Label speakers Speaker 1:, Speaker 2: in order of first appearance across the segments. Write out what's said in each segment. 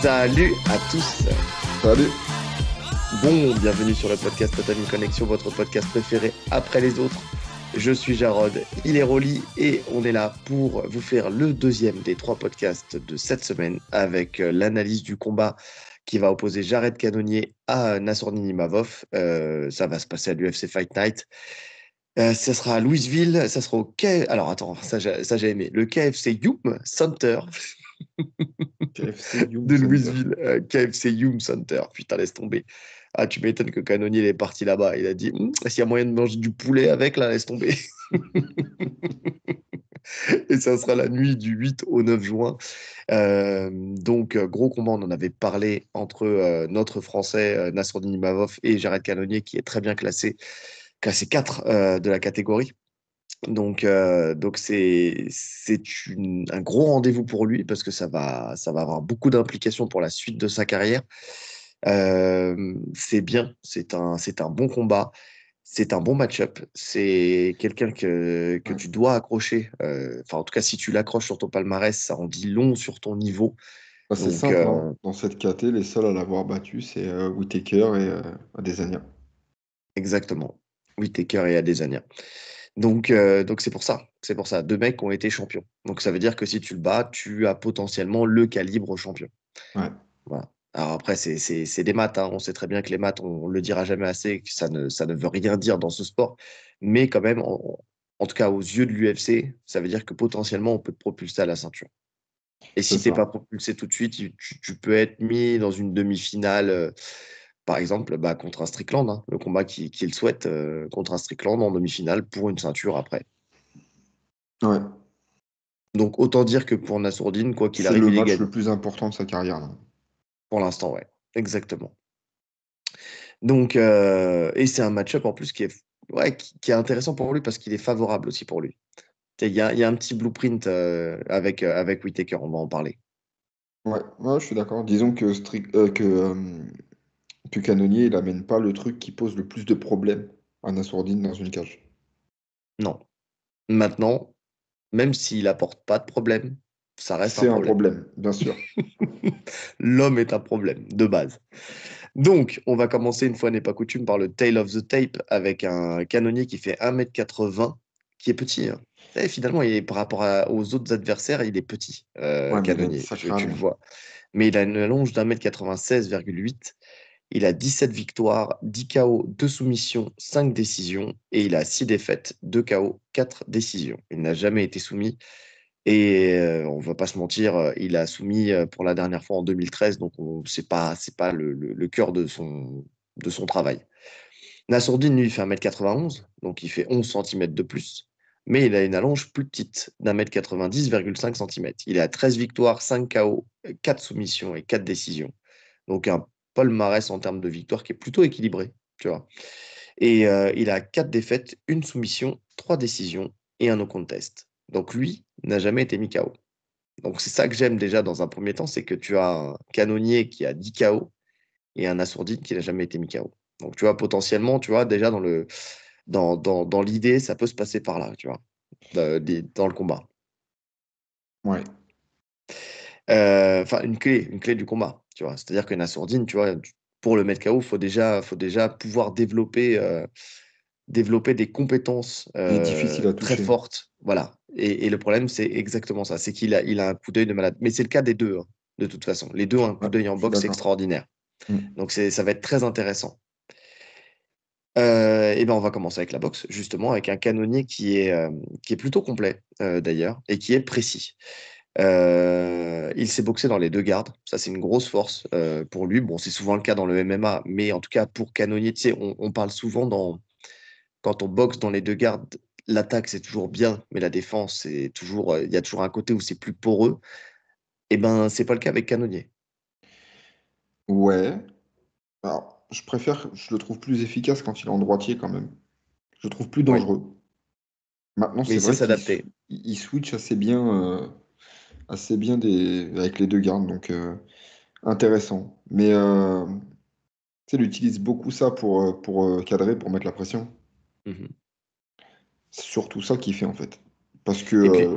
Speaker 1: Salut à tous.
Speaker 2: Salut.
Speaker 1: Bon, bienvenue sur le podcast Total Connexion, votre podcast préféré après les autres. Je suis Jarod, il est Rolly et on est là pour vous faire le deuxième des 3 podcasts de cette semaine avec l'analyse du combat qui va opposer Jared Cannonier à Nassourdine Imavov. Ça va se passer à l'UFC Fight Night. Ça sera à Louisville, ça sera au Alors attends, ça j'ai aimé. Le KFC Yum Center
Speaker 2: KFC Young
Speaker 1: de
Speaker 2: Center.
Speaker 1: Louisville, KFC Yum Center. Putain, laisse tomber. Ah, tu m'étonnes que Cannonier il est parti là-bas. Il a dit, s'il y a moyen de manger du poulet avec, là, laisse tomber. Et ça sera la nuit du 8 au 9 juin. Donc, gros combat, on en avait parlé entre notre Français Nassourdine Imavov et Jared Cannonier, qui est très bien classé 4 de la catégorie. Donc un gros rendez-vous pour lui parce que ça va avoir beaucoup d'implications pour la suite de sa carrière. C'est bien, c'est un bon combat, c'est un bon match-up, c'est quelqu'un que
Speaker 2: Ouais.
Speaker 1: tu dois accrocher. Enfin, en tout cas, si tu l'accroches sur ton palmarès, ça en dit long sur ton niveau.
Speaker 2: Bah, c'est
Speaker 1: Donc,
Speaker 2: simple, hein. Dans cette KT, les seuls à l'avoir battu, c'est Whittaker et Adesanya.
Speaker 1: exactement. Whittaker et Adesanya. Donc c'est pour ça. C'est pour ça. 2 mecs qui ont été champions. Donc ça veut dire que si tu le bats, tu as potentiellement le calibre champion.
Speaker 2: Ouais.
Speaker 1: Voilà. Alors après, c'est des maths, hein. On sait très bien que les maths, on le dira jamais assez, que ça ne veut rien dire dans ce sport. Mais quand même, en tout cas aux yeux de l'UFC, ça veut dire que potentiellement, on peut te propulser à la ceinture. Et
Speaker 2: C'est
Speaker 1: si t'es pas
Speaker 2: ça.
Speaker 1: propulsé tout de suite, tu peux être mis dans une demi-finale, par exemple, bah, contre un Strickland, hein, le combat qu'il souhaite, contre un Strickland en demi-finale pour une ceinture après.
Speaker 2: Ouais.
Speaker 1: Donc autant dire que pour Nassourdine, quoi qu'il
Speaker 2: C'est
Speaker 1: arrive,
Speaker 2: le
Speaker 1: il est
Speaker 2: match le
Speaker 1: gagnant.
Speaker 2: plus important de sa carrière, là.
Speaker 1: Pour l'instant, ouais. Exactement. Donc, et c'est un match-up en plus qui est intéressant pour lui parce qu'il est favorable aussi pour lui. Il y a un petit blueprint avec Whittaker, on va en parler.
Speaker 2: Ouais, ouais, je suis d'accord. Disons que Cannonier, il amène pas le truc qui pose le plus de problèmes à Nassourdine dans une cage.
Speaker 1: Non. Maintenant, même s'il apporte pas de problème, ça reste un
Speaker 2: C'est un
Speaker 1: problème.
Speaker 2: problème, bien sûr.
Speaker 1: L'homme est un problème, de base. Donc, on va commencer, une fois n'est pas coutume, par le tail of the tape avec un canonnier qui fait 1,80 m, qui est petit, hein. Et finalement, par rapport aux autres adversaires, il est petit,
Speaker 2: Ouais, mais il a une
Speaker 1: canonnier,
Speaker 2: sacrée
Speaker 1: tu le
Speaker 2: allonge.
Speaker 1: vois. Mais il a une allonge d'1,96,8 m. Il a 17 victoires, 10 KO, 2 soumissions, 5 décisions. Et il a 6 défaites, 2 KO, 4 décisions. Il n'a jamais été soumis. Et on va pas se mentir, il a soumis pour la dernière fois en 2013, donc c'est pas le cœur de son travail. Nassourdine, lui, il fait 1,91 m, donc il fait 11 cm de plus, mais il a une allonge plus petite d'1,90 m, 5 cm. Il est à 13 victoires, 5 KO, 4 soumissions et 4 décisions. Donc un palmarès en termes de victoires qui est plutôt équilibré, tu vois. Et il a 4 défaites, une soumission, 3 décisions et un no contest. Donc lui n'a jamais été mis KO. Donc c'est ça que j'aime déjà dans un premier temps, c'est que tu as un canonnier qui a 10 KO et un assourdine qui n'a jamais été mis KO. Donc tu vois, potentiellement, tu vois, déjà dans l'idée, ça peut se passer par là, tu vois, dans le combat.
Speaker 2: Ouais.
Speaker 1: Enfin, une clé du combat, tu vois. C'est-à-dire que Nassourdine, tu vois, pour le mettre KO, faut déjà pouvoir développer des compétences
Speaker 2: Il est difficile à
Speaker 1: très
Speaker 2: toucher.
Speaker 1: fortes. Voilà. Et le problème, c'est exactement ça. C'est il a un coup d'œil de malade. Mais c'est le cas des deux, hein, de toute façon. Les deux ont un coup
Speaker 2: Ouais,
Speaker 1: d'œil en
Speaker 2: je suis
Speaker 1: boxe
Speaker 2: d'accord.
Speaker 1: extraordinaire.
Speaker 2: Mm.
Speaker 1: Donc ça va être très intéressant. Et ben on va commencer avec la boxe, justement, avec un canonnier qui est plutôt complet, d'ailleurs, et qui est précis. Il s'est boxé dans les 2 gardes. Ça, c'est une grosse force pour lui. Bon, c'est souvent le cas dans le MMA, mais en tout cas, pour canonnier, tu sais, on parle souvent quand on boxe dans les 2 gardes, l'attaque, c'est toujours bien, mais la défense, c'est toujours, il y a toujours un côté où c'est plus poreux. Et ben, c'est pas le cas avec Canonnier.
Speaker 2: Ouais. Alors, je le trouve plus efficace quand il est en droitier quand même. Je le trouve plus
Speaker 1: Oui,
Speaker 2: dangereux. Maintenant,
Speaker 1: mais
Speaker 2: c'est
Speaker 1: il sait
Speaker 2: vrai
Speaker 1: s'adapter.
Speaker 2: il switch assez bien avec les deux gardes, donc intéressant. Mais tu sais, il utilise beaucoup ça pour cadrer, pour mettre la pression.
Speaker 1: Mhm.
Speaker 2: C'est surtout ça qu'il fait en fait. Parce que
Speaker 1: Et puis,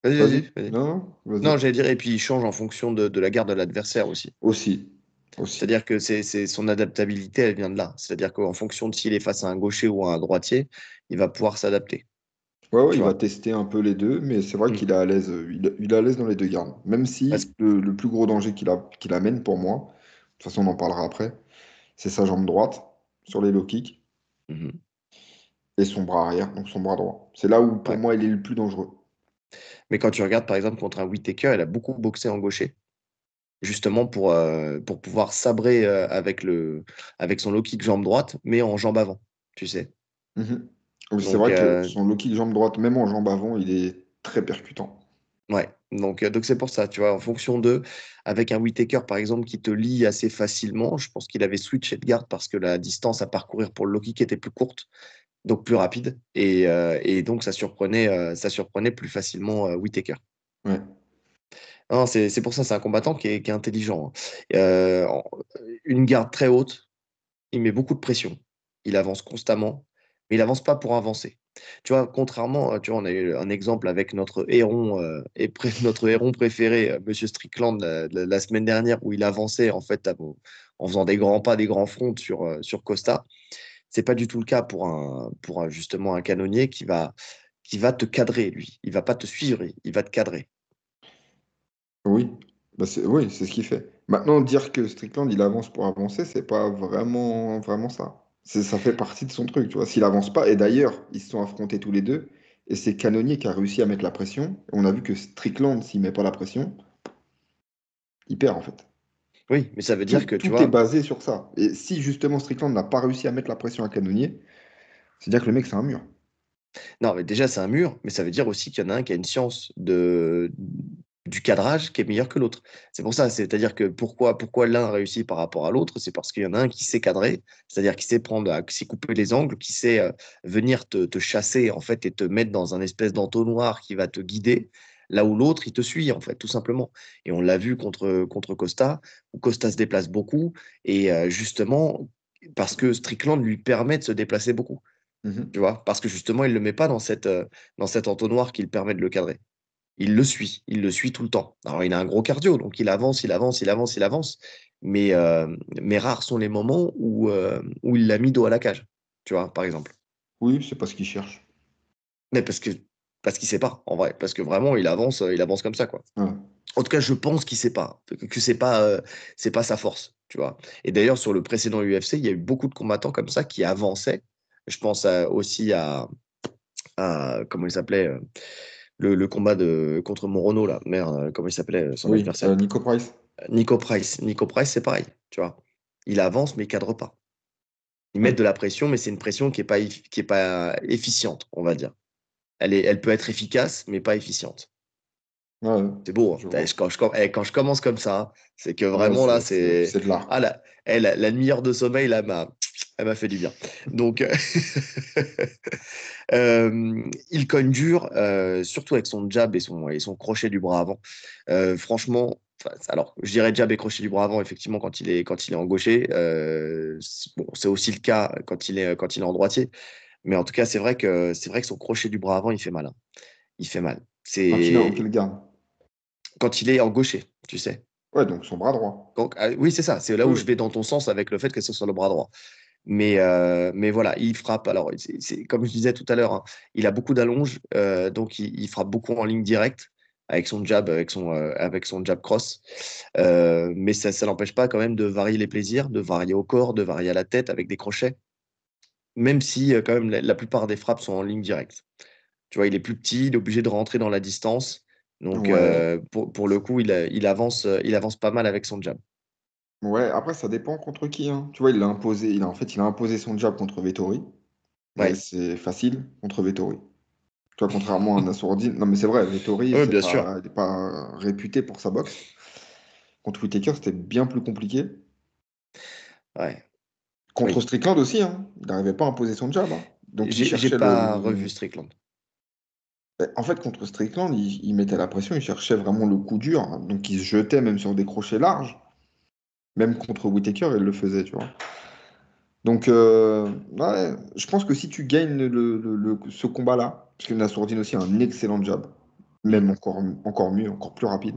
Speaker 1: Vas-y,
Speaker 2: Vas-y.
Speaker 1: vas-y, vas-y.
Speaker 2: Non, non, vas-y.
Speaker 1: Non, j'allais dire, et puis il change en fonction de la garde de l'adversaire aussi.
Speaker 2: Aussi. Aussi.
Speaker 1: C'est-à-dire que son adaptabilité, elle vient de là. C'est-à-dire qu'en fonction de s'il est face à un gaucher ou à un droitier, il va pouvoir s'adapter.
Speaker 2: Ouais, ouais,
Speaker 1: Tu
Speaker 2: il va
Speaker 1: vois.
Speaker 2: tester un peu les deux, mais c'est vrai
Speaker 1: Mm.
Speaker 2: qu'il est à l'aise. Il est à l'aise dans les deux gardes. Même
Speaker 1: Parce-
Speaker 2: si le plus gros danger qu'il amène pour moi, de toute façon, on en parlera après, c'est sa jambe droite sur les low kicks
Speaker 1: Mhm.
Speaker 2: et son bras arrière, donc son bras droit. C'est là où, pour
Speaker 1: Ouais.
Speaker 2: moi, il est le plus dangereux.
Speaker 1: Mais quand tu regardes, par exemple, contre un Whittaker, il a beaucoup boxé en gaucher, justement pour pouvoir sabrer avec son low kick jambe droite, mais en jambe avant, tu sais.
Speaker 2: Mhm. Oui, c'est
Speaker 1: Donc,
Speaker 2: vrai que son low kick jambe droite, même en jambe avant, il est très percutant.
Speaker 1: ouais. Donc c'est pour ça, tu vois, en fonction d'eux, avec un Whittaker, par exemple, qui te lie assez facilement, je pense qu'il avait switché de garde parce que la distance à parcourir pour le low kick était plus courte, donc plus rapide, et donc ça surprenait plus facilement Whittaker.
Speaker 2: Ouais.
Speaker 1: Non, c'est pour ça, c'est un combattant qui est intelligent, hein. Une garde très haute, il met beaucoup de pression. Il avance constamment, mais il avance pas pour avancer. Tu vois, contrairement, tu vois, on a eu un exemple avec notre héron, notre héron préféré, Monsieur Strickland, la semaine dernière, où il avançait en fait en faisant des grands pas, des grands fronts sur Costa. C'est pas du tout le cas justement un canonnier qui va te cadrer, lui. Il va pas te suivre, il va te cadrer.
Speaker 2: Oui, bah oui, c'est ce qu'il fait. Maintenant, dire que Strickland, il avance pour avancer, c'est pas vraiment, vraiment ça. Ça fait partie de son truc, tu vois. S'il avance pas, et d'ailleurs, ils se sont affrontés tous les deux, et c'est Cannonier qui a réussi à mettre la pression. Et on a vu que Strickland, s'il met pas la pression, il perd en fait.
Speaker 1: Oui, mais ça veut
Speaker 2: Tout,
Speaker 1: dire que, tu
Speaker 2: tout est
Speaker 1: vois,
Speaker 2: basé sur ça. Et si justement Strickland n'a pas réussi à mettre la pression à Cannonier, c'est dire que le mec, c'est un mur.
Speaker 1: non, mais déjà, c'est un mur, mais ça veut dire aussi qu'il y en a un qui a une science du cadrage qui est meilleure que l'autre. C'est pour ça, c'est-à-dire que pourquoi l'un réussit par rapport à l'autre, c'est parce qu'il y en a un qui sait cadrer, c'est-à-dire qui sait qui sait couper les angles, qui sait venir te chasser, en fait, et te mettre dans un espèce d'entonnoir qui va te guider, là où l'autre, il te suit, en fait, tout simplement. Et on l'a vu contre Costa, où Costa se déplace beaucoup, et justement, parce que Strickland lui permet de se déplacer beaucoup. Tu
Speaker 2: Mhm.
Speaker 1: vois, parce que justement, il ne le met pas dans cet entonnoir qui le permet de le cadrer. Il le suit tout le temps. Alors, il a un gros cardio, donc il avance, il avance, il avance, il avance, mais rares sont les moments où il l'a mis dos à la cage, tu vois, par exemple.
Speaker 2: Oui, c'est pas ce qu'il cherche.
Speaker 1: Mais parce qu'il sait pas, en vrai, parce que vraiment, il avance comme ça, quoi.
Speaker 2: Ouais.
Speaker 1: En tout cas, je pense qu'il sait pas, que c'est pas sa force, tu vois. Et d'ailleurs, sur le précédent UFC, il y a eu beaucoup de combattants comme ça qui avançaient. Je pense aussi comment il s'appelait, le combat contre Morono, là. Merde, comment il s'appelait, son
Speaker 2: Oui,
Speaker 1: adversaire?
Speaker 2: Nico Price.
Speaker 1: Nico Price. Nico Price, c'est pareil, tu vois. Il avance, mais il cadre pas. Ils
Speaker 2: Ouais.
Speaker 1: mettent de la pression, mais c'est une pression qui est pas efficiente, on va dire. Elle peut être efficace, mais pas efficiente.
Speaker 2: Ouais,
Speaker 1: C'est beau, hein.
Speaker 2: je vois.
Speaker 1: Quand je commence comme ça, c'est que
Speaker 2: Ouais,
Speaker 1: vraiment là,
Speaker 2: c'est
Speaker 1: c'est.
Speaker 2: c'est de l'art.
Speaker 1: Ah là, la demi-heure de sommeil, là, elle m'a fait du bien. Donc, il cogne dur, surtout avec son jab et son crochet du bras avant. Franchement, enfin, alors je dirais jab et crochet du bras avant, effectivement, quand il est en gaucher. Bon, c'est aussi le cas quand il est en droitier. Mais en tout cas, c'est vrai que son crochet du bras avant, il fait mal, hein. Il fait mal.
Speaker 2: Quand il est en
Speaker 1: C'est
Speaker 2: quelle garde?
Speaker 1: quand il est en gaucher, tu sais.
Speaker 2: Ouais, donc son bras droit.
Speaker 1: Donc, oui, c'est ça. C'est là
Speaker 2: Oui,
Speaker 1: où
Speaker 2: oui.
Speaker 1: je vais dans ton sens avec le fait que ce soit le bras droit. Mais voilà, il frappe. Alors, comme je disais tout à l'heure, hein, il a beaucoup d'allonges, donc il frappe beaucoup en ligne directe avec son jab, avec son jab cross. Mais ça n'empêche pas quand même de varier les plaisirs, de varier au corps, de varier à la tête avec des crochets, même si quand même la plupart des frappes sont en ligne directe. Tu vois, il est plus petit, il est obligé de rentrer dans la distance. Donc,
Speaker 2: Ouais,
Speaker 1: pour le coup, il avance pas mal avec son jab.
Speaker 2: ouais. Après, ça dépend contre qui, hein. Tu vois, il a imposé son jab contre Vettori, mais
Speaker 1: Ouais,
Speaker 2: c'est facile contre Vettori. Tu vois, contrairement à Nassourdine. Non, mais c'est vrai, Vettori,
Speaker 1: ouais, bien sûr.
Speaker 2: il est pas réputé pour sa boxe. Contre Whittaker, c'était bien plus compliqué.
Speaker 1: Ouais,
Speaker 2: Contre
Speaker 1: oui.
Speaker 2: Strickland aussi, hein. Il n'arrivait pas à imposer son jab, hein. Donc il
Speaker 1: J'ai
Speaker 2: cherchait
Speaker 1: pas revu Strickland.
Speaker 2: En fait, contre Strickland, il mettait la pression, il cherchait vraiment le coup dur, hein. Donc il se jetait même sur des crochets larges. Même contre Whittaker, il le faisait, tu vois. Donc, ouais, je pense que si tu gagnes ce combat-là, parce que Nassourdine aussi a un excellent jab,
Speaker 1: Mm.
Speaker 2: même encore mieux, encore plus rapide.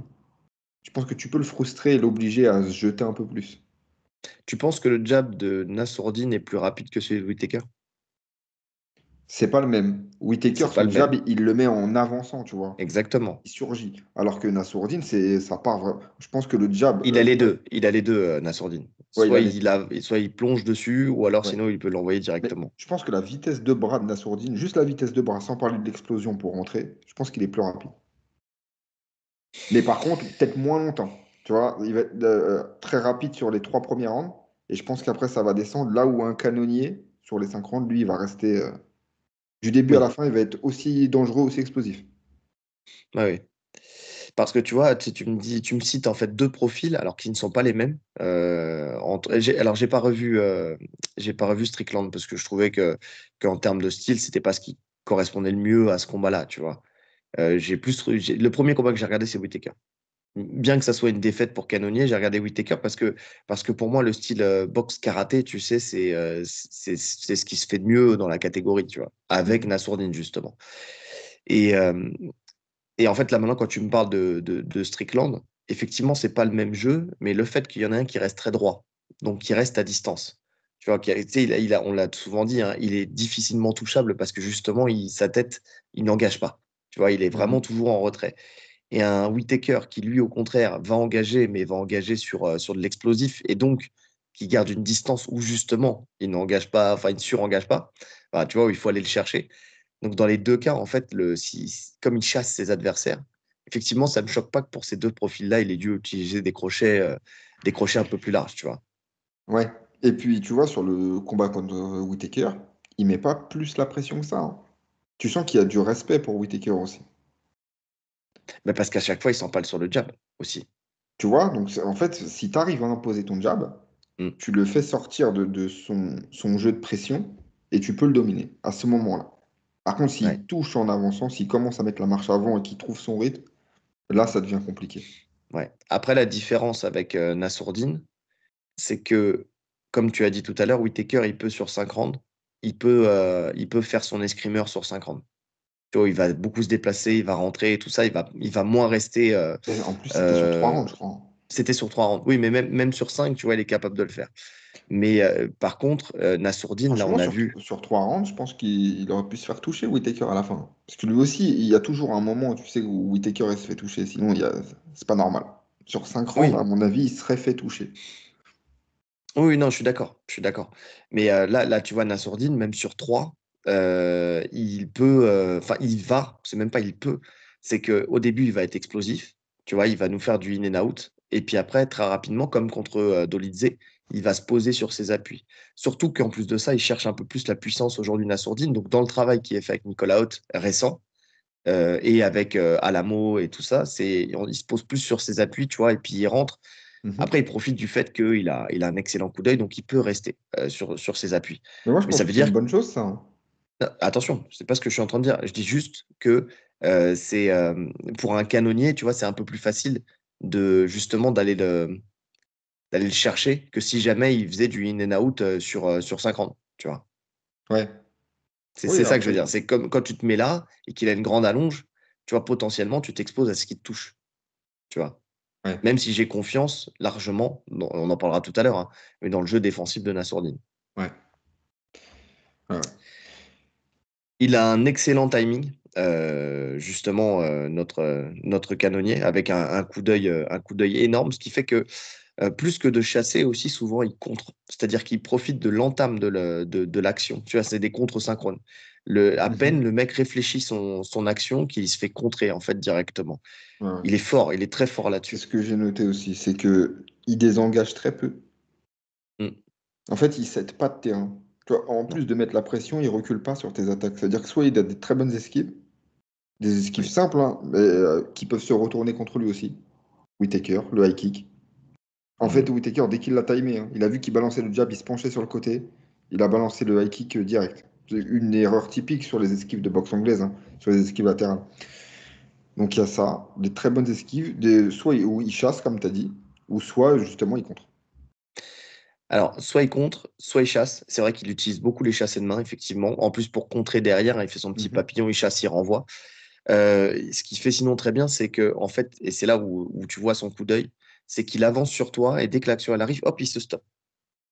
Speaker 2: Je pense que tu peux le frustrer et l'obliger à se jeter un peu plus.
Speaker 1: Tu penses que le jab de Nassourdine est plus rapide que celui de Whittaker?
Speaker 2: C'est pas le même. Whittaker,
Speaker 1: C'est pas
Speaker 2: son
Speaker 1: le
Speaker 2: jab,
Speaker 1: même.
Speaker 2: il le met en avançant, tu vois.
Speaker 1: Exactement.
Speaker 2: Il surgit. Alors que Nassourdine, ça part vraiment. Je pense que le jab,
Speaker 1: Il a les deux. Il a les deux, Nassourdine.
Speaker 2: ouais, il
Speaker 1: Soit
Speaker 2: a les.
Speaker 1: soit il plonge dessus, ou alors
Speaker 2: Ouais.
Speaker 1: sinon il peut l'envoyer
Speaker 2: Mais
Speaker 1: directement.
Speaker 2: je pense que la vitesse de bras de Nassourdine, juste la vitesse de bras, sans parler de l'explosion pour rentrer, je pense qu'il est plus rapide. Mais par contre, peut-être moins longtemps. Tu vois, il va être très rapide sur les 3 premiers rounds. Et je pense qu'après, ça va descendre. Là où un canonnier, sur les 5 rounds, lui, il va rester. Du début à la
Speaker 1: Oui,
Speaker 2: fin, il va être aussi dangereux, aussi explosif.
Speaker 1: ouais, oui. Parce que tu vois, tu me cites en fait deux profils, alors qui ne sont pas les mêmes. Alors j'ai pas revu Strickland parce que je trouvais que qu'en termes de style, c'était pas ce qui correspondait le mieux à ce combat-là, tu vois. Le premier combat que j'ai regardé, c'est Whittaker. Bien que ça soit une défaite pour Cannonier, j'ai regardé Whittaker parce que pour moi, le style boxe karaté, tu sais, c'est ce qui se fait de mieux dans la catégorie, tu vois, avec
Speaker 2: Mhm.
Speaker 1: Nassourdine, justement. Et, euh, et en fait, là, maintenant, quand tu me parles de Strickland, effectivement, c'est pas le même jeu, mais le fait qu'il y en a un qui reste très droit, donc qui reste à distance. Tu vois, tu sais, on l'a souvent dit, hein, il est difficilement touchable parce que justement, sa tête, il n'engage pas. Tu vois, il est vraiment
Speaker 2: Mhm.
Speaker 1: toujours en retrait. Et un Whittaker qui, lui, au contraire, va engager, mais va engager sur de l'explosif, et donc qui garde une distance où justement, il n'engage pas, enfin, il ne surengage pas, bah, tu vois, où il faut aller le chercher. Donc, dans les deux cas, en fait, comme il chasse ses adversaires, effectivement, ça ne me choque pas que pour ces deux profils-là, il ait dû utiliser des crochets un peu plus larges, tu vois.
Speaker 2: Ouais. Et puis, tu vois, sur le combat contre Whittaker, il met pas plus la pression que ça, hein. Tu sens qu'il y a du respect pour Whittaker aussi.
Speaker 1: Mais parce qu'à chaque fois, il s'empale sur le jab aussi.
Speaker 2: Tu vois, donc en fait, si tu arrives à imposer ton jab,
Speaker 1: Mm.
Speaker 2: tu le fais sortir de son jeu de pression et tu peux le dominer à ce moment-là. Par contre,
Speaker 1: Ouais.
Speaker 2: s'il touche en avançant, s'il commence à mettre la marche avant et qu'il trouve son rythme, là, ça devient compliqué.
Speaker 1: Ouais. Après, la différence avec Nassourdine, c'est que, comme tu as dit tout à l'heure, Whittaker, il peut sur 5 rounds, il peut faire son escrimeur sur 5 rounds. Tu vois, il va beaucoup se déplacer, il va rentrer et tout ça, il va moins rester.
Speaker 2: Et en plus, c'était sur 3 rounds,
Speaker 1: Euh,
Speaker 2: je crois.
Speaker 1: C'était sur 3 rounds. Oui, mais même sur 5, tu vois, il est capable de le faire. Mais par contre, Nassourdine, là, on
Speaker 2: Franchement,
Speaker 1: a
Speaker 2: sur,
Speaker 1: vu.
Speaker 2: sur 3 rounds, je pense qu'il aurait pu se faire toucher, Whittaker, à la fin. Parce que lui aussi, il y a toujours un moment, tu sais, où Whittaker il se fait toucher. Sinon, c'est pas normal. Sur 5 rounds, à
Speaker 1: Oui,
Speaker 2: mon avis, il serait fait toucher.
Speaker 1: oui, oui, non, je suis d'accord. Je suis d'accord. Mais là, tu vois, Nassourdine, même sur 3, il peut. Enfin, il va. C'est même pas il peut. C'est qu'au début, il va être explosif. Tu vois, il va nous faire du in and out. Et puis après, très rapidement, comme contre Dolidze, il va se poser sur ses appuis. Surtout qu'en plus de ça, il cherche un peu plus la puissance aujourd'hui Nassourdine. Donc, dans le travail qui est fait avec Nicolas Haute récent, et avec Alamo et tout ça, il se pose plus sur ses appuis, tu vois, et puis il rentre.
Speaker 2: Mhm.
Speaker 1: Après, il profite du fait qu'il a un excellent coup d'œil, donc il peut rester sur ses appuis.
Speaker 2: Mais moi, je
Speaker 1: Mais
Speaker 2: pense
Speaker 1: ça
Speaker 2: que
Speaker 1: veut
Speaker 2: c'est une
Speaker 1: dire,
Speaker 2: bonne chose, ça, hein.
Speaker 1: attention, c'est pas ce que je suis en train de dire. Je dis juste que c'est pour un canonnier, tu vois, c'est un peu plus facile de justement d'aller le chercher que si jamais il faisait du in and out sur 5 rounds, tu vois.
Speaker 2: Ouais. Oui,
Speaker 1: C'est ça que je veux
Speaker 2: après.
Speaker 1: dire. C'est comme quand tu te mets là et qu'il a une grande allonge, tu vois, potentiellement, tu t'exposes à ce qui te touche, tu vois.
Speaker 2: Ouais.
Speaker 1: Même si j'ai confiance largement, on en parlera tout à l'heure, hein, mais dans le jeu défensif de Nassourdine.
Speaker 2: Ouais. Ouais, ouais.
Speaker 1: Il a un excellent timing, justement, notre canonnier, avec un coup d'œil énorme, ce qui fait que plus que de chasser aussi, souvent, il contre. C'est-à-dire qu'il profite de l'entame de l'action. Tu vois, c'est des contres synchrones. À peine
Speaker 2: Mhm.
Speaker 1: le mec réfléchit son action qu'il se fait contrer, en fait, directement.
Speaker 2: Ouais, ouais.
Speaker 1: Il est fort, il est très fort
Speaker 2: C'est
Speaker 1: là-dessus.
Speaker 2: ce que j'ai noté aussi, c'est que il désengage très peu.
Speaker 1: Mm.
Speaker 2: En fait, il cède pas de terrain. Tu vois, en
Speaker 1: Non,
Speaker 2: plus de mettre la pression, il recule pas sur tes attaques. C'est-à-dire que soit il a des très bonnes esquives, des esquives
Speaker 1: oui.
Speaker 2: simples, hein, mais qui peuvent se retourner contre lui aussi. Whittaker, le high kick. En fait,
Speaker 1: Mhm.
Speaker 2: Whittaker, dès qu'il l'a timé, hein, il a vu qu'il balançait le jab, il se penchait sur le côté, il a balancé le high kick direct. C'est une erreur typique sur les esquives de boxe anglaise, hein, sur les esquives latérales. Donc il y a ça, des très bonnes esquives, soit où il chasse, comme tu as dit, ou soit justement il contre.
Speaker 1: Alors, soit il contre, soit il chasse. C'est vrai qu'il utilise beaucoup les chassés de main, effectivement. En plus, pour contrer derrière, hein, il fait son petit
Speaker 2: Mhm.
Speaker 1: papillon, il chasse, il renvoie. Ce qu'il fait sinon très bien, c'est que, en fait, et c'est là où tu vois son coup d'œil, c'est qu'il avance sur toi et dès que l'action elle arrive, hop, il se stoppe.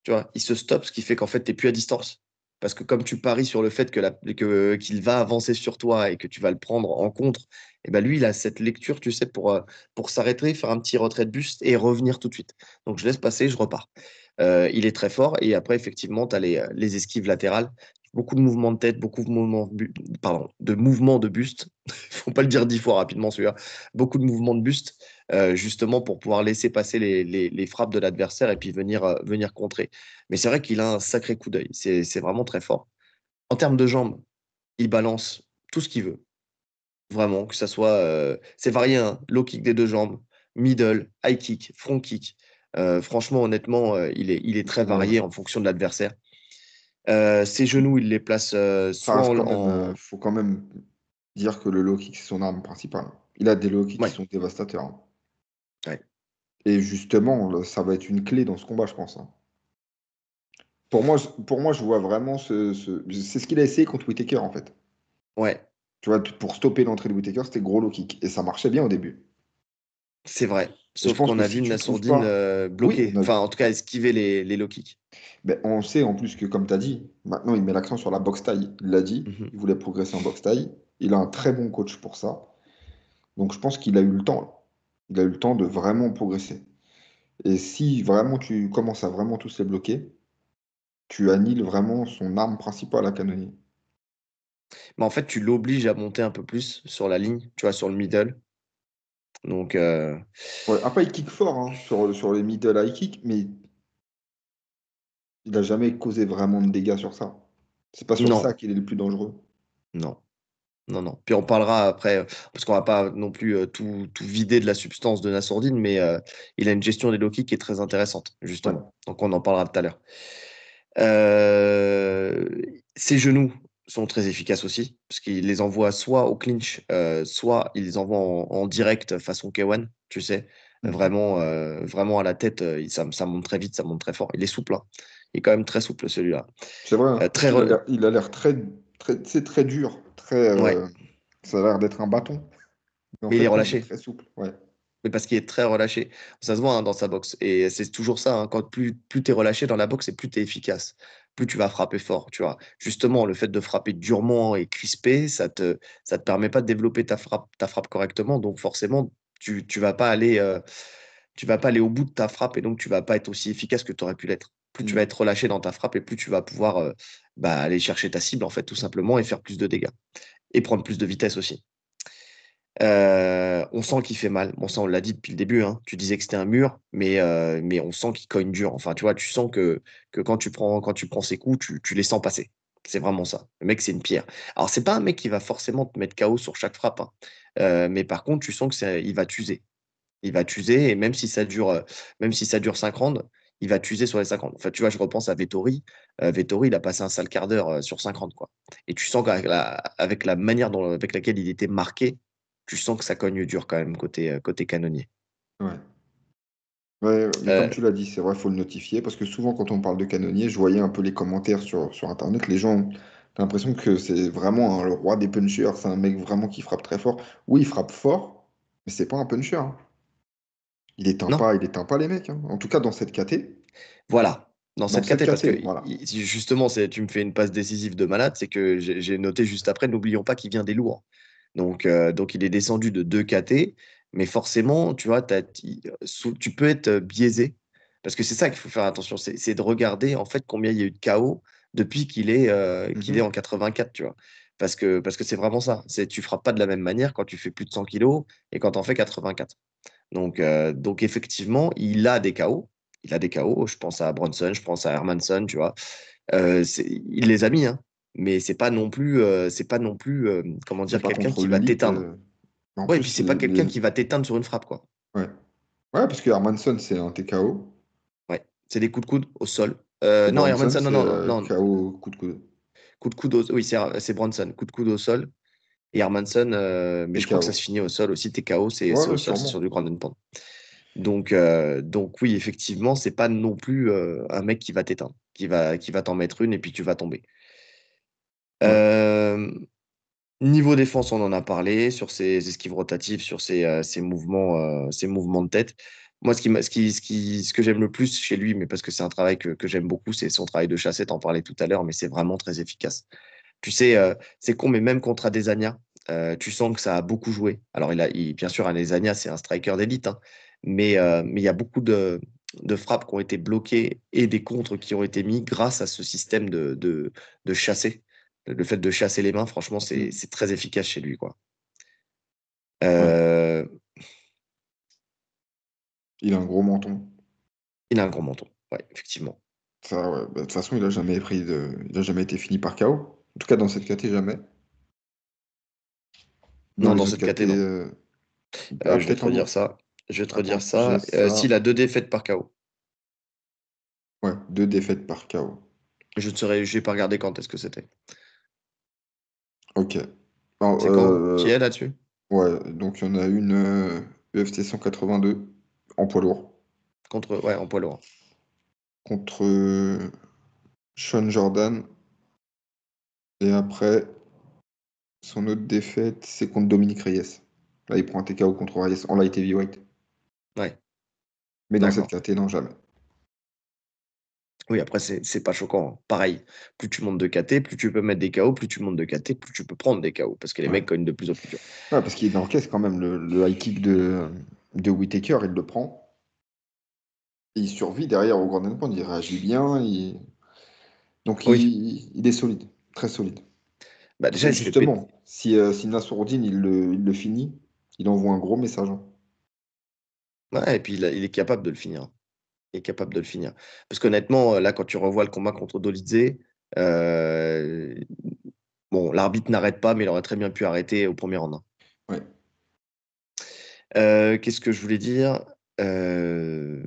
Speaker 1: Tu vois, il se stoppe, ce qui fait qu'en fait, tu n'es plus à distance. Parce que comme tu paries sur le fait qu'il va avancer sur toi et que tu vas le prendre en contre, et ben lui, il a cette lecture, tu sais, pour s'arrêter, faire un petit retrait de buste et revenir tout de suite. Donc je laisse passer, je repars. Il est très fort. Et après, effectivement, tu as les esquives latérales. Beaucoup de mouvements de tête, beaucoup de pardon, de mouvements de buste. Il faut pas le dire 10 fois rapidement, celui-là. Beaucoup de mouvements de buste, justement pour pouvoir laisser passer les frappes de l'adversaire et puis venir contrer. Mais c'est vrai qu'il a un sacré coup d'œil. C'est vraiment très fort. En termes de jambes, il balance tout ce qu'il veut. Vraiment, que ça soit. C'est varié, hein. Low kick des deux jambes, middle, high kick, front kick. Franchement, honnêtement, il est très
Speaker 2: Ouais.
Speaker 1: varié en fonction de l'adversaire. Ses genoux, il les place
Speaker 2: Ça
Speaker 1: soit
Speaker 2: reste
Speaker 1: en,
Speaker 2: quand même,
Speaker 1: en-
Speaker 2: faut quand même dire que le low kick, c'est son arme principale. Il a des low kicks qui
Speaker 1: Ouais,
Speaker 2: sont dévastateurs, hein.
Speaker 1: ouais,
Speaker 2: Et justement, ça va être une clé dans ce combat, je pense, hein. Pour moi, je vois vraiment c'est ce qu'il a essayé contre Whittaker, en fait.
Speaker 1: ouais,
Speaker 2: Tu vois, pour stopper l'entrée de Whittaker, c'était gros low kick. Et ça marchait bien au début.
Speaker 1: c'est vrai.
Speaker 2: Et je
Speaker 1: Sauf
Speaker 2: pense
Speaker 1: qu'on
Speaker 2: que
Speaker 1: a
Speaker 2: si
Speaker 1: vu
Speaker 2: tu trouves
Speaker 1: Nassourdine
Speaker 2: pas. Oui,
Speaker 1: bloquer. Enfin, en tout cas, esquiver les low kicks.
Speaker 2: ben, on sait en plus que, comme tu as dit, maintenant il met l'accent sur la boxe taille. Il l'a dit,
Speaker 1: Mhm.
Speaker 2: il voulait progresser en boxe taille. Il a un très bon coach pour ça. Donc je pense qu'il a eu le temps, là. Il a eu le temps de vraiment progresser. Et si vraiment tu commences à vraiment tous les bloquer, tu annihiles vraiment son arme principale à canonnier.
Speaker 1: Mais en fait, tu l'obliges à monter un peu plus sur la ligne, tu vois, sur le middle. Donc,
Speaker 2: Ouais, après, il kick fort hein, sur les middle high kick, mais il n'a jamais causé vraiment de dégâts sur ça. C'est pas sur ça
Speaker 1: non,
Speaker 2: qu'il est le plus dangereux.
Speaker 1: non. Non, non. Puis on parlera après, parce qu'on va pas non plus tout vider de la substance de Nassourdine, mais il a une gestion des low kicks qui est très intéressante,
Speaker 2: Ouais.
Speaker 1: justement. Donc on en parlera tout à l'heure. Euh, Ses genoux sont très efficaces aussi, parce qu'il les envoie soit au clinch, soit il les envoie en direct façon K1, tu sais.
Speaker 2: Mhm.
Speaker 1: Vraiment à la tête, ça monte très vite, ça monte très fort. Il est souple, hein. Il est quand même très souple celui-là.
Speaker 2: C'est vrai, hein, parce
Speaker 1: Très,
Speaker 2: qu'il a l'air très, c'est très dur. Très,
Speaker 1: ouais,
Speaker 2: ça a l'air d'être un bâton. Mais en
Speaker 1: mais il est
Speaker 2: fait, non, il est
Speaker 1: relâché.
Speaker 2: très souple. Ouais.
Speaker 1: Mais parce qu'il est très relâché. Ça se voit hein, dans sa boxe. Et c'est toujours ça, hein, quand plus tu es relâché dans la boxe et plus tu es efficace. Plus tu vas frapper fort, tu vois. Justement, le fait de frapper durement et crispé, ça te permet pas de développer ta frappe correctement. Donc forcément, tu vas pas aller au bout de ta frappe et donc tu vas pas être aussi efficace que tu aurais pu l'être. Plus tu vas
Speaker 2: Mm.
Speaker 1: être relâché dans ta frappe et plus tu vas pouvoir aller chercher ta cible, en fait, tout simplement, et faire plus de dégâts. Et prendre plus de vitesse aussi. On sent qu'il fait mal. Bon, ça, on l'a dit depuis le début, hein. Tu disais que c'était un mur, mais on sent qu'il cogne dur. Enfin, tu vois, tu sens que quand tu prends ses coups, tu les sens passer. C'est vraiment ça. Le mec, c'est une pierre. Alors, c'est pas un mec qui va forcément te mettre KO sur chaque frappe, hein. Mais par contre, tu sens il va t'user. Il va t'user, et même si ça dure 5 rounds, il va t'user sur les 5 rounds. Enfin, tu vois, je repense à Vettori. Vettori, il a passé un sale quart d'heure sur 5 rounds, quoi. Et tu sens avec la manière avec laquelle il était marqué, tu sens que ça cogne dur quand même côté canonnier.
Speaker 2: Ouais. Ouais, mais comme
Speaker 1: Euh,
Speaker 2: tu l'as dit, c'est vrai, il faut le notifier parce que souvent, quand on parle de canonnier, je voyais un peu les commentaires sur Internet. Les gens, t'as l'impression que c'est vraiment le roi des punchers. C'est un mec vraiment qui frappe très fort. Oui, il frappe fort, mais c'est pas un puncher, hein.
Speaker 1: non,
Speaker 2: Il éteint pas les mecs, hein. En tout cas, dans cette KT.
Speaker 1: voilà. Dans
Speaker 2: Dans
Speaker 1: cette
Speaker 2: cette
Speaker 1: KT, parce que
Speaker 2: KT, voilà.
Speaker 1: justement, tu me fais une passe décisive de malade, c'est que j'ai noté juste après, n'oublions pas qu'il vient des lourds. Donc il est descendu de 2 KT, mais forcément, tu vois, tu peux être biaisé, parce que c'est ça qu'il faut faire attention, c'est de regarder en fait combien il y a eu de KO depuis qu'il est en
Speaker 2: Mhm.
Speaker 1: 84, tu vois. Parce que c'est vraiment ça. Tu frappes pas de la même manière quand tu fais plus de 100 kilos et quand tu en fais 84. Donc effectivement, il a des KO. Il a des KO. Je pense à Bronson, je pense à Hermanson, tu vois. Il les a mis, hein. Mais c'est pas non plus, comment
Speaker 2: C'est
Speaker 1: dire,
Speaker 2: pas
Speaker 1: quelqu'un
Speaker 2: contre
Speaker 1: qui va
Speaker 2: l'élite.
Speaker 1: t'éteindre.
Speaker 2: En
Speaker 1: Ouais, et puis
Speaker 2: plus,
Speaker 1: c'est pas quelqu'un qui va t'éteindre sur une frappe, quoi.
Speaker 2: ouais. Ouais, parce que Hermanson, c'est un TKO.
Speaker 1: Ouais. C'est des coups de coude au sol.
Speaker 2: Et
Speaker 1: Non,
Speaker 2: Bronson,
Speaker 1: Hermanson, non,
Speaker 2: c'est
Speaker 1: non, non, non.
Speaker 2: KO coup de coude.
Speaker 1: Coup de coude oui, c'est Bronson. Coup de coude au sol. Et Hermanson, mais je crois que ça se
Speaker 2: TKO.
Speaker 1: finit au sol aussi. TKO, c'est
Speaker 2: Ouais,
Speaker 1: au
Speaker 2: ouais,
Speaker 1: sol, c'est sur
Speaker 2: sûrement.
Speaker 1: du ground and pound. Donc oui, effectivement, c'est pas non plus un mec qui va t'éteindre, qui va t'en mettre une et puis tu vas tomber.
Speaker 2: Ouais.
Speaker 1: Euh, Niveau défense, on en a parlé, sur ses esquives rotatives, sur ses mouvements de tête. Moi, ce que j'aime le plus chez lui, mais parce que c'est un travail que j'aime beaucoup, c'est son travail de chassé. T'en parlais tout à l'heure, mais c'est vraiment très efficace. Tu sais, c'est con, mais même contre Adesanya, tu sens que ça a beaucoup joué. Alors, bien sûr, Adesanya, c'est un striker d'élite, hein, mais il y a beaucoup de frappes qui ont été bloquées et des contres qui ont été mis grâce à ce système de chasser. Le fait de chasser les mains, franchement,
Speaker 2: Mm.
Speaker 1: c'est très efficace chez lui, quoi.
Speaker 2: Ouais.
Speaker 1: Euh,
Speaker 2: Il a un gros menton.
Speaker 1: il a un gros menton, ouais, effectivement.
Speaker 2: Ça, ouais. Bah, de toute façon, il a jamais été fini par KO. En tout cas, dans cette caté, jamais. Dans
Speaker 1: Non,
Speaker 2: les
Speaker 1: dans
Speaker 2: autres
Speaker 1: cette caté,
Speaker 2: catés,
Speaker 1: non.
Speaker 2: ah,
Speaker 1: Je vais
Speaker 2: peut-être
Speaker 1: te
Speaker 2: en
Speaker 1: redire
Speaker 2: autre.
Speaker 1: ça. Je vais te redire
Speaker 2: Attends, j'ai
Speaker 1: ça.
Speaker 2: ça.
Speaker 1: S'il a 2 défaites par KO,
Speaker 2: Ouais, 2 défaites par KO.
Speaker 1: je vais pas regarder quand est-ce que c'était.
Speaker 2: Ok. Alors,
Speaker 1: C'est quand? Qui est là-dessus?
Speaker 2: ouais, donc il y en a une UFC 182 en poids lourd
Speaker 1: Ouais, en poids lourd.
Speaker 2: contre Sean Jordan. Et après, son autre défaite, c'est contre Dominique Reyes. Là, il prend un TKO contre Reyes en light heavyweight.
Speaker 1: Ouais,
Speaker 2: Mais dans cette
Speaker 1: d'accord.
Speaker 2: caté, non, jamais.
Speaker 1: Oui, après, c'est pas choquant, hein. Pareil, plus tu montes de KT, plus tu peux mettre des KO, plus tu montes de KT, plus tu peux prendre des KO, parce que les
Speaker 2: Ouais.
Speaker 1: mecs cognent de plus en plus dur.
Speaker 2: Ouais, parce qu'il encaisse quand même le high kick de Whittaker, il le prend. Il survit derrière au Grand Pound, il réagit bien. Donc
Speaker 1: Oui,
Speaker 2: il est solide, très solide.
Speaker 1: bah déjà, il se fait péter.
Speaker 2: Justement, si Nassourdine il le finit, il envoie un gros message, hein.
Speaker 1: Ouais, et puis il est capable de le finir. Il est capable de le finir. Parce qu'honnêtement, là, quand tu revois le combat contre Dolidze, euh, bon, l'arbitre n'arrête pas, mais il aurait très bien pu arrêter au premier round, hein.
Speaker 2: Ouais.
Speaker 1: Qu'est-ce que je voulais dire? Euh,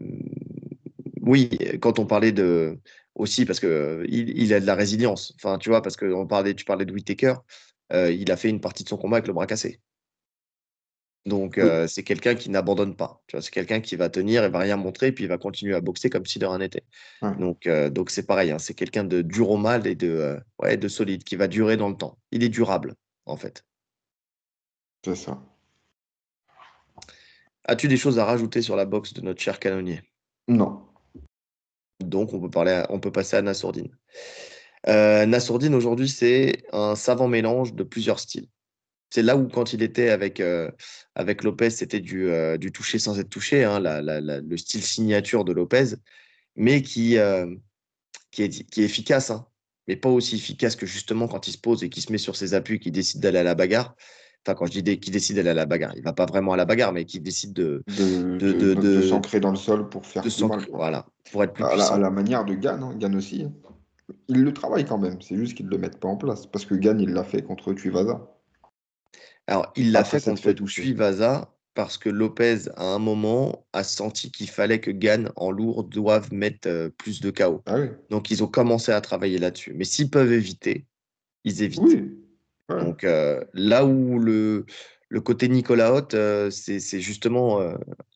Speaker 1: Oui, quand on parlait de aussi parce que il a de la résilience. Enfin, tu vois, parce que tu parlais de Whittaker, il a fait une partie de son combat avec le bras cassé. Donc
Speaker 2: Oui.
Speaker 1: c'est quelqu'un qui n'abandonne pas. Tu vois, c'est quelqu'un qui va tenir et va rien montrer, puis il va continuer à boxer comme si de rien n'était.
Speaker 2: Ouais,
Speaker 1: Donc c'est pareil, hein, c'est quelqu'un de dur au mal et ouais, de solide, qui va durer dans le temps. Il est durable, en fait.
Speaker 2: c'est ça.
Speaker 1: As-tu des choses à rajouter sur la boxe de notre cher canonnier?
Speaker 2: Non.
Speaker 1: Donc on peut passer à Nassourdine. Nassourdine, aujourd'hui, c'est un savant mélange de plusieurs styles. C'est là où, quand il était avec Lopez, c'était du toucher sans être touché, hein, le style signature de Lopez, mais qui est efficace, hein, mais pas aussi efficace que justement quand il se pose et qu'il se met sur ses appuis, qu'il décide d'aller à la bagarre. Enfin, quand je dis qu'il décide d'aller à la bagarre, il va pas vraiment à la bagarre, mais qu'il décide
Speaker 2: De s'ancrer dans le sol pour
Speaker 1: de
Speaker 2: faire plus mal,
Speaker 1: s'ancrer,
Speaker 2: quoi.
Speaker 1: voilà, pour être plus
Speaker 2: À
Speaker 1: puissant.
Speaker 2: la manière de Gann, hein. Gann aussi, hein. Il le travaille quand même, c'est juste qu'ils ne le mettent pas en place. Parce que Gann, il l'a fait contre Tuivasa.
Speaker 1: Alors, il l'a
Speaker 2: Après
Speaker 1: fait
Speaker 2: s'être
Speaker 1: contre
Speaker 2: fait toucher.
Speaker 1: Tuivasa parce que Lopez, à un moment, a senti qu'il fallait que Gann en lourd doive mettre plus de KO.
Speaker 2: Ah oui.
Speaker 1: Donc, ils ont commencé à travailler là-dessus. Mais s'ils peuvent éviter, ils évitent.
Speaker 2: Oui. Ouais.
Speaker 1: Donc, là où le côté Nicolas Haute, c'est justement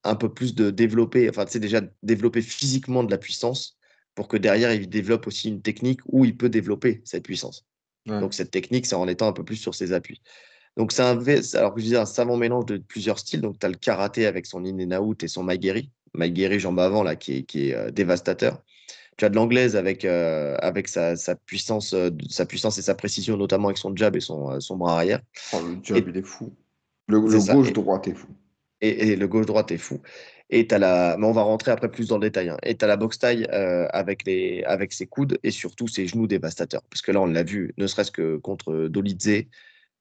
Speaker 1: un peu plus de développer, enfin, c'est déjà développer physiquement de la puissance pour que derrière, il développe aussi une technique où il peut développer cette puissance.
Speaker 2: Ouais.
Speaker 1: Donc, cette technique, c'est en étant un peu plus sur ses appuits. Donc, alors que je disais, un savant mélange de plusieurs styles. Donc, tu as le karaté avec son in and out et son maigiri. Maigiri, jambe avant, là, qui est dévastateur. Tu as de l'anglaise avec sa puissance et sa précision, notamment avec son jab et son bras arrière.
Speaker 2: Oh, le jab,
Speaker 1: Et
Speaker 2: il est fou.
Speaker 1: c'est
Speaker 2: Le
Speaker 1: ça.
Speaker 2: gauche-droite est fou.
Speaker 1: Et le gauche-droite est fou. Mais on va rentrer après plus dans le détail, hein. Et tu as la boxe taille avec ses coudes et surtout ses genoux dévastateurs. Parce que là, on l'a vu, ne serait-ce que contre Dolidze,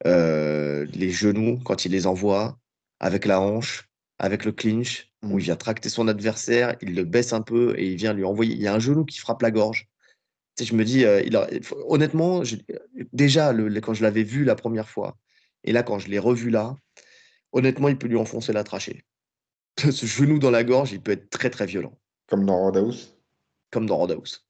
Speaker 1: les genoux, quand il les envoie, avec la hanche, avec le clinch, où il
Speaker 2: Mm.
Speaker 1: vient tracter son adversaire, il le baisse un peu et il vient lui envoyer. Il y a un genou qui frappe la gorge. Tu sais, je me dis, honnêtement, déjà, quand je l'avais vu la première fois, et là, quand je l'ai revu là, honnêtement, il peut lui enfoncer la trachée. Ce genou dans la gorge, il peut être très, très violent,
Speaker 2: Comme dans Roadhouse.
Speaker 1: comme dans Roadhouse.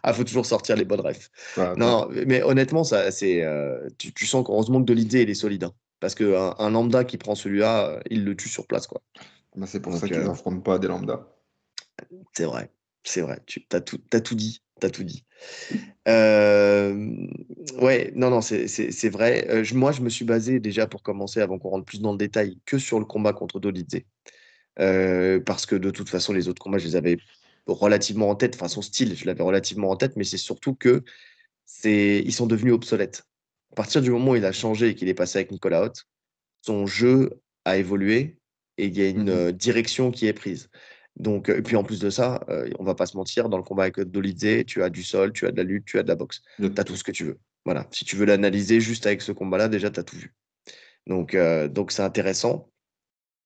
Speaker 1: Ah, faut toujours sortir les bonnes refs.
Speaker 2: Bah, attends.
Speaker 1: Non, mais honnêtement, tu sens qu'heureusement que Dolidze, il est solide, hein. Parce qu'un lambda qui prend celui-là, il le tue sur place, quoi.
Speaker 2: Bah, c'est pour ça
Speaker 1: Donc,
Speaker 2: qu'ils affrontent pas des lambda.
Speaker 1: c'est vrai. C'est vrai. T'as tout dit. T'as tout dit. Euh, ouais, non, non, c'est vrai. Moi, je me suis basé déjà pour commencer, avant qu'on rentre plus dans le détail, que sur le combat contre Dolidze. Parce que de toute façon, les autres combats, je les avais relativement en tête. Enfin, son style, je l'avais relativement en tête, mais c'est surtout que ils sont devenus obsolètes. À partir du moment où il a changé et qu'il est passé avec Nicolas Haute, son jeu a évolué et il y a une
Speaker 2: Mhm.
Speaker 1: direction qui est prise. Donc, et puis en plus de ça, on va pas se mentir, dans le combat avec Dolidze, tu as du sol, tu as de la lutte, tu as de la boxe.
Speaker 2: Il y a de
Speaker 1: Tu as tout
Speaker 2: tout.
Speaker 1: ce que tu veux. Voilà. Si tu veux l'analyser juste avec ce combat-là, déjà, tu as tout vu. Donc c'est intéressant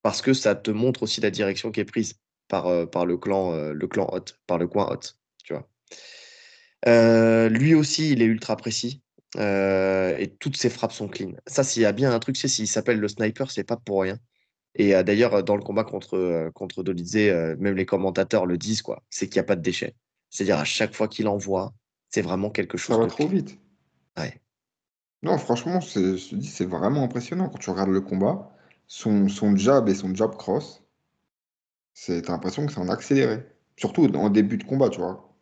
Speaker 1: parce que ça te montre aussi la direction qui est prise par le clan Hot, par le coin Hot, tu vois. Lui aussi, il est ultra précis. Et toutes ses frappes sont clean. Ça, s'il y a bien un truc, c'est s'il s'appelle le sniper, c'est pas pour rien. Et d'ailleurs, dans le combat contre Dolidze, même les commentateurs le disent, quoi. C'est qu'il n'y a pas de déchets. C'est-à-dire, à chaque fois qu'il envoie, c'est vraiment quelque
Speaker 2: Ça
Speaker 1: chose
Speaker 2: va
Speaker 1: de
Speaker 2: trop
Speaker 1: clean.
Speaker 2: vite.
Speaker 1: Ouais.
Speaker 2: Non, franchement, je te dis, c'est vraiment impressionnant quand tu regardes le combat. Son jab et son jab cross, t'as l'impression que c'est en accéléré. Surtout en début de combat, tu vois.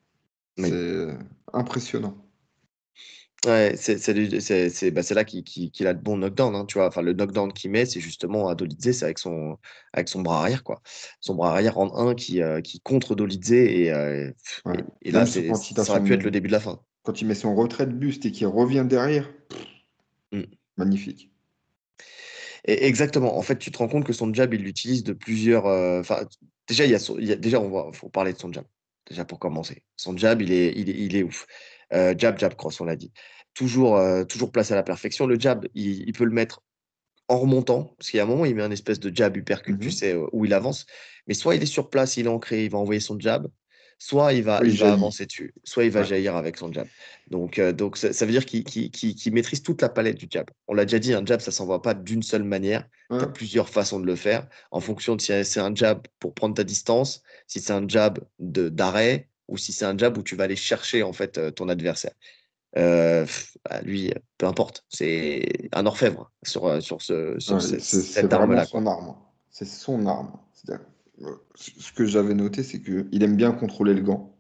Speaker 1: Oui.
Speaker 2: C'est impressionnant.
Speaker 1: Ouais, c'est là qu'il a de bons knockdowns, hein, tu vois. Enfin, le knockdown qu'il met, c'est justement à Dolidze, c'est avec son bras arrière, quoi. Son bras arrière en un qui contre Dolidze
Speaker 2: Ouais.
Speaker 1: et là,
Speaker 2: Même quand
Speaker 1: ça aurait pu être le début de la fin.
Speaker 2: quand il met son retrait de buste et qu'il revient derrière,
Speaker 1: Mm.
Speaker 2: magnifique.
Speaker 1: Et exactement. En fait, tu te rends compte que son jab, il l'utilise de plusieurs. Enfin, déjà, déjà, faut parler de son jab. Déjà pour commencer, son jab, il est ouf. Jab, jab, cross, on l'a dit. Toujours placé à la perfection. Le jab, il peut le mettre en remontant, parce qu'il y a un moment, il met un espèce de jab uppercut, tu
Speaker 2: Mhm.
Speaker 1: sais, où il avance. Mais soit il est sur place, il est ancré, il va envoyer son jab, soit il va,
Speaker 2: Oui, il
Speaker 1: il va
Speaker 2: jaillit.
Speaker 1: avancer dessus, soit il va
Speaker 2: Ouais.
Speaker 1: jaillir avec son jab. Donc ça veut dire qu'il maîtrise toute la palette du jab. On l'a déjà dit, un jab, ça s'envoie pas d'une seule manière. Tu as
Speaker 2: Ouais.
Speaker 1: plusieurs façons de le faire, en fonction de si c'est un jab pour prendre ta distance, si c'est un jab d'arrêt, ou si c'est un jab où tu vas aller chercher en fait ton adversaire. Lui, peu importe, c'est un orfèvre
Speaker 2: Ouais, c'est
Speaker 1: cette
Speaker 2: vraiment
Speaker 1: arme-là,
Speaker 2: son
Speaker 1: quoi.
Speaker 2: arme. C'est son arme. C'est-à-dire, ce que j'avais noté, c'est qu'il aime bien contrôler le gant.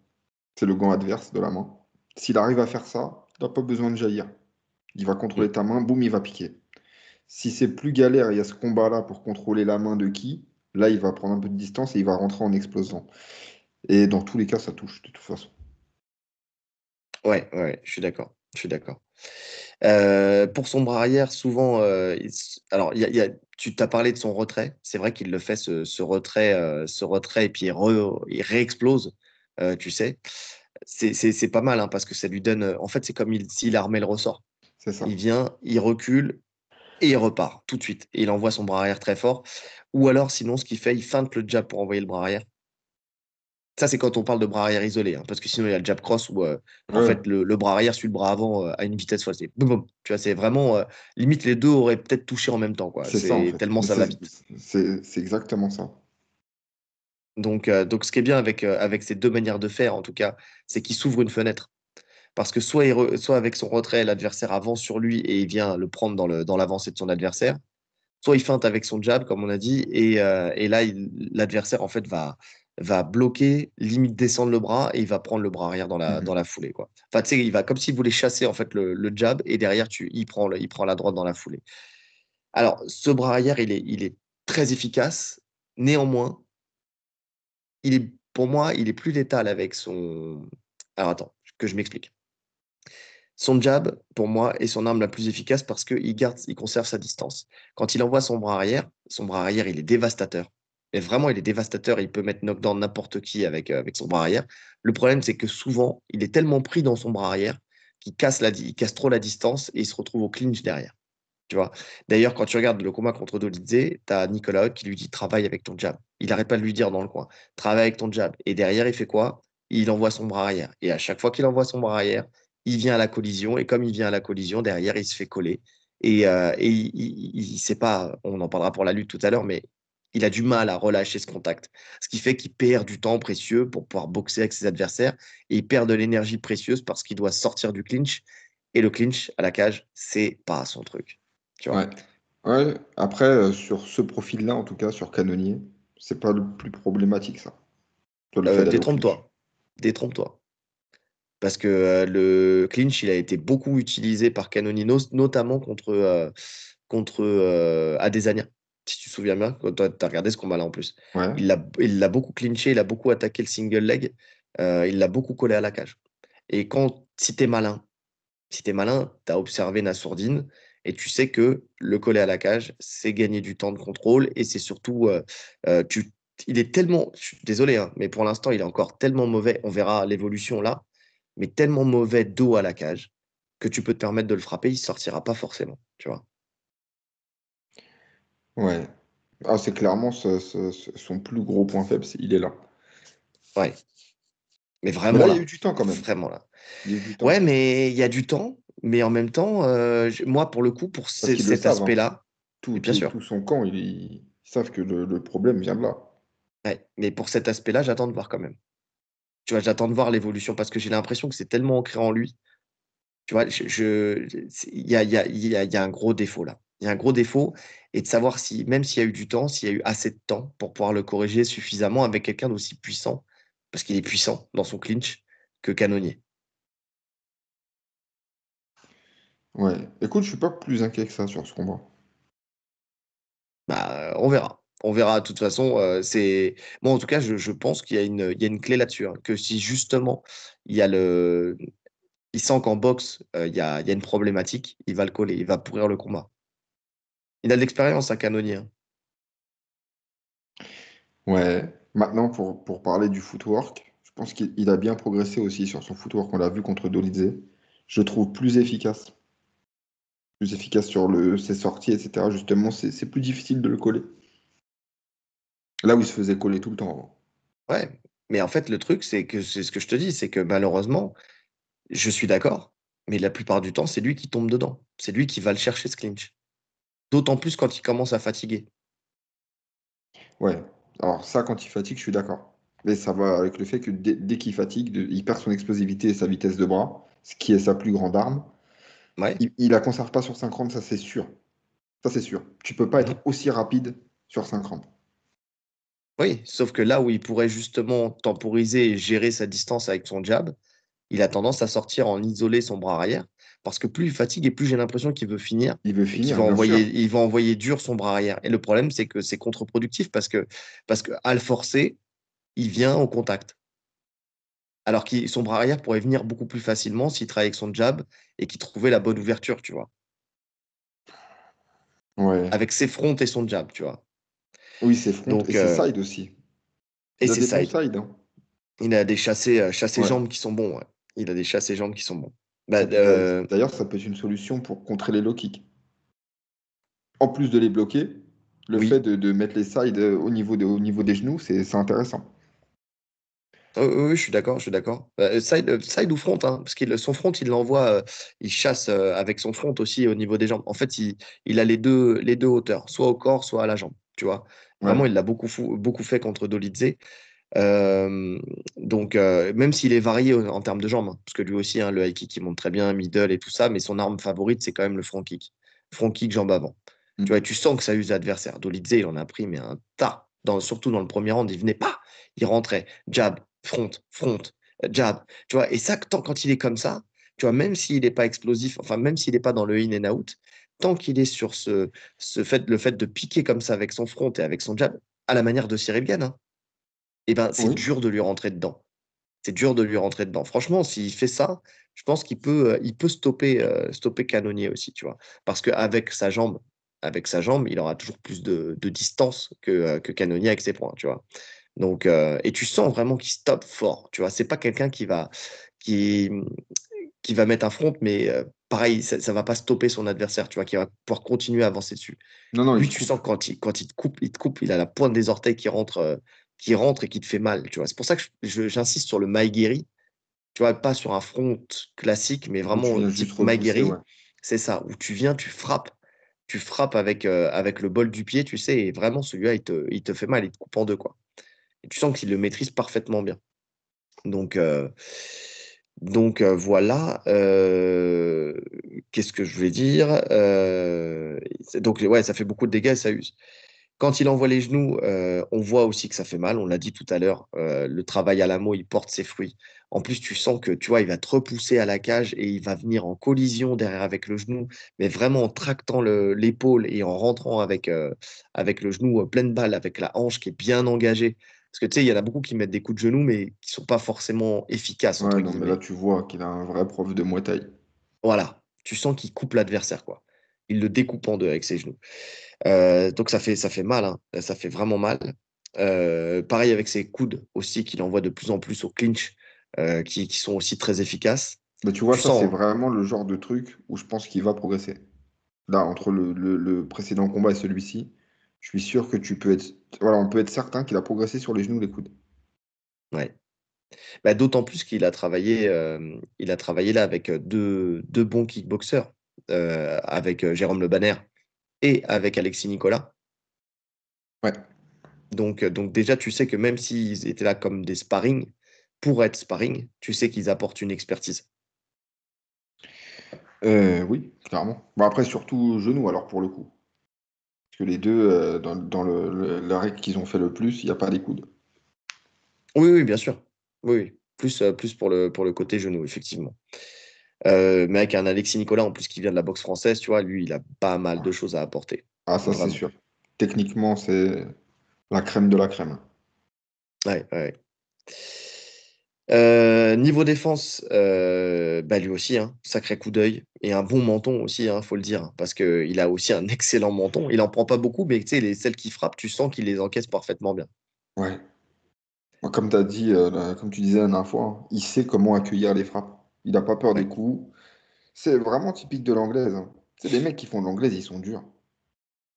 Speaker 2: C'est le gant adverse de la main. S'il arrive à faire ça, il n'a pas besoin de jaillir. Il va
Speaker 1: Mm.
Speaker 2: contrôler ta main, boum, il va piquer. Si c'est plus galère, il y a ce combat-là pour contrôler la main de qui, là, il va prendre un peu de distance et il va rentrer en explosant. Et dans tous les cas, ça touche, de toute façon.
Speaker 1: Ouais, ouais, ouais, je suis d'accord. Je suis d'accord. Pour son bras arrière, souvent, alors tu t'as parlé de son retrait. C'est vrai qu'il le fait ce retrait et puis il réexplose. Tu sais, c'est pas mal hein, parce que ça lui donne. En fait, c'est comme s'il armait le ressort.
Speaker 2: C'est ça.
Speaker 1: Il vient, il recule, et il repart tout de suite. Et il envoie son bras arrière très fort. Ou alors, sinon, ce qu'il fait, il feinte le jab pour envoyer le bras arrière. Ça, c'est quand on parle de bras arrière isolé, hein, parce que sinon, il y a le jab cross où, en
Speaker 2: Ouais,
Speaker 1: fait, le bras arrière suit le bras avant à une vitesse folle. C'est boum, boum. Tu vois, c'est vraiment, limite, les deux auraient peut-être touché en même temps, quoi.
Speaker 2: c'est ça en
Speaker 1: C'est
Speaker 2: fait.
Speaker 1: tellement
Speaker 2: Mais
Speaker 1: ça va vite.
Speaker 2: c'est exactement ça.
Speaker 1: Donc, ce qui est bien avec ces deux manières de faire, en tout cas, c'est qu'il s'ouvre une fenêtre. Parce que soit avec son retrait, l'adversaire avance sur lui et il vient le prendre dans l'avancée de son adversaire, soit il feinte avec son jab, comme on a dit, et là, l'adversaire, en fait, va bloquer, limite descendre le bras, et il va prendre le bras arrière dans
Speaker 2: Mhm.
Speaker 1: la foulée, quoi. Enfin, tu sais, il va comme s'il voulait chasser, en fait, le jab, et derrière, il prend la droite dans la foulée. Alors, ce bras arrière, il est très efficace. Néanmoins, pour moi, il est plus létal avec son... Alors, attends, que je m'explique. Son jab, pour moi, est son arme la plus efficace parce il conserve sa distance. Quand il envoie son bras arrière, il est dévastateur. Mais vraiment, il est dévastateur. Il peut mettre knockdown n'importe qui avec son bras arrière. Le problème, c'est que souvent, il est tellement pris dans son bras arrière il casse trop la distance et il se retrouve au clinch derrière. Tu vois. D'ailleurs, quand tu regardes le combat contre Dolidze, tu as Nicolas Haute qui lui dit travaille avec ton jab. Il n'arrête pas de lui dire dans le coin travaille avec ton jab. Et derrière, il fait quoi? Il envoie son bras arrière. Et à chaque fois qu'il envoie son bras arrière, il vient à la collision. Et comme il vient à la collision, derrière, il se fait coller. Et il sait pas, on en parlera pour la lutte tout à l'heure, mais il a du mal à relâcher ce contact. Ce qui fait qu'il perd du temps précieux pour pouvoir boxer avec ses adversaires. Et il perd de l'énergie précieuse parce qu'il doit sortir du clinch. Et le clinch à la cage, c'est pas son truc. Tu vois.
Speaker 2: Ouais. Ouais. Après, sur ce profil-là, en tout cas, sur Canonnier, c'est pas le plus problématique, ça. Sur le fait d'aller au clinch.
Speaker 1: Détrompe-toi. Détrompe-toi. Parce que le clinch, il a été beaucoup utilisé par Canonino, notamment contre Adesanya. Si tu te souviens bien, quand tu as regardé ce combat-là en plus.
Speaker 2: Ouais.
Speaker 1: Il l'a beaucoup clinché, il a beaucoup attaqué le single leg, il l'a beaucoup collé à la cage. Et si tu es malin, tu as observé Nassourdine et tu sais que le coller à la cage, c'est gagner du temps de contrôle et c'est surtout, il est tellement, je suis désolé, hein, mais pour l'instant, il est encore tellement mauvais, on verra l'évolution là, mais tellement mauvais dos à la cage que tu peux te permettre de le frapper, il sortira pas forcément, tu vois.
Speaker 2: Ouais. Ah, c'est clairement son plus gros point faible, il est là.
Speaker 1: Ouais, mais
Speaker 2: Mais
Speaker 1: vraiment
Speaker 2: là, il y a
Speaker 1: là,
Speaker 2: eu du temps quand même.
Speaker 1: vraiment là.
Speaker 2: Il y a eu du
Speaker 1: Ouais,
Speaker 2: temps.
Speaker 1: mais il y a du temps, mais en même temps, moi, pour le coup, pour
Speaker 2: Parce qu'ils le
Speaker 1: cet
Speaker 2: savent, hein.
Speaker 1: aspect-là,
Speaker 2: Tout,
Speaker 1: mais bien
Speaker 2: tout,
Speaker 1: sûr.
Speaker 2: tout son camp, ils savent que le problème vient de là.
Speaker 1: Ouais, mais pour cet aspect-là, j'attends de voir quand même. Tu vois, j'attends de voir l'évolution parce que j'ai l'impression que c'est tellement ancré en lui. Tu vois, il y a un gros défaut là. Il y a un gros défaut et de savoir si, même s'il y a eu du temps, s'il y a eu assez de temps pour pouvoir le corriger suffisamment avec quelqu'un d'aussi puissant, parce qu'il est puissant dans son clinch, que Canonier.
Speaker 2: Ouais. Écoute, je suis pas plus inquiet que ça sur ce combat.
Speaker 1: Bah, on verra. On verra. De toute façon, moi en tout cas, je pense il y a une clé là-dessus, hein, que si justement il y a il sent qu'en boxe il y a une problématique, il va le coller, il va pourrir le combat. Il a de l'expérience, un Canonier, hein.
Speaker 2: Ouais. Maintenant, pour parler du footwork, je pense qu'il a bien progressé aussi sur son footwork. On l'a vu contre Dolidze. Je le trouve plus efficace. Plus efficace sur ses sorties, etc. Justement, c'est plus difficile de le coller. Là où il se faisait coller tout le temps avant.
Speaker 1: Ouais, mais en fait, le truc, c'est ce que je te dis, c'est que malheureusement, je suis d'accord, mais la plupart du temps, c'est lui qui tombe dedans. C'est lui qui va le chercher, ce clinch. D'autant plus quand il commence à fatiguer.
Speaker 2: Ouais. Alors ça, quand il fatigue, je suis d'accord. Mais ça va avec le fait que dès qu'il fatigue, il perd son explosivité et sa vitesse de bras, ce qui est sa plus grande arme.
Speaker 1: Ouais.
Speaker 2: Il la conserve pas sur 5 rounds, ça c'est sûr. Ça c'est sûr. Tu peux pas
Speaker 1: Mhm.
Speaker 2: être aussi rapide sur 5 rounds.
Speaker 1: Oui, sauf que là où il pourrait justement temporiser et gérer sa distance avec son jab, il a tendance à sortir en isoler son bras arrière. Parce que plus il fatigue et plus j'ai l'impression qu'il veut finir
Speaker 2: Il veut
Speaker 1: et qu'il
Speaker 2: finir,
Speaker 1: va
Speaker 2: bien sûr.
Speaker 1: envoyer dur son bras arrière. Et le problème, c'est que c'est contre-productif parce que à le forcer, il vient au contact. Alors que son bras arrière pourrait venir beaucoup plus facilement s'il travaille avec son jab et qu'il trouvait la bonne ouverture, tu vois.
Speaker 2: Ouais.
Speaker 1: Avec ses fronts et son jab, tu vois.
Speaker 2: Oui, c'est front et
Speaker 1: Donc,
Speaker 2: c'est side aussi.
Speaker 1: et
Speaker 2: Il a
Speaker 1: c'est
Speaker 2: des bons
Speaker 1: side.
Speaker 2: sides, hein.
Speaker 1: Il a des chassés
Speaker 2: Ouais.
Speaker 1: jambes qui sont bons, ouais. Il a des chassés jambes qui sont bons. Bah,
Speaker 2: D'ailleurs, ça peut être une solution pour contrer les low kicks. En plus de les bloquer, le fait
Speaker 1: oui.
Speaker 2: de mettre les sides au niveau des genoux, c'est intéressant.
Speaker 1: Oui, je suis d'accord, je suis d'accord. Side ou front, hein, parce que son front, il l'envoie, il chasse avec son front aussi au niveau des jambes. En fait, il a les deux hauteurs, soit au corps, soit à la jambe, tu vois.
Speaker 2: Ouais.
Speaker 1: Vraiment, il l'a beaucoup fait contre Dolidze. Euh, donc, même s'il est varié en termes de jambes, hein, parce que lui aussi, hein, le high kick, il monte très bien, middle et tout ça, mais son arme favorite, c'est quand même le front kick. Front kick, jambe avant. Tu vois,
Speaker 2: Mm.
Speaker 1: tu sens que ça use l'adversaire. Dolidze, il en a pris, mais un tas. Surtout dans le premier round, il venait pas. Il rentrait. Jab, front, jab. Tu vois, et ça, quand il est comme ça, tu vois, même s'il n'est pas explosif, enfin, même s'il n'est pas dans le in and out, tant qu'il est sur le fait de piquer comme ça avec son front et avec son jab, à la manière de Cyril Gane, hein, eh ben, c'est
Speaker 2: Oui.
Speaker 1: dur de lui rentrer dedans. C'est dur de lui rentrer dedans. Franchement, s'il fait ça, je pense il peut stopper Canonier aussi, tu vois. Parce qu'avec avec sa jambe, il aura toujours plus de distance que Canonier avec ses poings, tu vois. Donc, et tu sens vraiment qu'il stoppe fort, tu vois. C'est pas quelqu'un qui, qui va mettre un front, mais pareil, ça va pas stopper son adversaire, tu vois, qui va pouvoir continuer à avancer dessus.
Speaker 2: Non, non, il
Speaker 1: Lui,
Speaker 2: te
Speaker 1: tu
Speaker 2: coupe.
Speaker 1: sens que quand il te coupe, il a la pointe des orteils qui rentre et qui te fait mal, tu vois. C'est pour ça que j'insiste sur le Maegiri, tu vois, pas sur un front classique, mais
Speaker 2: Où tu
Speaker 1: vraiment
Speaker 2: viens juste
Speaker 1: type
Speaker 2: repousser, ouais.
Speaker 1: Maegiri, c'est ça, où tu viens, tu frappes avec le bol du pied, tu sais, et vraiment celui-là, il te fait mal, il te coupe en deux, quoi. Et tu sens qu'il le maîtrise parfaitement bien. Donc, voilà. Qu'est-ce que je voulais dire? Donc, ouais, ça fait beaucoup de dégâts et ça use. Quand il envoie les genoux, on voit aussi que ça fait mal. On l'a dit tout à l'heure, le travail à l'amo, il porte ses fruits. En plus, tu sens que, tu vois, il va te repousser à la cage et il va venir en collision derrière avec le genou, mais vraiment en tractant l'épaule et en rentrant avec le genou pleine balle, avec la hanche qui est bien engagée. Parce que tu sais, il y en a beaucoup qui mettent des coups de genou, mais qui sont pas forcément efficaces,
Speaker 2: Ouais,
Speaker 1: entre
Speaker 2: non, mais là,
Speaker 1: guillemets.
Speaker 2: tu vois qu'il a un vrai prof de Muay Thai.
Speaker 1: Voilà, tu sens qu'il coupe l'adversaire, quoi. Il le découpe en deux avec ses genoux. Donc ça fait mal, hein. Ça fait vraiment mal. Pareil avec ses coudes aussi, qu'il envoie de plus en plus au clinch, qui sont aussi très efficaces.
Speaker 2: Mais tu vois,
Speaker 1: Tu
Speaker 2: ça, c'est
Speaker 1: sens, hein.
Speaker 2: vraiment le genre de truc où je pense qu'il va progresser. Là, entre le précédent combat et celui-ci, je suis sûr que tu peux être. Voilà, on peut être certain qu'il a progressé sur les genoux, les coudes.
Speaker 1: Ouais. Bah, d'autant plus qu'il a travaillé là avec deux bons kickboxers, avec Jérôme Le Banner et avec Alexis Nicolas.
Speaker 2: Ouais.
Speaker 1: Donc déjà, tu sais que même s'ils étaient là comme des sparring, pour être sparring, tu sais qu'ils apportent une expertise.
Speaker 2: Oui, clairement. Bon, après, surtout genou, alors, pour le coup. Parce que les deux, dans la règle qu'ils ont fait le plus, il n'y a pas les coudes.
Speaker 1: Oui, oui, bien sûr. Oui, oui. Plus pour le côté genou, effectivement. Mais avec un Alexis Nicolas, en plus, qui vient de la boxe française, tu vois, lui, il a pas mal de choses à apporter.
Speaker 2: Ah, ça, c'est
Speaker 1: Vraiment.
Speaker 2: sûr. Techniquement, c'est la crème de la crème.
Speaker 1: Ouais, ouais. Niveau défense, bah, lui aussi, hein, sacré coup d'œil. Et un bon menton aussi, hein, faut le dire. Parce qu'il a aussi un excellent menton. Il en prend pas beaucoup, mais tu sais, celles qui frappent, tu sens qu'il les encaisse parfaitement bien.
Speaker 2: Ouais. Moi, comme tu as dit, comme tu disais la dernière fois, hein, il sait comment accueillir les frappes. Il n'a pas peur des
Speaker 1: Ouais.
Speaker 2: coups. C'est vraiment typique de l'anglaise, hein. C'est les mecs qui font de l'anglaise, ils sont durs.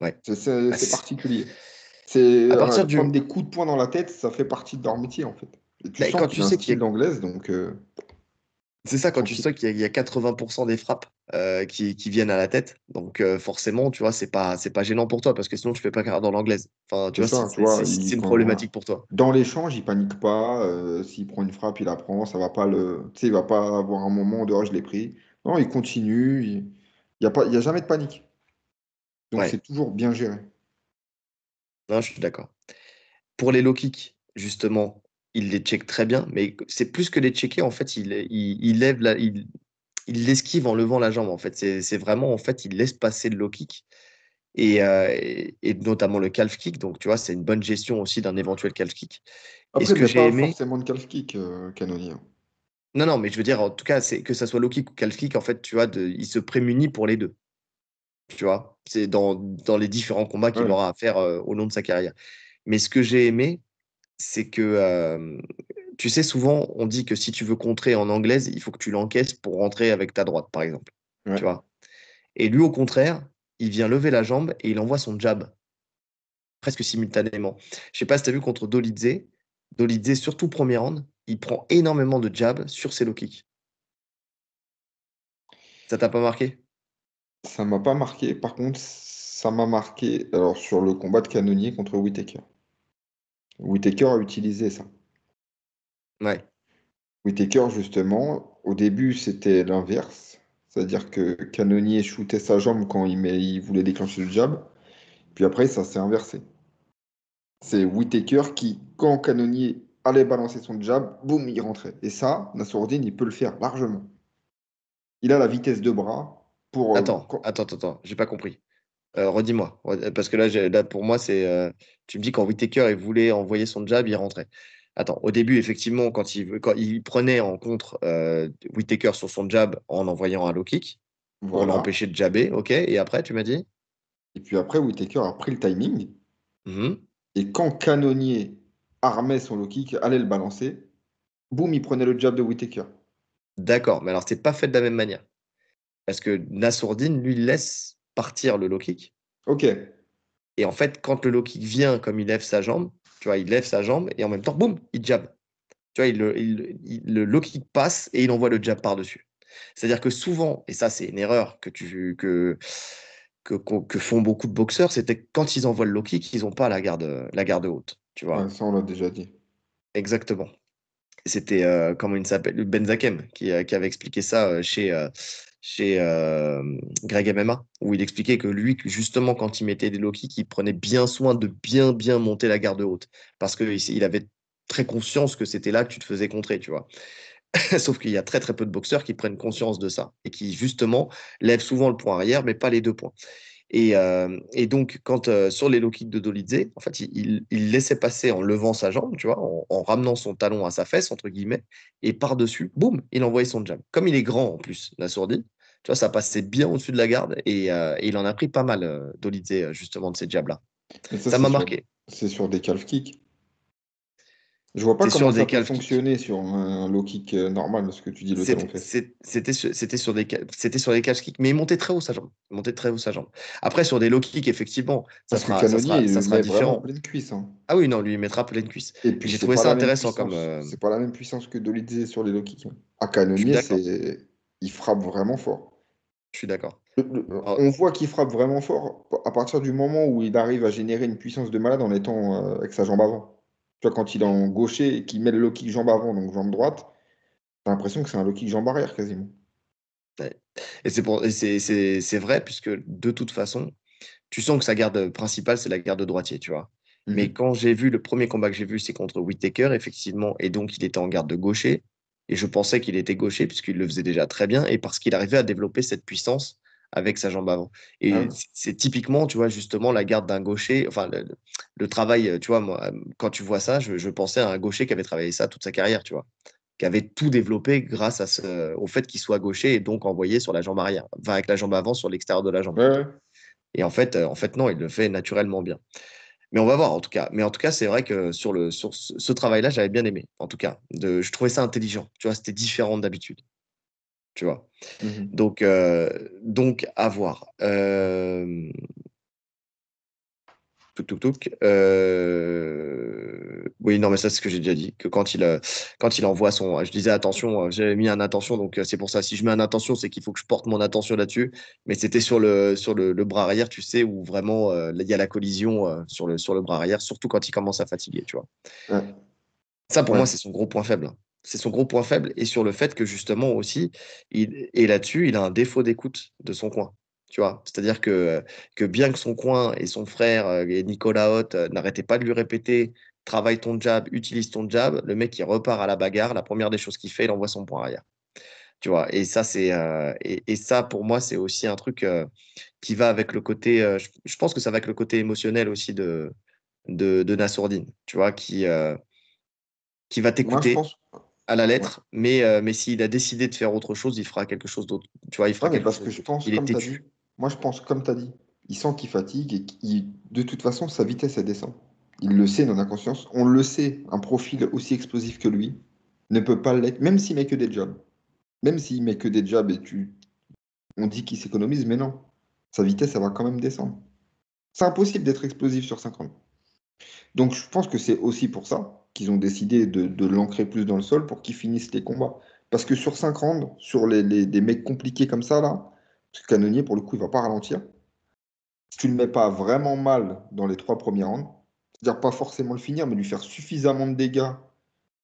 Speaker 1: Ouais.
Speaker 2: C'est
Speaker 1: Bah,
Speaker 2: c'est particulier. C'est
Speaker 1: à partir
Speaker 2: prendre
Speaker 1: du.
Speaker 2: des coups de poing dans la tête, ça fait partie de leur métier en fait. Et tu
Speaker 1: Bah,
Speaker 2: sens
Speaker 1: quand
Speaker 2: qu'il
Speaker 1: tu
Speaker 2: a un
Speaker 1: sais qu'il y
Speaker 2: style
Speaker 1: a
Speaker 2: d'anglaise, donc
Speaker 1: C'est ça, quand tu
Speaker 2: tranquille.
Speaker 1: sais qu'il y a 80% des frappes qui viennent à la tête. Donc forcément, tu vois, c'est pas gênant pour toi parce que sinon tu fais pas carrière dans l'anglaise. Enfin, tu
Speaker 2: C'est
Speaker 1: vois,
Speaker 2: ça, tu vois,
Speaker 1: c'est une
Speaker 2: voilà.
Speaker 1: problématique pour toi.
Speaker 2: Dans l'échange, il panique pas. S'il prend une frappe, il la prend. Ça va pas le, tu sais, il va pas avoir un moment de oh, je l'ai pris. Non, il continue. Il y a jamais de panique. Donc c'est
Speaker 1: Ouais,
Speaker 2: toujours bien géré.
Speaker 1: non, je suis d'accord. Pour les low kicks, justement, il les check très bien, mais c'est plus que les checker, en fait, il lève il l'esquive en levant la jambe, en fait. C'est vraiment, en fait, il laisse passer le low kick et notamment le calf kick. Donc, tu vois, c'est une bonne gestion aussi d'un éventuel calf kick. Et
Speaker 2: Après,
Speaker 1: ce
Speaker 2: il
Speaker 1: que
Speaker 2: met
Speaker 1: j'ai
Speaker 2: pas
Speaker 1: aimé,
Speaker 2: forcément de calf kick, Canonier.
Speaker 1: non, non, mais je veux dire, en tout cas, c'est que ça soit low kick ou calf kick, en fait, tu vois, il se prémunit pour les deux. Tu vois, c'est dans les différents combats qu'il
Speaker 2: Ouais.
Speaker 1: aura à faire au long de sa carrière. Mais ce que j'ai aimé, c'est que, tu sais, souvent, on dit que si tu veux contrer en anglaise, il faut que tu l'encaisses pour rentrer avec ta droite, par exemple. Tu
Speaker 2: Ouais.
Speaker 1: vois. Et lui, au contraire, il vient lever la jambe et il envoie son jab presque simultanément. Je sais pas si tu as vu contre Dolidze. Dolidze, surtout premier round, il prend énormément de jab sur ses low kicks. Ça t'a pas marqué?
Speaker 2: Ça m'a pas marqué. Par contre, ça m'a marqué alors, sur le combat de Canonier contre Whittaker. Whittaker a utilisé ça.
Speaker 1: Ouais.
Speaker 2: Whittaker, justement, au début, c'était l'inverse. C'est-à-dire que Canonier shootait sa jambe quand il voulait déclencher le jab. Puis après, ça s'est inversé. C'est Whittaker qui, quand Canonier allait balancer son jab, boum, il rentrait. Et ça, Nassourdine, il peut le faire largement. Il a la vitesse de bras pour...
Speaker 1: Attends, attends, attends, attends, j'ai pas compris. Redis-moi, parce que là, là, pour moi, tu me dis quand Whittaker il voulait envoyer son jab, il rentrait. Attends, au début, effectivement, quand il prenait en contre Whittaker sur son jab en envoyant un low kick pour
Speaker 2: Voilà.
Speaker 1: l'empêcher de jabber, ok. Et après, tu m'as dit?
Speaker 2: Et puis après, Whittaker a pris le timing.
Speaker 1: Mhm.
Speaker 2: Et quand Canonier armait son low kick, allait le balancer, boum, il prenait le jab de Whittaker.
Speaker 1: D'accord, mais alors c'est pas fait de la même manière. Parce que Nassourdine, lui, laisse partir le low kick.
Speaker 2: Ok,
Speaker 1: Et en fait, quand le low kick vient, comme il lève sa jambe, tu vois, il lève sa jambe et en même temps, boum, il jab. Tu vois, le low kick passe et il envoie le jab par-dessus. C'est-à-dire que souvent, et ça c'est une erreur que font beaucoup de boxeurs, c'était que quand ils envoient le low kick, ils n'ont pas la garde haute. Tu
Speaker 2: ouais,
Speaker 1: vois,
Speaker 2: ça on l'a déjà dit.
Speaker 1: exactement. C'était, comment il s'appelle, Benzakem qui avait expliqué ça chez Greg MMA, où il expliquait que lui, que justement, quand il mettait des low kicks, il prenait bien soin de bien, bien monter la garde haute. Parce qu'il avait très conscience que c'était là que tu te faisais contrer, tu vois. Sauf qu'il y a très très peu de boxeurs qui prennent conscience de ça et qui justement lèvent souvent le poing arrière, mais pas les deux poings. Et donc, quand sur les low kicks de Dolidze, en fait, il laissait passer en levant sa jambe, tu vois, en ramenant son talon à sa fesse, entre guillemets, et par-dessus, boum, il envoyait son jab. Comme il est grand en plus, Nassourdine, tu vois, ça passait bien au-dessus de la garde et il en a pris pas mal, Dolidze, justement, de ces jabs-là.
Speaker 2: Mais ça,
Speaker 1: Ça m'a marqué.
Speaker 2: c'est sur des calf kicks. Je vois pas
Speaker 1: C'est
Speaker 2: comment
Speaker 1: sur
Speaker 2: ça
Speaker 1: des
Speaker 2: peut
Speaker 1: calf kicks.
Speaker 2: fonctionner sur un low kick normal, ce que tu dis, le talon fesse.
Speaker 1: C'était sur des calf kicks, mais il montait très haut sa jambe. Il montait très haut sa jambe. Après, sur des low kicks, effectivement,
Speaker 2: Parce que Canonier, il
Speaker 1: ça
Speaker 2: le
Speaker 1: sera
Speaker 2: met vraiment en
Speaker 1: différent.
Speaker 2: pleine cuisse, hein.
Speaker 1: Ah oui, non, lui, il mettra pleine cuisse.
Speaker 2: Et
Speaker 1: Et
Speaker 2: puis,
Speaker 1: j'ai
Speaker 2: c'est
Speaker 1: trouvé
Speaker 2: pas
Speaker 1: ça
Speaker 2: la même
Speaker 1: intéressant comme.
Speaker 2: puissance. C'est pas la même puissance que Dolidze sur les low kicks, hein. À
Speaker 1: Je suis
Speaker 2: Canonier,
Speaker 1: d'accord.
Speaker 2: il frappe vraiment fort.
Speaker 1: Je suis d'accord.
Speaker 2: On
Speaker 1: Alors,
Speaker 2: voit qu'il frappe vraiment fort à partir du moment où il arrive à générer une puissance de malade en étant avec sa jambe avant. Tu vois, quand il est en gaucher et qu'il met le low kick jambe avant, donc jambe droite, t'as l'impression que c'est un low kick jambe arrière quasiment.
Speaker 1: ouais. C'est vrai, puisque de toute façon, tu sens que sa garde principale, c'est la garde droitier, tu vois. Mais
Speaker 2: Mhm.
Speaker 1: quand j'ai vu le premier combat que j'ai vu, c'est contre Whittaker, effectivement, et donc il était en garde de gaucher. Et je pensais qu'il était gaucher, puisqu'il le faisait déjà très bien, et parce qu'il arrivait à développer cette puissance avec sa jambe avant.
Speaker 2: Ah
Speaker 1: Et
Speaker 2: oui.
Speaker 1: c'est typiquement, tu vois, justement, la garde d'un gaucher, enfin, le travail, tu vois, moi, quand tu vois ça, je pensais à un gaucher qui avait travaillé ça toute sa carrière, tu vois, qui avait tout développé grâce au fait qu'il soit gaucher et donc envoyé sur la jambe arrière, enfin, avec la jambe avant sur l'extérieur de la jambe
Speaker 2: Ouais,
Speaker 1: plutôt.
Speaker 2: ouais.
Speaker 1: Et en fait, non, il le fait naturellement bien. Mais on va voir, en tout cas. Mais en tout cas, c'est vrai que sur ce travail-là, j'avais bien aimé. En tout cas, je trouvais ça intelligent. Tu vois, c'était différent d'habitude. Tu vois.
Speaker 2: Mhm.
Speaker 1: Donc à voir. Touk, touk, touk. Oui, non, mais ça, c'est ce que j'ai déjà dit. Que quand il envoie son. Je disais attention, j'avais mis un attention, donc c'est pour ça. Si je mets un attention, c'est qu'il faut que je porte mon attention là-dessus. Mais c'était sur le bras arrière, tu sais, où vraiment il y a la collision sur le bras arrière, surtout quand il commence à fatiguer, tu vois.
Speaker 2: Ouais.
Speaker 1: Ça, pour
Speaker 2: Ouais.
Speaker 1: moi, c'est son gros point faible, hein. C'est son gros point faible et sur le fait que justement aussi, et là-dessus, il a un défaut d'écoute de son coin. Tu vois, c'est-à-dire que bien que son coin et son frère et Nicolas Haute n'arrêtaient pas de lui répéter, travaille ton jab, utilise ton jab, le mec il repart à la bagarre. La première des choses qu'il fait, il envoie son poing arrière. Tu vois, et ça et ça pour moi c'est aussi un truc qui va avec le côté. Je pense que ça va avec le côté émotionnel aussi de Nassourdine. Tu vois, qui va
Speaker 2: Moi, je
Speaker 1: t'écouter
Speaker 2: pense.
Speaker 1: à la
Speaker 2: Ouais.
Speaker 1: lettre, mais s'il a décidé de faire autre chose, il fera quelque chose d'autre. Tu vois, il fera
Speaker 2: Ouais, mais
Speaker 1: quelque
Speaker 2: parce
Speaker 1: chose
Speaker 2: que je
Speaker 1: d'autre.
Speaker 2: pense,
Speaker 1: Il est
Speaker 2: comme tu as dit,
Speaker 1: têtu.
Speaker 2: moi je pense comme tu as dit, il sent qu'il fatigue et de toute façon, sa vitesse, elle descend. Il le sait, il en a conscience. On le sait, un profil aussi explosif que lui ne peut pas l'être, même s'il met que des jobs. Même s'il met que des jobs et on dit qu'il s'économise, mais non. Sa vitesse, elle va quand même descendre. C'est impossible d'être explosif sur 5 rounds. Donc je pense que c'est aussi pour ça qu'ils ont décidé de l'ancrer plus dans le sol pour qu'il finisse les combats. Parce que sur 5 rounds, sur des mecs compliqués comme ça, là, parce que Canonnier, pour le coup, il va pas ralentir. Si tu le mets pas vraiment mal dans les 3 premiers rounds, c'est-à-dire pas forcément le finir, mais lui faire suffisamment de dégâts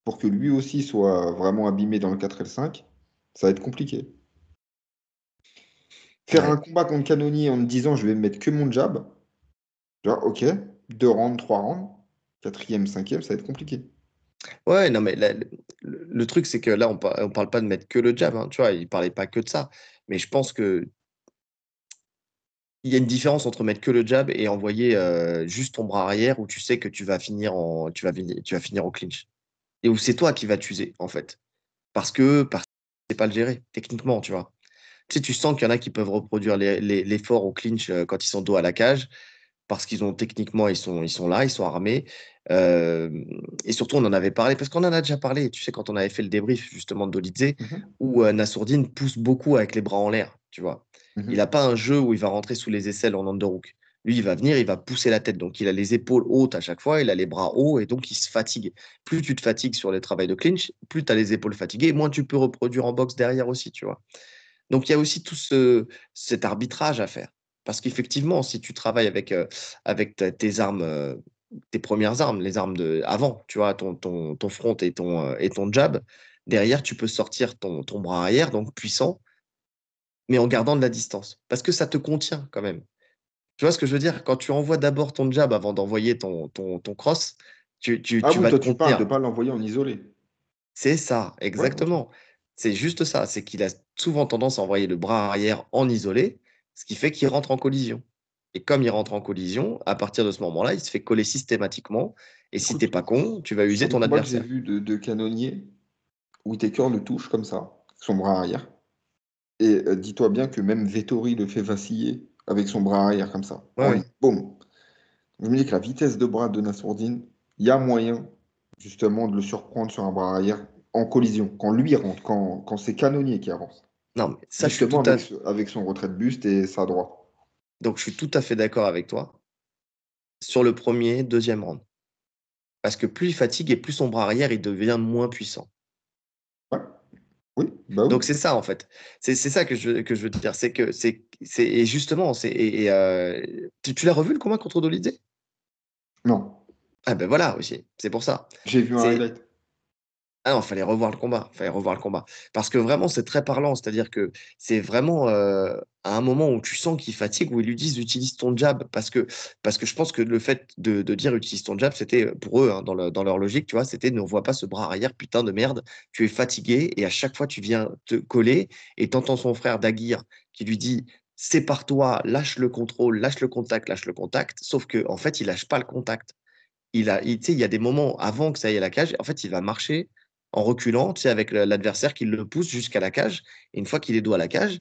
Speaker 2: pour que lui aussi soit vraiment abîmé dans le 4 et le 5, ça va être compliqué. Faire un
Speaker 1: Ouais.
Speaker 2: combat contre Canonnier en me disant je vais mettre que mon jab, genre ok, 2 rounds, 3 rounds, quatrième, cinquième, ça va être compliqué.
Speaker 1: Ouais, non, mais le truc, c'est que là, on parle pas de mettre que le jab, hein, tu vois, il parlait pas que de ça. Mais je pense que il y a une différence entre mettre que le jab et envoyer juste ton bras arrière où tu sais que tu vas finir au clinch. Et où c'est toi qui vas t'user, en fait. Parce que tu sais pas le gérer, techniquement, tu vois. Tu sais, tu sens qu'il y en a qui peuvent reproduire l'effort au clinch quand ils sont dos à la cage, parce qu'ils ont techniquement, ils sont là, ils sont armés. Euh, et surtout, on en avait parlé, parce qu'on en a déjà parlé, tu sais, quand on avait fait le débrief justement de Dolidze,
Speaker 2: Mhm,
Speaker 1: où Nassourdine pousse beaucoup avec les bras en l'air, tu vois. Il n'a
Speaker 2: mhm.
Speaker 1: pas un jeu où il va rentrer sous les aisselles en underhook. Lui, il va venir, il va pousser la tête. Donc, il a les épaules hautes à chaque fois, il a les bras hauts, et donc il se fatigue. Plus tu te fatigues sur le travail de clinch, plus tu as les épaules fatiguées, moins tu peux reproduire en boxe derrière aussi, tu vois. Donc il y a aussi tout cet arbitrage à faire. Parce qu'effectivement, si tu travailles avec tes armes, tes premières armes, les armes avant, tu vois, ton front et ton jab, derrière, tu peux sortir ton bras arrière, donc puissant, mais en gardant de la distance. Parce que ça te contient quand même. Tu vois ce que je veux dire? Quand tu envoies d'abord ton jab avant d'envoyer ton cross,
Speaker 2: Ah
Speaker 1: tu
Speaker 2: oui,
Speaker 1: vas te
Speaker 2: toi tu parles de
Speaker 1: contenir.
Speaker 2: pas l'envoyer en isolé.
Speaker 1: C'est ça,
Speaker 2: Ouais, ok.
Speaker 1: exactement. C'est juste ça. C'est qu'il a souvent tendance à envoyer le bras arrière en isolé, ce qui fait qu'il rentre en collision. Et comme il rentre en collision, à partir de ce moment-là, il se fait coller systématiquement. Et si t'es
Speaker 2: Écoute,
Speaker 1: pas con, tu vas user
Speaker 2: sur les
Speaker 1: ton
Speaker 2: combats que j'ai
Speaker 1: adversaire.
Speaker 2: vus de canonnier, Whittaker le touche comme ça, son bras arrière. Et dis-toi bien que même Vettori le fait vaciller avec son bras arrière comme ça.
Speaker 1: Ouais, ouais.
Speaker 2: Boum. Je me dis que la vitesse de bras de Nassourdine, il y a moyen justement de le surprendre sur un bras arrière en collision, quand lui rentre, quand c'est Canonnier qui avance.
Speaker 1: Non, mais ça, je suis
Speaker 2: Justement
Speaker 1: tout à...
Speaker 2: avec son retrait de buste et sa droite.
Speaker 1: Donc, je suis tout à fait d'accord avec toi sur le premier, deuxième round. Parce que plus il fatigue et plus son bras arrière, il devient moins puissant.
Speaker 2: Ouais, oui, bah oui.
Speaker 1: Donc c'est ça en fait. C'est ça que je veux te dire. C'est que et justement, tu l'as revu le combat contre Dolidze?
Speaker 2: Non,
Speaker 1: Ah ben voilà aussi, c'est pour ça.
Speaker 2: j'ai vu un
Speaker 1: C'est
Speaker 2: highlight.
Speaker 1: Ah non, fallait revoir le combat, fallait revoir le combat. Parce que vraiment, c'est très parlant. C'est-à-dire que c'est vraiment à un moment où tu sens qu'il fatigue, où ils lui disent utilise ton jab. Parce que je pense que le fait de dire utilise ton jab, c'était pour eux, hein, dans leur logique, tu vois, c'était ne vois pas ce bras arrière, putain de merde. Tu es fatigué et à chaque fois, tu viens te coller et t'entends son frère Daguerre qui lui dit sépare-toi, lâche le contrôle, lâche le contact, lâche le contact. Sauf que en fait, il lâche pas le contact. Tu sais, il y a des moments avant que ça aille à la cage, en fait, il va marcher en reculant, tu sais, avec l'adversaire qui le pousse jusqu'à la cage. Et une fois qu'il est dos à la cage,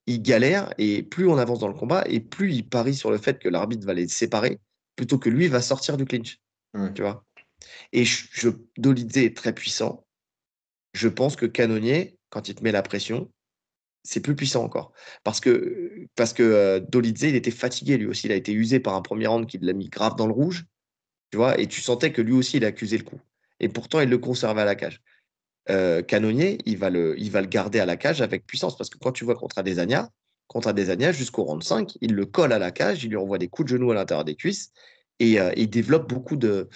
Speaker 1: il galère et plus on avance dans le combat et plus il parie sur le fait que l'arbitre va les séparer plutôt que lui va sortir du clinch,
Speaker 2: Ouais.
Speaker 1: tu vois. Et Dolidze est très puissant. Je pense que Canonnier, quand il te met la pression, c'est plus puissant encore. Parce que Dolidze, il était fatigué lui aussi. Il a été usé par un premier round qui l'a mis grave dans le rouge. Tu vois, et tu sentais que lui aussi, il accusait le coup. Et pourtant, il le conservait à la cage. Canonnier, il va le garder à la cage avec puissance. Parce que quand tu vois contre Adesanya, jusqu'au round 5, il le colle à la cage, il lui envoie des coups de genoux à l'intérieur des cuisses. Et il développe beaucoup de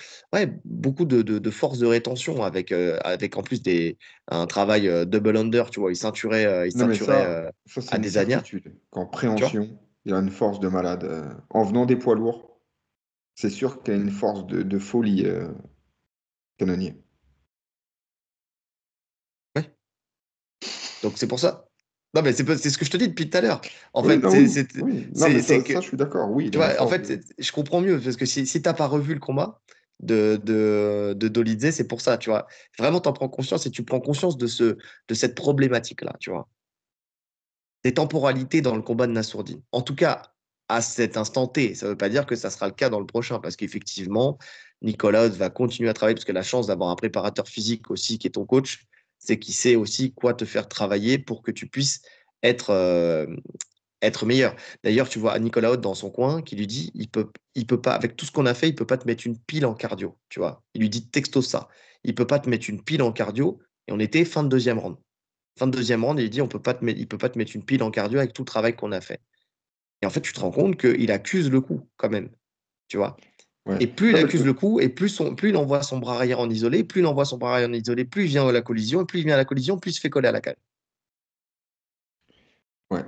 Speaker 1: force de rétention avec en plus un travail double under, tu vois. Il
Speaker 2: Non, mais
Speaker 1: ceinturait
Speaker 2: ça c'est une
Speaker 1: Adesanya,
Speaker 2: certitude. Qu'en
Speaker 1: tu vois.
Speaker 2: préhension, il a une force de malade. En venant des poids lourds, c'est sûr qu'il a une force de folie, Canonnier.
Speaker 1: Ouais. Donc c'est pour ça. Non, mais c'est ce que je te dis depuis tout à l'heure. En
Speaker 2: Oui,
Speaker 1: fait,
Speaker 2: non, oui, oui. Non, mais
Speaker 1: c'est
Speaker 2: ça,
Speaker 1: que
Speaker 2: ça, je suis d'accord. Oui, il
Speaker 1: tu
Speaker 2: a une
Speaker 1: vois, en
Speaker 2: force
Speaker 1: fait,
Speaker 2: de.
Speaker 1: je comprends mieux, parce que si t'as pas revu le combat de Dolidze, c'est pour ça, tu vois. Vraiment, t'en prends conscience et tu prends conscience de cette problématique-là, tu vois. Des temporalités dans le combat de Nassourdine. En tout cas, à cet instant T, ça veut pas dire que ça sera le cas dans le prochain, parce qu'effectivement, Nicolas va continuer à travailler, parce que la chance d'avoir un préparateur physique aussi qui est ton coach, c'est qu'il sait aussi quoi te faire travailler pour que tu puisses être, être meilleur. D'ailleurs, tu vois Nicolas Haute dans son coin qui lui dit il peut pas, avec tout ce qu'on a fait, il peut pas te mettre une pile en cardio. Tu vois, il lui dit texto ça. Il peut pas te mettre une pile en cardio. Et on était fin de deuxième round. Fin de deuxième round, et il dit il peut pas te mettre une pile en cardio avec tout le travail qu'on a fait. Et en fait, tu te rends compte qu'il accuse le coup quand même. Tu vois.
Speaker 2: Ouais.
Speaker 1: Et plus il
Speaker 2: Non, mais
Speaker 1: accuse le coup, et plus il envoie son bras arrière en isolé, plus il envoie son bras arrière en isolé, plus il vient à la collision, et plus il vient à la collision, plus il se fait coller à la cage.
Speaker 2: ouais.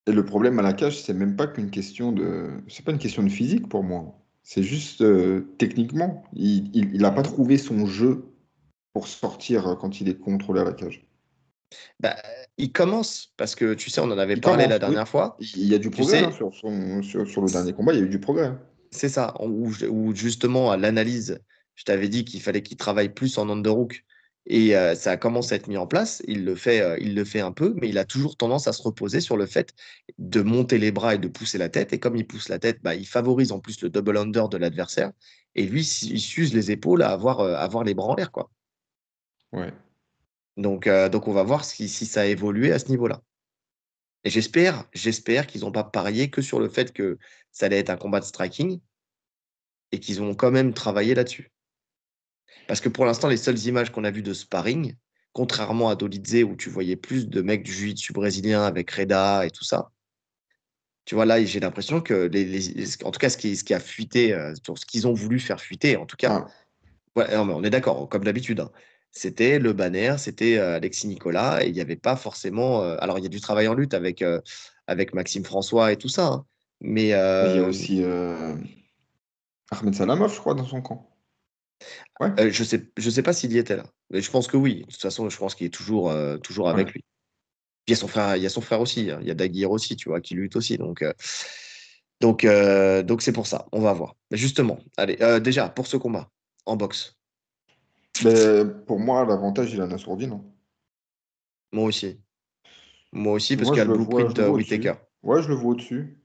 Speaker 2: Et le problème à la cage, c'est même pas qu'une question de. C'est pas une question de physique pour moi. C'est juste techniquement. Il a pas trouvé son jeu pour sortir quand il est contrôlé à la cage.
Speaker 1: Bah, il commence, parce que tu sais, on en avait
Speaker 2: Il
Speaker 1: parlé la
Speaker 2: commence, oui.
Speaker 1: dernière fois.
Speaker 2: Il y a du
Speaker 1: Tu
Speaker 2: progrès hein,
Speaker 1: sais,
Speaker 2: sur le dernier combat, il y a eu du progrès, hein.
Speaker 1: c'est ça, où justement, à l'analyse, je t'avais dit qu'il fallait qu'il travaille plus en underhook. Et ça commence à être mis en place. Il le fait un peu, mais il a toujours tendance à se reposer sur le fait de monter les bras et de pousser la tête. Et comme il pousse la tête, bah, il favorise en plus le double under de l'adversaire. Et lui, il s'use les épaules à avoir les bras en l'air, quoi.
Speaker 2: Ouais.
Speaker 1: Donc on va voir si ça a évolué à ce niveau-là. Et j'espère qu'ils n'ont pas parié que sur le fait que ça allait être un combat de striking et qu'ils ont quand même travaillé là-dessus. Parce que pour l'instant, les seules images qu'on a vues de sparring, contrairement à Dolidze où tu voyais plus de mecs du jiu-jitsu brésilien avec Reda et tout ça, tu vois, là, j'ai l'impression que, en tout cas, ce qui a fuité, sur ce qu'ils ont voulu faire fuiter, en tout cas,
Speaker 2: Ah,
Speaker 1: ouais, non, mais on est d'accord, comme d'habitude, hein. C'était le banner, c'était Alexis Nicolas, et il n'y avait pas forcément. Alors, il y a du travail en lutte avec Maxime François et tout ça, hein, mais
Speaker 2: il y a aussi Ahmed Salamov, je crois, dans son camp. Ouais,
Speaker 1: Je sais pas s'il y était là, mais je pense que oui. De toute façon, je pense qu'il est toujours
Speaker 2: ouais.
Speaker 1: avec lui. Puis il y a son frère aussi, hein. Il y a Daguerre aussi, tu vois, qui lutte aussi. Donc c'est pour ça. On va voir. Mais justement, allez, déjà, pour ce combat, en boxe,
Speaker 2: Mais pour moi, l'avantage, il a Nassourdine, hein.
Speaker 1: moi aussi. Moi aussi, parce
Speaker 2: Moi,
Speaker 1: qu'il y a le
Speaker 2: je
Speaker 1: blueprint
Speaker 2: le vois
Speaker 1: Whittaker.
Speaker 2: au-dessus. Ouais, je le vois au-dessus.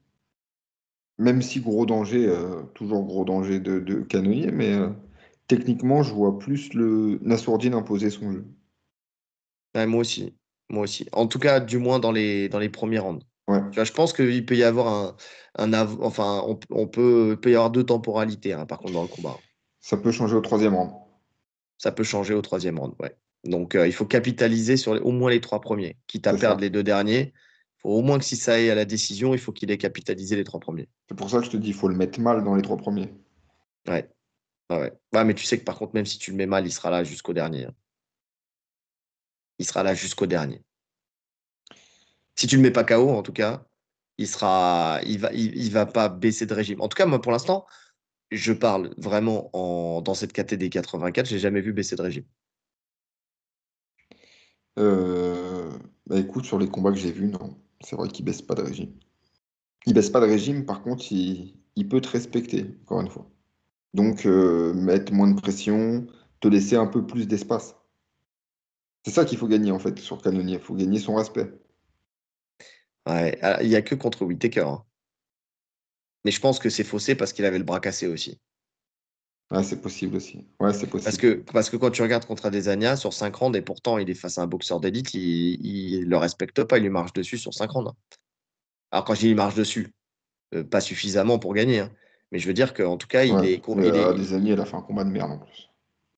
Speaker 2: Même si gros danger, toujours gros danger de canonnier, mais techniquement, je vois plus le Nassourdine imposer son jeu.
Speaker 1: Ouais, moi aussi. Moi aussi. En tout cas, du moins dans les premiers rounds.
Speaker 2: Ouais,
Speaker 1: Tu vois, je pense qu'il peut y avoir enfin, il peut y avoir deux temporalités, hein, par contre, dans le combat.
Speaker 2: ça peut changer au troisième round.
Speaker 1: Ça peut changer au troisième round, ouais. Donc, il faut capitaliser sur au moins les trois premiers. Quitte à
Speaker 2: C'est
Speaker 1: perdre
Speaker 2: ça.
Speaker 1: les deux derniers, faut au moins que si ça aille à la décision, il faut qu'il ait capitalisé les trois premiers.
Speaker 2: C'est pour ça que je te dis, il faut le mettre mal dans les trois premiers.
Speaker 1: Ouais, ouais, ouais. Ouais, mais tu sais que par contre, même si tu le mets mal, il sera là jusqu'au dernier, hein. Il sera là jusqu'au dernier. Si tu le mets pas KO, en tout cas, il va pas baisser de régime. En tout cas, moi, pour l'instant, je parle vraiment dans cette KT des 84, j'ai jamais vu baisser de régime.
Speaker 2: Euh, Bah écoute, sur les combats que j'ai vus, non. C'est vrai qu'il baisse pas de régime. Il baisse pas de régime, par contre, il peut te respecter, encore une fois. Donc, mettre moins de pression, te laisser un peu plus d'espace. C'est ça qu'il faut gagner, en fait, sur Canonier. Il faut gagner son respect.
Speaker 1: Ouais, ah, il y a que contre Whittaker, hein. Mais je pense que c'est faussé parce qu'il avait le bras cassé aussi.
Speaker 2: Ouais, c'est possible aussi. Ouais, c'est possible.
Speaker 1: Parce que quand tu regardes contre Adesanya, sur 5 rounds, et pourtant il est face à un boxeur d'élite, il le respecte pas, il lui marche dessus sur 5 rounds, hein. Alors quand je dis il marche dessus, pas suffisamment pour gagner, hein. Mais je veux dire qu'en tout cas,
Speaker 2: Ouais, mais
Speaker 1: il est,
Speaker 2: des amis, elle a fait un combat de merde en plus.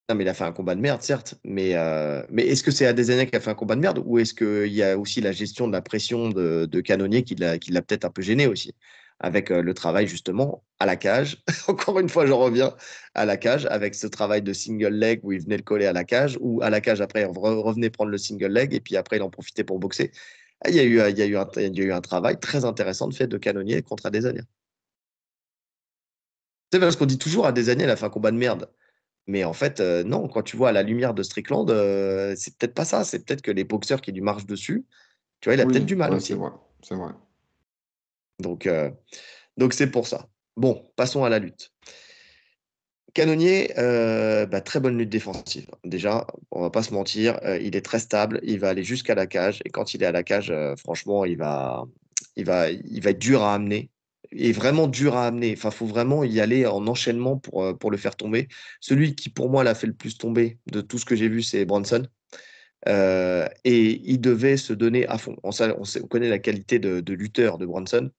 Speaker 1: non, mais il a fait un combat de merde, certes. Mais est-ce que c'est Adesanya qui a fait un combat de merde ou est-ce qu'il y a aussi la gestion de la pression de Cannonier qui l'a peut-être un peu gêné aussi avec le travail justement à la cage. Encore une fois, je reviens à la cage avec ce travail de single leg où il venait le coller à la cage ou à la cage après, il revenait prendre le single leg et puis après, il en profitait pour boxer. Ah, il y a eu un travail très intéressant de fait de Cannonier contre Adesanya. C'est parce qu'on dit toujours Adesanya, il a fait un combat de merde. Mais en fait, non, quand tu vois à la lumière de Strickland, c'est peut-être pas ça. C'est peut-être que les boxeurs qui lui marchent dessus, tu vois, il a peut-être
Speaker 2: Oui,
Speaker 1: du mal
Speaker 2: ouais, c'est
Speaker 1: aussi.
Speaker 2: vrai. C'est vrai.
Speaker 1: Donc, euh, donc c'est pour ça. Bon, passons à la lutte. Canonnier, bah, très bonne lutte défensive. Déjà, on va pas se mentir, il est très stable, il va aller jusqu'à la cage, et quand il est à la cage, franchement, il va être dur à amener, et vraiment dur à amener. Enfin, faut vraiment y aller en enchaînement pour le faire tomber. Celui qui, pour moi, l'a fait le plus tomber de tout ce que j'ai vu, c'est Bronson. Et il devait se donner à fond. On connaît la qualité de lutteur de Bronson,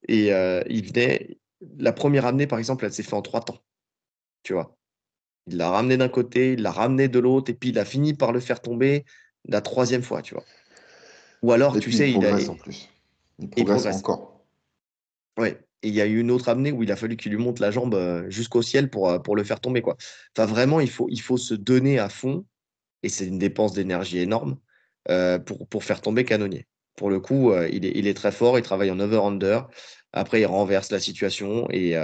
Speaker 1: et il venait. La première amenée, par exemple, elle s'est faite en 3 temps, tu vois. Il l'a ramené d'un côté, il l'a ramené de l'autre, et puis il a fini par le faire tomber la troisième fois, tu vois. Ou alors,
Speaker 2: Et
Speaker 1: tu
Speaker 2: puis, il
Speaker 1: sais,
Speaker 2: progresse en plus. Il
Speaker 1: il
Speaker 2: progresse
Speaker 1: progresse.
Speaker 2: encore.
Speaker 1: Ouais. Et il y a eu une autre amenée où il a fallu qu'il lui monte la jambe jusqu'au ciel pour le faire tomber, quoi. Enfin, vraiment, il faut se donner à fond, et c'est une dépense d'énergie énorme pour faire tomber Canonnier. Pour le coup, il est très fort, il travaille en over-under. Après, il renverse la situation, et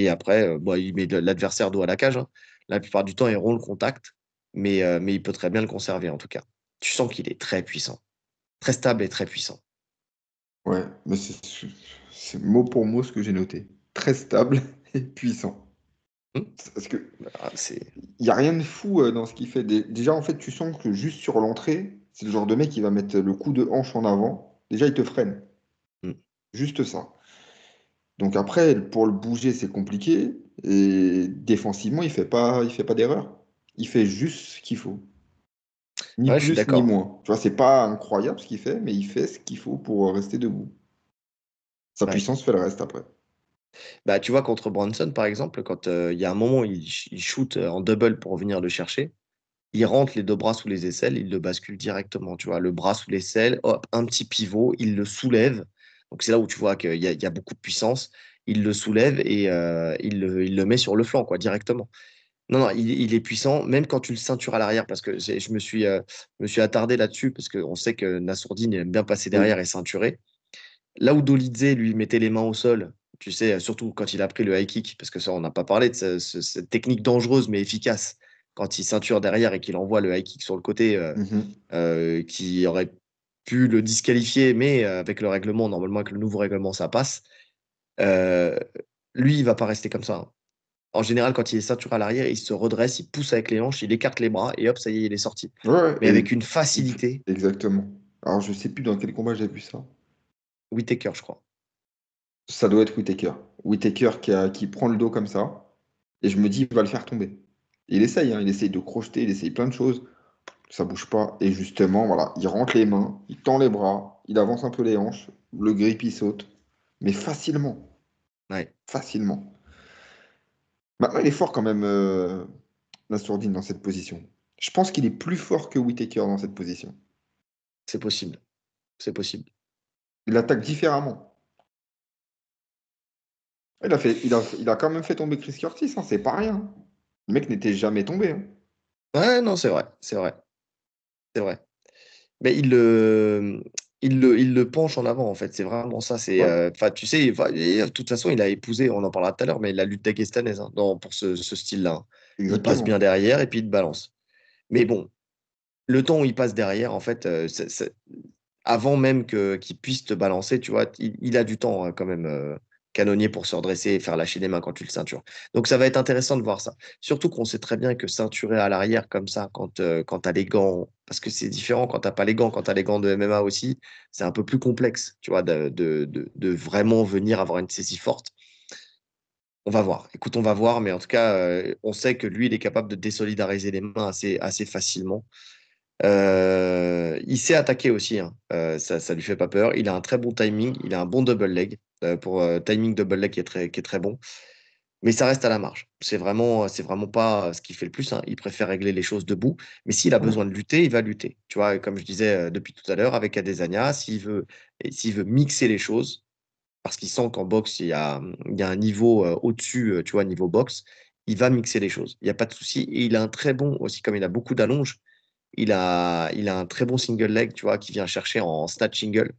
Speaker 1: après, bon, il met l'adversaire dos à la cage, hein. La plupart du temps, il rompt le contact, mais il peut très bien le conserver, en tout cas. Tu sens qu'il est très puissant, très stable et très puissant.
Speaker 2: Ouais, mais c'est mot pour mot ce que j'ai noté. Très stable et puissant.
Speaker 1: Hmm.
Speaker 2: Parce que
Speaker 1: Ah, c'est...
Speaker 2: il n'y a rien de fou dans ce qu'il fait. Déjà, en fait, tu sens que juste sur l'entrée, c'est le genre de mec qui va mettre le coup de hanche en avant. Déjà, il te freine.
Speaker 1: Hmm.
Speaker 2: Juste ça. Donc après, pour le bouger, c'est compliqué. Et défensivement, il fait pas d'erreur. Il fait juste ce qu'il faut. Ni
Speaker 1: Ouais, je suis
Speaker 2: plus ni
Speaker 1: d'accord.
Speaker 2: moins. Tu vois, c'est pas incroyable ce qu'il fait, mais il fait ce qu'il faut pour rester debout. Sa
Speaker 1: Ouais.
Speaker 2: puissance fait le reste après.
Speaker 1: Bah, tu vois, contre Bronson, par exemple, quand il y a un moment où il shoot en double pour venir le chercher, il rentre les deux bras sous les aisselles, il le bascule directement, tu vois, le bras sous l'aisselle, hop, un petit pivot, il le soulève. Donc c'est là où tu vois qu'il y a beaucoup de puissance. Il le soulève et il le met sur le flanc, quoi, directement. Non, non, il est puissant, même quand tu le ceintures à l'arrière, parce que je me suis attardé là-dessus, parce qu'on sait que Nassourdine il aime bien passer derrière
Speaker 2: Oui,
Speaker 1: et ceinturer. Là où Dolidze lui mettait les mains au sol, Tu sais, surtout quand il a pris le high kick, parce que ça, on n'a pas parlé de cette technique dangereuse mais efficace. Quand il ceinture derrière et qu'il envoie le high kick sur le côté,
Speaker 2: Mhm.
Speaker 1: qui aurait pu le disqualifier, mais avec le règlement, normalement, avec le nouveau règlement, ça passe. Euh, Lui, il va pas rester comme ça, hein. En général, quand il est ceinture à l'arrière, il se redresse, il pousse avec les hanches, il écarte les bras et hop, ça y est, il est sorti.
Speaker 2: Ouais, ouais,
Speaker 1: Mais avec une facilité.
Speaker 2: exactement. Alors, je sais plus dans quel combat j'ai vu ça.
Speaker 1: Whittaker, je crois.
Speaker 2: Ça doit être Whittaker. Whittaker qui prend le dos comme ça, et je me dis, il va le faire tomber. Il essaye de crocheter, il essaye plein de choses, ça bouge pas, et justement, voilà, il rentre les mains, il tend les bras, il avance un peu les hanches, le grip il saute, mais facilement,
Speaker 1: Ouais,
Speaker 2: facilement. Maintenant, il est fort quand même, Nassourdine, dans cette position. Je pense qu'il est plus fort que Whittaker dans cette position.
Speaker 1: c'est possible. C'est possible.
Speaker 2: Il attaque différemment. Il a quand même fait tomber Chris Curtis, hein, c'est pas rien. Le mec n'était jamais tombé, hein.
Speaker 1: Ouais, non, c'est vrai. C'est vrai. C'est vrai. Mais il le penche en avant, en fait. C'est vraiment ça. C'est,
Speaker 2: Ouais,
Speaker 1: enfin, tu sais, de toute façon, il a épousé, on en parlera tout à l'heure, mais la lutte dagestanaise, hein, pour ce style-là, hein. Il passe bien
Speaker 2: exactement.
Speaker 1: derrière et puis il te balance. Mais bon, le temps où il passe derrière, en fait, avant même qu'il puisse te balancer, tu vois, il a du temps, hein, quand même, canonnier, pour se redresser et faire lâcher des mains quand tu le ceintures. Donc ça va être intéressant de voir ça. Surtout qu'on sait très bien que ceinturer à l'arrière comme ça, quand tu as les gants, parce que c'est différent quand tu n'as pas les gants, quand tu as les gants de MMA aussi, c'est un peu plus complexe, tu vois, de vraiment venir avoir une saisie forte. On va voir. Écoute, on va voir, mais en tout cas, on sait que lui, il est capable de désolidariser les mains assez facilement. Il sait attaquer aussi, hein. Ça lui fait pas peur. Il a un très bon timing. Il a un bon double leg, pour timing double leg qui est très bon. Mais ça reste à la marge. C'est vraiment pas ce qui fait le plus, hein. Il préfère régler les choses debout. Mais s'il a
Speaker 2: Ouais,
Speaker 1: besoin de lutter, il va lutter. Tu vois, comme je disais depuis tout à l'heure avec Adesanya, s'il veut mixer les choses, parce qu'il sent qu'en boxe, il y a un niveau au-dessus, tu vois, niveau boxe, il va mixer les choses. Il n'y a pas de souci. Et il a un très bon, aussi, comme il a beaucoup d'allonges, il a un très bon single leg, tu vois, qui vient chercher en snatch single,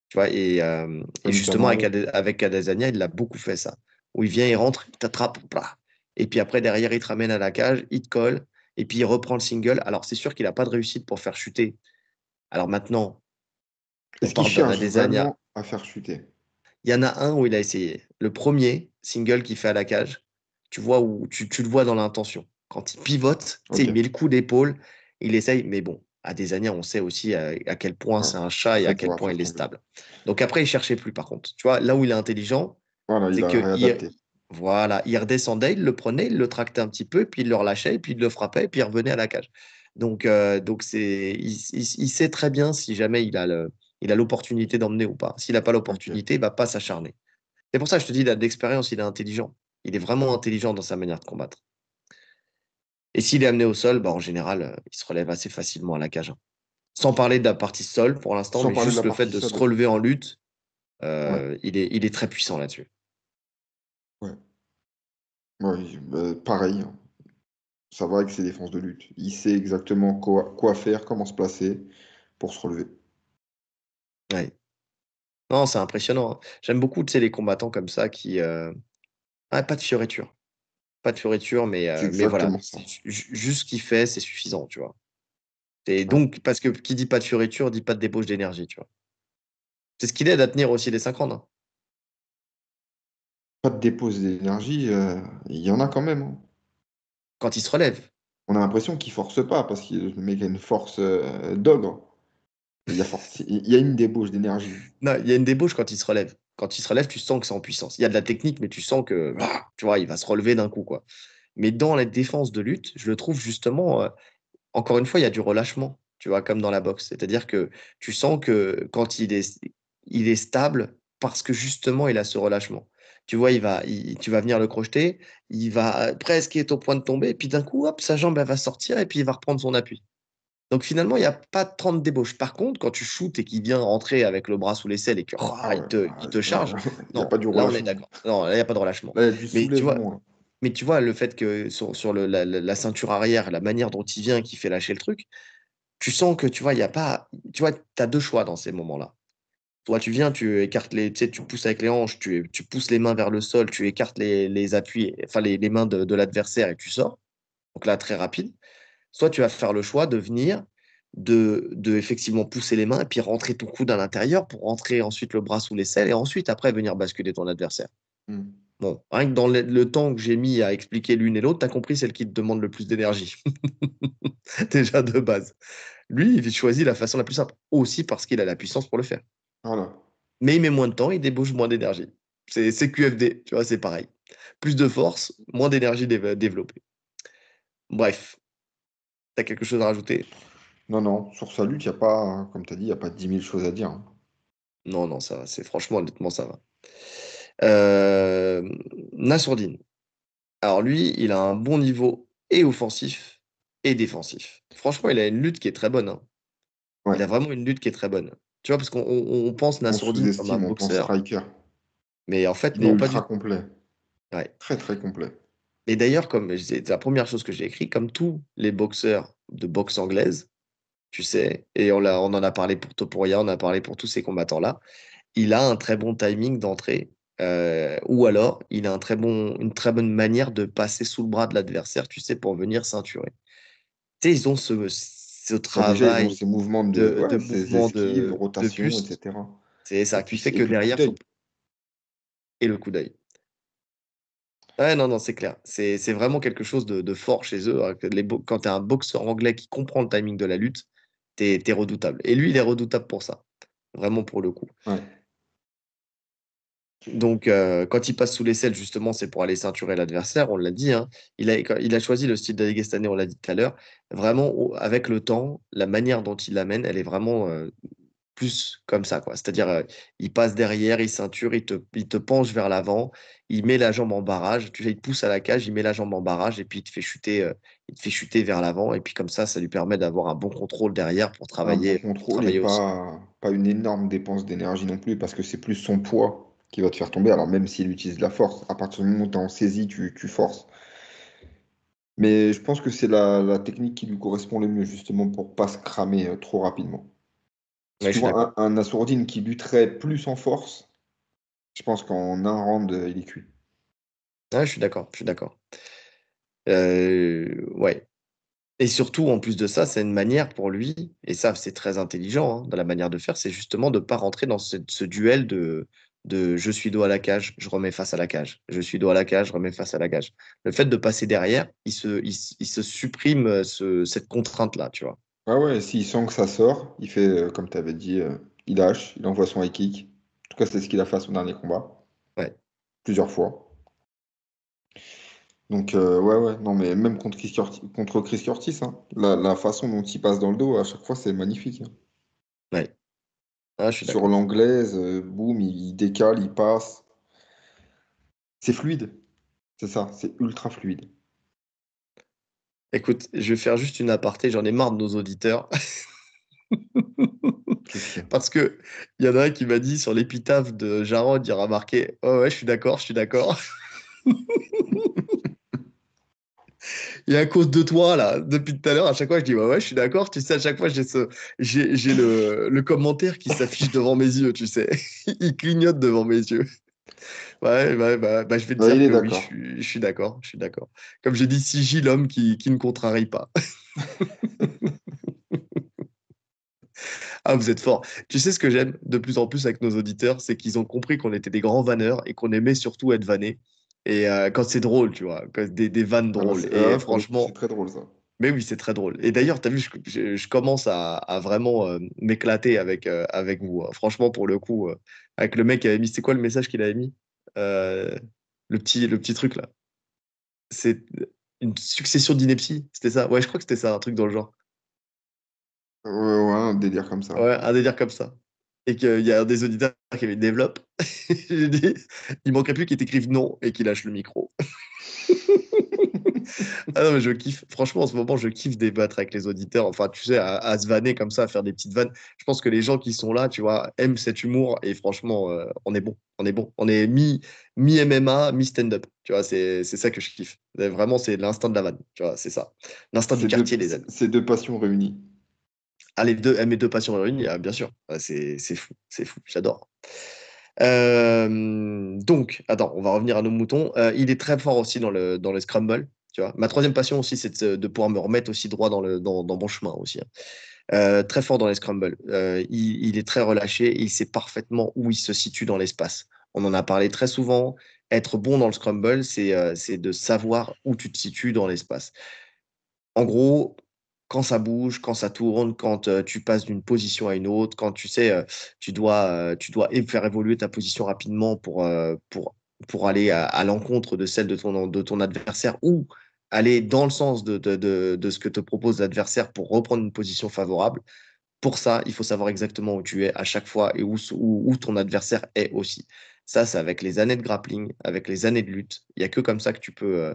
Speaker 1: tu vois, et
Speaker 2: comme
Speaker 1: justement
Speaker 2: Kamaru.
Speaker 1: avec Adesanya, il l'a beaucoup fait ça, où il vient, il rentre, il t'attrape, plah. Et puis après, derrière, il te ramène à la cage, il te colle, et puis il reprend le single. Alors, c'est sûr qu'il n'a pas de réussite pour faire chuter. Alors maintenant, on
Speaker 2: Est-ce qu'il
Speaker 1: parle d'un
Speaker 2: cherche
Speaker 1: Adesanya.
Speaker 2: vraiment à faire chuter?
Speaker 1: Il y en a un où il a essayé. Le premier single qu'il fait à la cage, tu vois, où tu le vois dans l'intention. Quand il pivote, tu sais,
Speaker 2: Ok.
Speaker 1: il met le coup d'épaule, il essaye, mais bon, à des années, on sait aussi à quel point
Speaker 2: Ouais.
Speaker 1: c'est un chat et
Speaker 2: Ça
Speaker 1: à
Speaker 2: ne
Speaker 1: quel
Speaker 2: pourra
Speaker 1: point
Speaker 2: faire
Speaker 1: il est
Speaker 2: tomber.
Speaker 1: stable. Donc après, il cherchait plus, par contre. Tu vois, là où il est intelligent,
Speaker 2: Voilà, il
Speaker 1: c'est
Speaker 2: a
Speaker 1: que
Speaker 2: réadapté.
Speaker 1: voilà, il redescendait, il le prenait, il le tractait un petit peu, puis il le relâchait, et puis il le frappait, et puis il revenait à la cage. Donc il sait très bien si jamais il a l'opportunité d'emmener ou pas. S'il n'a pas
Speaker 2: Ok.
Speaker 1: l'opportunité, il va pas s'acharner. C'est pour ça que je te dis, il a de l'expérience, il est intelligent. Il est vraiment intelligent dans sa manière de combattre. Et s'il est amené au sol, bah, en général, il se relève assez facilement à la cage, hein. Sans parler de la partie sol pour l'instant,
Speaker 2: Sans
Speaker 1: mais
Speaker 2: parler de la
Speaker 1: juste le fait
Speaker 2: partie
Speaker 1: de se
Speaker 2: sol.
Speaker 1: relever en lutte,
Speaker 2: Ouais.
Speaker 1: il est très puissant là-dessus.
Speaker 2: Ouais. Ouais, pareil, hein. Ça va avec ses défenses de lutte. Il sait exactement quoi faire, comment se placer pour se relever.
Speaker 1: Ouais. Non, c'est impressionnant, hein. J'aime beaucoup, tu sais, les combattants comme ça qui. Ah, pas de fioriture. Pas de fioriture, mais,
Speaker 2: C'est
Speaker 1: voilà.
Speaker 2: exactement ça.
Speaker 1: Juste ce qu'il fait, c'est suffisant, tu vois. Et
Speaker 2: Ouais.
Speaker 1: donc, parce que qui dit pas de fioriture, dit pas de débauche d'énergie, tu vois. C'est ce qui l'aide à tenir aussi les 5 rounds, hein.
Speaker 2: Pas de dépose d'énergie, il y en a quand même, hein.
Speaker 1: Quand il se relève.
Speaker 2: On a l'impression qu'il force pas parce que le mec a une force d'ogre. Il y a une débauche d'énergie.
Speaker 1: Non, il y a une débauche quand il se relève. Quand il se relève, tu sens que c'est en puissance. Il y a de la technique, mais tu sens que, tu vois, il va se relever d'un coup, quoi. Mais dans la défense de lutte, je le trouve justement, encore une fois, il y a du relâchement, tu vois, comme dans la boxe. C'est-à-dire que tu sens que quand il est stable parce que justement, il a ce relâchement. Tu vois, tu vas venir le crocheter, il va presque être au point de tomber, et puis d'un coup, hop, sa jambe, elle va sortir, et puis il va reprendre son appui. Donc finalement, il y a pas tant de débauche. Par contre, quand tu shootes et qu'il vient rentrer avec le bras sous l'aisselle et que
Speaker 2: Ah
Speaker 1: il
Speaker 2: ouais,
Speaker 1: te
Speaker 2: ah,
Speaker 1: il te charge,
Speaker 2: il n'y a
Speaker 1: non,
Speaker 2: pas du
Speaker 1: là, on est
Speaker 2: relâchement.
Speaker 1: d'accord. Non, là, il y a pas de relâchement.
Speaker 2: Là, il y a du
Speaker 1: Mais tu vois
Speaker 2: soulèvement, là.
Speaker 1: mais tu vois le fait que sur la ceinture arrière, la manière dont il vient, qui fait lâcher le truc, tu sens que, tu vois, il y a pas tu vois, tu as 2 choix dans ces moments-là. Toi, tu viens, tu écartes tu sais, tu pousses avec les hanches, tu pousses les mains vers le sol, tu écartes les appuis, enfin les mains de l'adversaire et tu sors. Donc là, très rapide. Soit tu vas faire le choix de venir, de effectivement pousser les mains et puis rentrer ton coude à l'intérieur pour rentrer ensuite le bras sous l'aisselle et ensuite après venir basculer ton adversaire.
Speaker 2: Hmm.
Speaker 1: Bon, rien que dans le temps que j'ai mis à expliquer l'une et l'autre, tu as compris celle qui te demande le plus d'énergie. Déjà de base. Lui, il choisit la façon la plus simple, aussi parce qu'il a la puissance pour le faire.
Speaker 2: Voilà.
Speaker 1: Mais il met moins de temps, il débauche moins d'énergie. C'est QFD, tu vois, c'est pareil. Plus de force, moins d'énergie développée. Bref, t'as quelque chose à rajouter?
Speaker 2: Non, non, sur sa lutte, il n'y a pas, comme tu as dit, il n'y a pas 10 000 choses à dire, hein.
Speaker 1: Non, non, ça va. C'est franchement, honnêtement, ça va. Euh, Nassourdine. Alors lui, il a un bon niveau et offensif et défensif. Franchement, il a une lutte qui est très bonne, hein.
Speaker 2: Ouais.
Speaker 1: Il a vraiment une lutte qui est très bonne. Tu vois, parce qu'on pense
Speaker 2: On
Speaker 1: Nassourdine comme un
Speaker 2: sous-estime, on pense
Speaker 1: boxeur,
Speaker 2: striker.
Speaker 1: mais en fait,
Speaker 2: Il est
Speaker 1: non, pas du
Speaker 2: ultra
Speaker 1: tout.
Speaker 2: complet.
Speaker 1: Ouais.
Speaker 2: Très, très complet.
Speaker 1: Et d'ailleurs, comme c'est la première chose que j'ai écrit, comme tous les boxeurs de boxe anglaise, tu sais, et on en a parlé pour Topuria, on en a parlé pour tous ces combattants-là, il a un très bon timing d'entrée, ou alors il a une très bonne manière de passer sous le bras de l'adversaire, tu sais, pour venir ceinturer. Tu sais, ils ont ce
Speaker 2: Bah, déjà, ils ont
Speaker 1: travail
Speaker 2: ces mouvements
Speaker 1: de
Speaker 2: ouais, ces
Speaker 1: mouvement
Speaker 2: esquives,
Speaker 1: de
Speaker 2: rotations,
Speaker 1: buste,
Speaker 2: etc.
Speaker 1: c'est
Speaker 2: Et
Speaker 1: ça, qui
Speaker 2: puis,
Speaker 1: fait que
Speaker 2: et puis le coup
Speaker 1: derrière,
Speaker 2: d'œil.
Speaker 1: et le coup d'œil. Ouais, non, non, c'est clair. C'est vraiment quelque chose de fort chez eux, hein, que quand tu es un boxeur anglais qui comprend le timing de la lutte, t'es redoutable. Et lui, il est redoutable pour ça, vraiment pour le coup.
Speaker 2: Ouais.
Speaker 1: Donc, quand il passe sous l'aisselle, justement, c'est pour aller ceinturer l'adversaire, on l'a dit, hein. Il a choisi le style d'Adesanya, on l'a dit tout à l'heure. Vraiment, avec le temps, la manière dont il l'amène, elle est vraiment plus comme ça, quoi. C'est-à-dire, il passe derrière, il ceinture, il te penche vers l'avant, il met la jambe en barrage, tu sais, il te pousse à la cage, il met la jambe en barrage, et puis il te fait chuter vers l'avant, et puis comme ça lui permet d'avoir un bon contrôle derrière
Speaker 2: Un bon
Speaker 1: pour
Speaker 2: contrôle et
Speaker 1: travailler au sol.
Speaker 2: pas une énorme dépense d'énergie non plus, parce que c'est plus son poids qui va te faire tomber. Alors, même s'il utilise de la force, à partir du moment où tu es en saisie, tu forces. Mais je pense que c'est la technique qui lui correspond le mieux, justement, pour pas se cramer trop rapidement. Si
Speaker 1: Ouais, je
Speaker 2: tu
Speaker 1: suis
Speaker 2: vois
Speaker 1: d'accord.
Speaker 2: un Assourdine qui lutterait plus en force, je pense qu'en un round, il est cuit.
Speaker 1: Ouais, je suis d'accord, je suis d'accord. Ouais. Et surtout, en plus de ça, c'est une manière pour lui, et ça, c'est très intelligent hein, dans la manière de faire, c'est justement de ne pas rentrer dans ce duel de je suis dos à la cage, je remets face à la cage. Je suis dos à la cage, je remets face à la cage. Le fait de passer derrière, il se supprime cette contrainte-là, tu vois.
Speaker 2: Ah ouais, s'il sent que ça sort, il fait, comme tu avais dit, il lâche, il envoie son high kick. En tout cas, c'est ce qu'il a fait à son dernier combat,
Speaker 1: Ouais.
Speaker 2: plusieurs fois. Donc, ouais, ouais, non, mais même contre Chris Curtis, hein, la façon dont il passe dans le dos, à chaque fois, c'est magnifique, hein.
Speaker 1: Ouais. Ah, je suis
Speaker 2: Sur
Speaker 1: d'accord.
Speaker 2: l'anglaise, boum, il décale, il passe. C'est fluide, c'est ça, c'est ultra fluide.
Speaker 1: Écoute, je vais faire juste une aparté, j'en ai marre de nos auditeurs.
Speaker 2: Qu'est-ce qu'il y a?
Speaker 1: Parce que il y en a un qui m'a dit sur l'épitaphe de Jarod, il y aura marqué oh ouais, je suis d'accord, je suis d'accord. Et à cause de toi, là, depuis tout à l'heure, à chaque fois, je dis ouais, ouais, je suis d'accord. Tu sais, à chaque fois, j'ai le commentaire qui s'affiche devant mes yeux, tu sais. Il clignote devant mes yeux. Ouais, je vais te
Speaker 2: Bah, il
Speaker 1: dire
Speaker 2: est
Speaker 1: que oui,
Speaker 2: d'accord.
Speaker 1: je suis d'accord, je suis d'accord. Comme j'ai dit, Sigi, l'homme qui ne contrarie pas. Ah, vous êtes fort. Tu sais ce que j'aime de plus en plus avec nos auditeurs, c'est qu'ils ont compris qu'on était des grands vanneurs et qu'on aimait surtout être vannés. Et quand c'est drôle, tu vois, des vannes
Speaker 2: Ah, là,
Speaker 1: drôles. Et
Speaker 2: pour le coup, c'est
Speaker 1: franchement,
Speaker 2: très drôle, ça.
Speaker 1: mais oui, c'est très drôle. Et d'ailleurs, tu as vu, je commence à vraiment m'éclater avec vous, hein. Franchement, pour le coup, avec le mec qui avait mis, c'est quoi le message qu'il avait mis? Euh, le petit truc là. C'est une succession d'inepties, c'était ça? Ouais, je crois que c'était ça, un truc dans le genre.
Speaker 2: Ouais, ouais, un délire comme ça.
Speaker 1: Ouais, un délire comme ça. Et qu'il y a un des auditeurs qui avait développe. J'ai dit, il manquerait plus qu'il t'écrive non et qu'il lâche le micro. Ah non, mais je kiffe. Franchement, en ce moment, je kiffe débattre avec les auditeurs. Enfin, tu sais, à se vanner comme ça, à faire des petites vannes. Je pense que les gens qui sont là, tu vois, aiment cet humour. Et franchement, on est bon. On est bon. On est mi-MMA, mi-stand-up. Tu vois, c'est ça que je kiffe. Vraiment, c'est l'instinct de la vanne. Tu vois, c'est ça. L'instinct du quartier, les amis.
Speaker 2: C'est deux passions réunies.
Speaker 1: Ah, mes deux passions réunies, ah, bien sûr. Ah, c'est fou, j'adore. Donc, attends, on va revenir à nos moutons. Il est très fort aussi dans le scramble. Tu vois. Ma troisième passion aussi, c'est de pouvoir me remettre aussi droit dans mon chemin aussi, hein. Très fort dans les scrambles. Il est très relâché et il sait parfaitement où il se situe dans l'espace. On en a parlé très souvent. Être bon dans le scramble, c'est de savoir où tu te situes dans l'espace. En gros, quand ça bouge, quand ça tourne, quand tu passes d'une position à une autre, quand tu sais, tu dois faire évoluer ta position rapidement pour aller à l'encontre de celle de ton adversaire ou aller dans le sens de ce que te propose l'adversaire pour reprendre une position favorable. Pour ça, il faut savoir exactement où tu es à chaque fois et où ton adversaire est aussi. Ça, c'est avec les années de grappling, avec les années de lutte. Il n'y a que comme ça que tu peux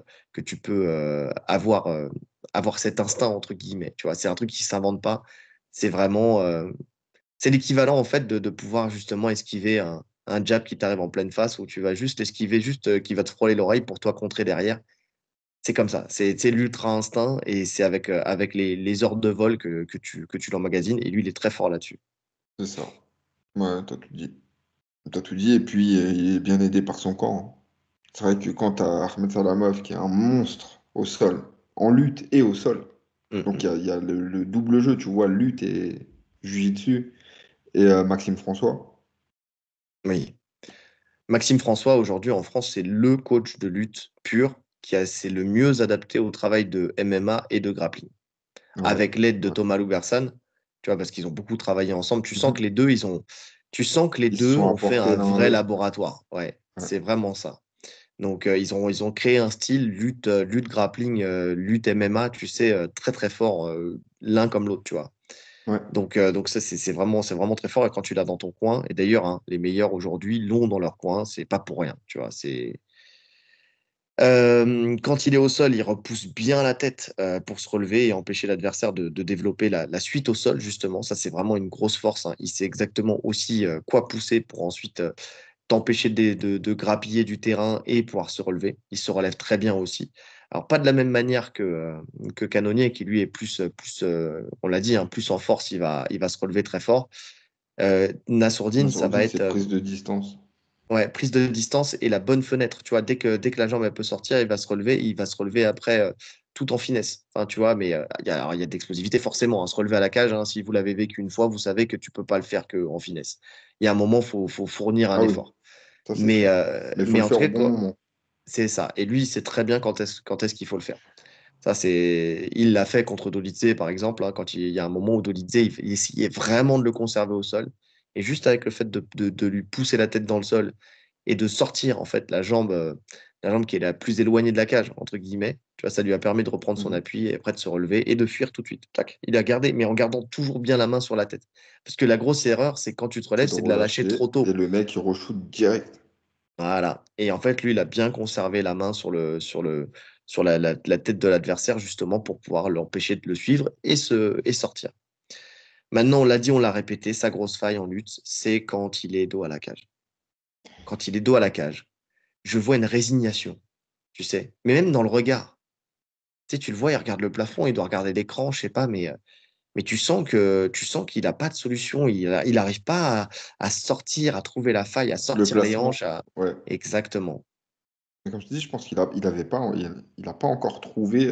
Speaker 1: avoir cet instinct, entre guillemets. Tu vois, c'est un truc qui ne s'invente pas. C'est vraiment, c'est l'équivalent, en fait, de pouvoir justement esquiver un jab qui t'arrive en pleine face où tu vas juste esquiver, juste qui va te frôler l'oreille pour toi contrer derrière. C'est comme ça, c'est l'ultra instinct et c'est avec les heures de vol que tu l'emmagasines et lui, il est très fort là-dessus.
Speaker 2: C'est ça. Ouais, t'as tout dit. T'as tout dit, et puis il est bien aidé par son camp, hein. C'est vrai que quand t'as Ahmed Salamov qui est un monstre au sol, en lutte et au sol,
Speaker 1: Mm,
Speaker 2: donc
Speaker 1: mm.
Speaker 2: il y a le double jeu, tu vois, lutte et jiu-jitsu, et Maxime François.
Speaker 1: Oui. Maxime François, aujourd'hui en France, c'est le coach de lutte pur c'est le mieux adapté au travail de MMA et de grappling.
Speaker 2: Ouais,
Speaker 1: Avec l'aide de
Speaker 2: ouais.
Speaker 1: Thomas Lugersan, tu vois, parce qu'ils ont beaucoup travaillé ensemble,
Speaker 2: Mhm.
Speaker 1: tu sens que les
Speaker 2: Ils se
Speaker 1: deux
Speaker 2: sont
Speaker 1: ont fait
Speaker 2: apportés
Speaker 1: un
Speaker 2: l'un à
Speaker 1: vrai
Speaker 2: l'autre.
Speaker 1: laboratoire. Ouais,
Speaker 2: Ouais.
Speaker 1: c'est vraiment ça. Donc, ils ont créé un style lutte grappling, lutte MMA, tu sais, très très fort, l'un comme l'autre, tu vois.
Speaker 2: Ouais.
Speaker 1: Donc ça, c'est vraiment très fort. Et quand tu l'as dans ton coin, et d'ailleurs, hein, les meilleurs aujourd'hui l'ont dans leur coin, c'est pas pour rien, tu vois. Quand il est au sol, il repousse bien la tête pour se relever et empêcher l'adversaire de développer la suite au sol, justement. Ça, c'est vraiment une grosse force, hein. Il sait exactement aussi quoi pousser pour ensuite t'empêcher de grappiller du terrain et pouvoir se relever. Il se relève très bien aussi. Alors, pas de la même manière que Canonier, qui lui est on l'a dit, hein, plus en force, il va se relever très fort. Nassourdine, ça va
Speaker 2: Nassourdine,
Speaker 1: être
Speaker 2: c'est prise de distance.
Speaker 1: ouais, prise de distance et la bonne fenêtre. Tu vois, dès que la jambe elle peut sortir, il va se relever après tout en finesse. Enfin, tu vois, mais alors, il y a de l'explosivité forcément, hein. Se relever à la cage, hein, si vous l'avez vécu une fois, vous savez que tu peux pas le faire qu'en finesse. Il y a un moment, faut fournir un
Speaker 2: Ah oui,
Speaker 1: effort.
Speaker 2: ça c'est sûr. Mais il faut
Speaker 1: Mais
Speaker 2: le
Speaker 1: en tout
Speaker 2: faire au
Speaker 1: cas,
Speaker 2: bon moment.
Speaker 1: c'est ça. Et lui, il sait très bien quand est-ce qu'il faut le faire. Il l'a fait contre Dolidze, par exemple, hein, quand il y a un moment où Dolidze, il essayait vraiment de le conserver au sol. Et juste avec le fait de lui pousser la tête dans le sol et de sortir, en fait, la jambe qui est la plus éloignée de la cage, entre guillemets, tu vois, ça lui a permis de reprendre son
Speaker 2: Mhm.
Speaker 1: appui et après de se relever et de fuir tout de suite. Tac. Il a gardé, mais en gardant toujours bien la main sur la tête. Parce que la grosse erreur, c'est quand tu te
Speaker 2: C'est
Speaker 1: relèves,
Speaker 2: de
Speaker 1: c'est de la lâcher
Speaker 2: relâcher,
Speaker 1: trop
Speaker 2: et
Speaker 1: tôt.
Speaker 2: le mec il re-shoot direct.
Speaker 1: Voilà. Et en fait, lui, il a bien conservé la main sur la tête de l'adversaire, justement, pour pouvoir l'empêcher de le suivre et sortir. Maintenant, on l'a dit, on l'a répété, sa grosse faille en lutte, c'est quand il est dos à la cage. Quand il est dos à la cage, je vois une résignation, tu sais. Mais même dans le regard. Tu sais, tu le vois, il regarde le plafond, il doit regarder l'écran, je sais pas, mais tu sens qu'il n'a pas de solution. Il n'arrive pas à sortir, à trouver la faille, à
Speaker 2: Le
Speaker 1: sortir les hanches.
Speaker 2: placement, ouais.
Speaker 1: Exactement.
Speaker 2: Mais comme je te dis, je pense qu'il avait pas, il a pas encore trouvé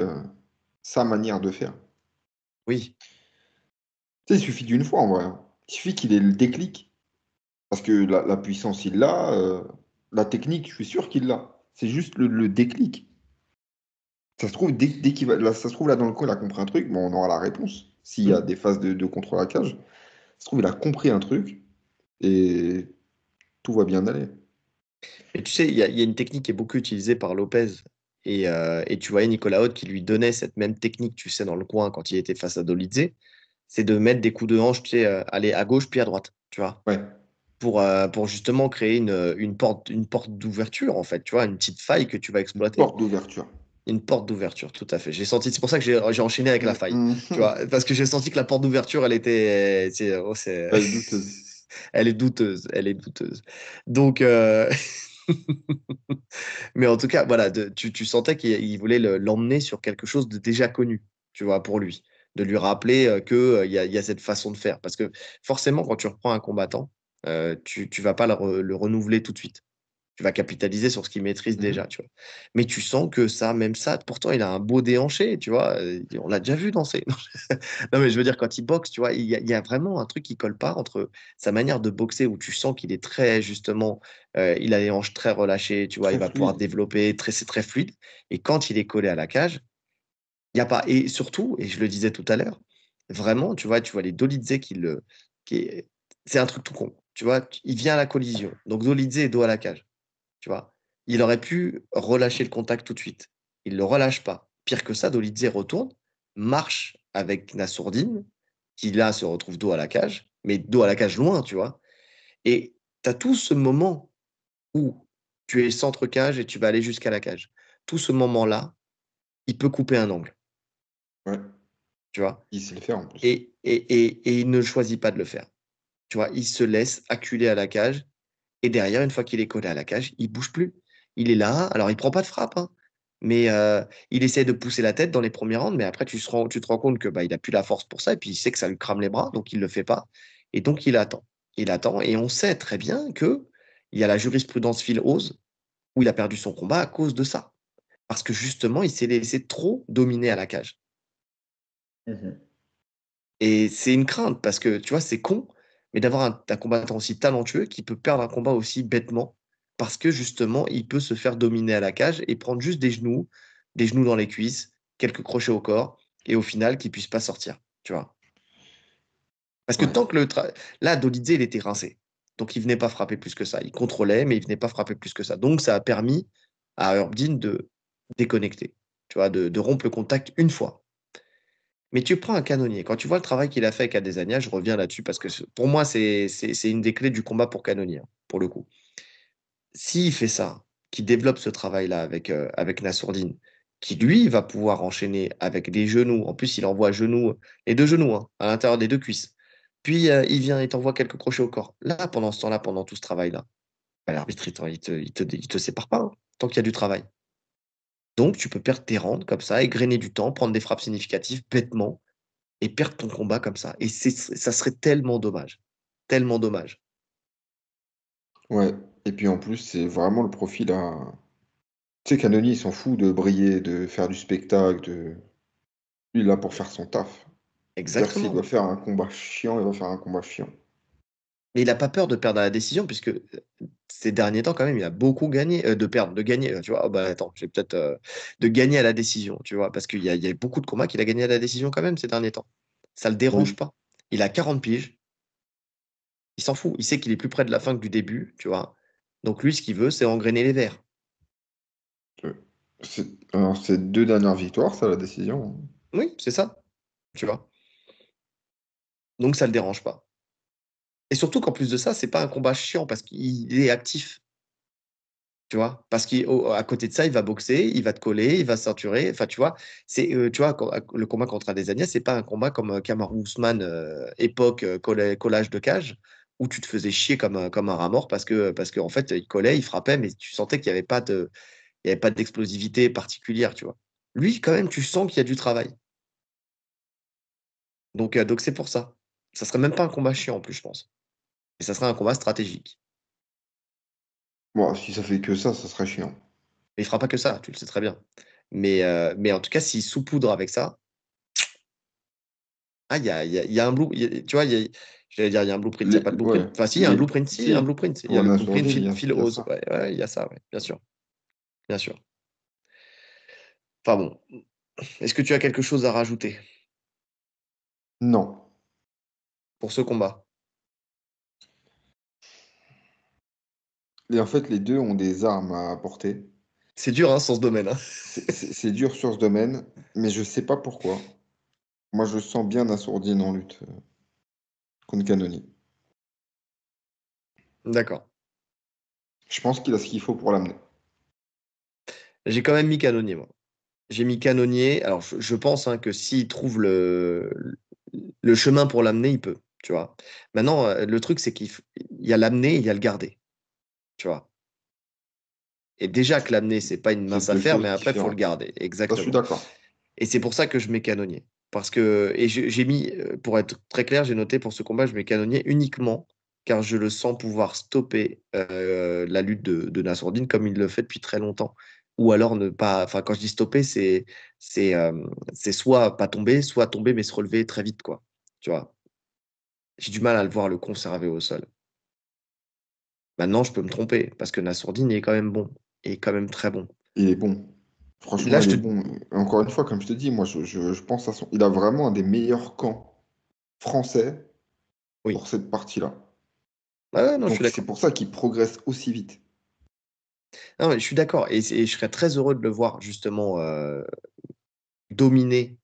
Speaker 2: sa manière de faire.
Speaker 1: Oui.
Speaker 2: Tu sais, il suffit d'une fois en vrai, hein. Il suffit qu'il ait le déclic. Parce que la puissance, il l'a. La technique, je suis sûr qu'il l'a. C'est juste le déclic. Ça se trouve, dès qu'il va, là, ça se trouve, là, dans le coin, il a compris un truc. Bon, on aura la réponse. S'il y a
Speaker 1: Mm.
Speaker 2: des phases de contrôle à la cage. Ça se trouve, il a compris un truc. Et tout va bien aller.
Speaker 1: Et tu sais, il y a une technique qui est beaucoup utilisée par Lopez. Et tu voyais Nicolas Haute qui lui donnait cette même technique, tu sais, dans le coin quand il était face à Dolidze. C'est de mettre des coups de hanche, tu sais, aller à gauche puis à droite, tu vois,
Speaker 2: Ouais,
Speaker 1: pour justement créer une porte d'ouverture, en fait, tu vois, une petite faille que tu vas
Speaker 2: une
Speaker 1: exploiter.
Speaker 2: porte d'ouverture.
Speaker 1: Une porte d'ouverture, tout à fait. C'est pour ça que j'ai enchaîné avec la faille, tu
Speaker 2: Mhm.
Speaker 1: vois, parce que j'ai senti que la porte d'ouverture,
Speaker 2: Elle est douteuse.
Speaker 1: elle est douteuse, elle est douteuse. Donc, mais en tout cas, voilà, tu sentais qu'il voulait l'emmener sur quelque chose de déjà connu, tu vois, pour lui. de lui rappeler qu'il y a cette façon de faire. Parce que forcément, quand tu reprends un combattant, tu ne vas pas le renouveler tout de suite. Tu vas capitaliser sur ce qu'il maîtrise déjà,
Speaker 2: Mhm.
Speaker 1: tu vois. Mais tu sens que ça, même ça, pourtant, il a un beau déhanché, tu vois. On l'a déjà vu danser. Non, mais je veux dire, quand il boxe, tu vois, il y a vraiment un truc qui colle pas entre sa manière de boxer où tu sens qu'il est très, justement, il a les hanches très relâchées, tu vois, il
Speaker 2: Très
Speaker 1: va pouvoir
Speaker 2: fluide.
Speaker 1: développer, c'est très fluide. Et quand il est collé à la cage, il y a pas. Et surtout, et je le disais tout à l'heure, vraiment, tu vois les Dolidze qui est- c'est un truc tout con. Tu vois, il vient à la collision. Donc Dolidze est dos à la cage. Tu vois, il aurait pu relâcher le contact tout de suite. Il ne le relâche pas. Pire que ça, Dolidze retourne, marche avec Nassourdine, qui là se retrouve dos à la cage, mais dos à la cage loin, tu vois. Et tu as tout ce moment où tu es centre cage et tu vas aller jusqu'à la cage. Tout ce moment-là, il peut couper un angle,
Speaker 2: Ouais.
Speaker 1: tu vois.
Speaker 2: Il sait le faire en plus.
Speaker 1: Et il ne choisit pas de le faire. Tu vois, il se laisse acculer à la cage. Et derrière, une fois qu'il est collé à la cage, il bouge plus. Il est là. Alors, il prend pas de frappe, hein, mais il essaie de pousser la tête dans les premiers rounds. Mais après, tu te rends compte que bah, il a plus la force pour ça. Et puis, il sait que ça lui crame les bras, donc il le fait pas. Et donc, il attend. Il attend. Et on sait très bien que il y a la jurisprudence Phil Hawes où il a perdu son combat à cause de ça. Parce que justement, il s'est laissé trop dominer à la cage.
Speaker 2: Mhm.
Speaker 1: Et c'est une crainte parce que, tu vois, c'est con, mais d'avoir un combattant aussi talentueux qui peut perdre un combat aussi bêtement parce que justement, il peut se faire dominer à la cage et prendre juste des genoux dans les cuisses, quelques crochets au corps et au final, qu'il puisse pas sortir, tu vois. Parce que
Speaker 2: Ouais.
Speaker 1: tant que là, Dolidze, il était rincé. Donc, il venait pas frapper plus que ça. Il contrôlait, mais il venait pas frapper plus que ça. Donc, ça a permis à Herbdin de déconnecter, tu vois, de rompre le contact une fois. Mais tu prends un canonnier. Quand tu vois le travail qu'il a fait avec Adesanya, je reviens là-dessus parce que pour moi, c'est une des clés du combat pour canonnier, hein, pour le coup. S'il fait ça, qu'il développe ce travail-là avec Nassourdine, qui lui va pouvoir enchaîner avec des genoux. En plus, il envoie genoux, les deux genoux, hein, à l'intérieur des deux cuisses. Puis il vient et t'envoie quelques crochets au corps. Là, pendant ce temps-là, pendant tout ce travail-là, bah, l'arbitre, il te sépare pas, hein, tant qu'il y a du travail. Donc, tu peux perdre tes rounds comme ça, égrener du temps, prendre des frappes significatives bêtement et perdre ton combat comme ça. Et ça serait tellement dommage. Tellement dommage.
Speaker 2: Ouais. Et puis en plus, c'est vraiment le profil à. Tu sais, Canoni, il s'en fout de briller, de faire du spectacle, de. Lui, il est là pour faire son taf. C'est-à-dire que s'il doit
Speaker 1: Exactement.
Speaker 2: faire un combat chiant, il va faire un combat chiant.
Speaker 1: Mais il n'a pas peur de perdre à la décision, puisque ces derniers temps, quand même, il a beaucoup gagné, de perdre, de gagner. Tu vois, oh, bah attends, j'ai peut-être de gagner à la décision, tu vois, parce qu'il y a beaucoup de combats qu'il a gagné à la décision quand même ces derniers temps. Ça le dérange
Speaker 2: Oui.
Speaker 1: pas. Il a 40 piges, il s'en fout. Il sait qu'il est plus près de la fin que du début, tu vois. Donc lui, ce qu'il veut, c'est engrainer les verres.
Speaker 2: Euh, Alors, c'est deux dernières victoires, ça, la décision.
Speaker 1: Oui, c'est ça, tu vois. Donc ça le dérange pas. Et surtout qu'en plus de ça, c'est pas un combat chiant parce qu'il est actif. Tu vois, parce qu'à côté de ça, il va boxer, il va te coller, il va se ceinturer. Enfin, tu vois, tu vois, le combat contre Adesanya, c'est pas un combat comme Kamaru Usman, époque collage de cage, où tu te faisais chier comme un rat mort parce que en fait, il collait, il frappait, mais tu sentais qu'il n'y avait pas il y avait pas d'explosivité particulière, tu vois. Lui, quand même, tu sens qu'il y a du travail. Donc c'est pour ça. Ça serait même pas un combat chiant en plus, je pense. Et ça serait un combat stratégique.
Speaker 2: Bon, si ça fait que ça serait chiant.
Speaker 1: Mais il fera pas que ça, tu le sais très bien. Mais en tout cas, s'il saupoudre avec ça, ah, il y a un blue, tu vois, j'allais dire, il y a un blueprint, il n'y a pas de blueprint.
Speaker 2: Ouais,
Speaker 1: Enfin, si, il y a un
Speaker 2: les,
Speaker 1: blueprint, si, il y a un
Speaker 2: si,
Speaker 1: blueprint. Il y a
Speaker 2: pour
Speaker 1: le blueprint
Speaker 2: Nassourdine,
Speaker 1: Phil
Speaker 2: il y a
Speaker 1: Oz.
Speaker 2: ça.
Speaker 1: Ouais, ouais, il y a ça, ouais, bien sûr, bien sûr. Enfin bon, est-ce que tu as quelque chose à rajouter
Speaker 2: Non.
Speaker 1: pour ce combat?
Speaker 2: Et en fait, les deux ont des armes à apporter.
Speaker 1: C'est dur, hein, sans ce domaine, hein.
Speaker 2: C'est dur sur ce domaine, mais je sais pas pourquoi. Moi, je sens bien Nassourdine en lutte contre Canoni.
Speaker 1: D'accord.
Speaker 2: Je pense qu'il a ce qu'il faut pour l'amener.
Speaker 1: J'ai quand même mis canonnier, moi. J'ai mis canonnier. Alors, je pense hein, que s'il trouve le chemin pour l'amener, il peut, tu vois. Maintenant, le truc, c'est qu'il y a l'amener, il y a le garder, tu vois. Et déjà que l'amener, c'est pas une
Speaker 2: C'est
Speaker 1: mince
Speaker 2: deux
Speaker 1: affaire,
Speaker 2: choses
Speaker 1: mais après, il faut le
Speaker 2: différentes.
Speaker 1: garder.
Speaker 2: Ça, je suis
Speaker 1: Exactement.
Speaker 2: d'accord.
Speaker 1: Et c'est pour ça que je mets canonnier. Parce que, et j'ai mis, pour être très clair, j'ai noté pour ce combat, je mets Cannonier uniquement car je le sens pouvoir stopper la lutte de Nassourdine comme il le fait depuis très longtemps. Ou alors ne pas. Enfin, quand je dis stopper, c'est c'est soit pas tomber, soit tomber mais se relever très vite, quoi. Tu vois. J'ai du mal à le voir le conserver au sol. Maintenant, je peux me tromper parce que Nassourdine il est quand même bon. Il est quand même très bon.
Speaker 2: Il est bon. Franchement,
Speaker 1: Là,
Speaker 2: il
Speaker 1: je
Speaker 2: est
Speaker 1: te.
Speaker 2: bon. Et encore une fois, comme je te dis, moi, je pense à son. Il a vraiment un des meilleurs camps français
Speaker 1: Oui.
Speaker 2: pour cette partie-là.
Speaker 1: Ah ouais, non, je suis
Speaker 2: Donc, c'est
Speaker 1: d'accord.
Speaker 2: pour ça qu'il progresse aussi vite.
Speaker 1: Non, mais je suis d'accord. Et je serais très heureux de le voir justement dominer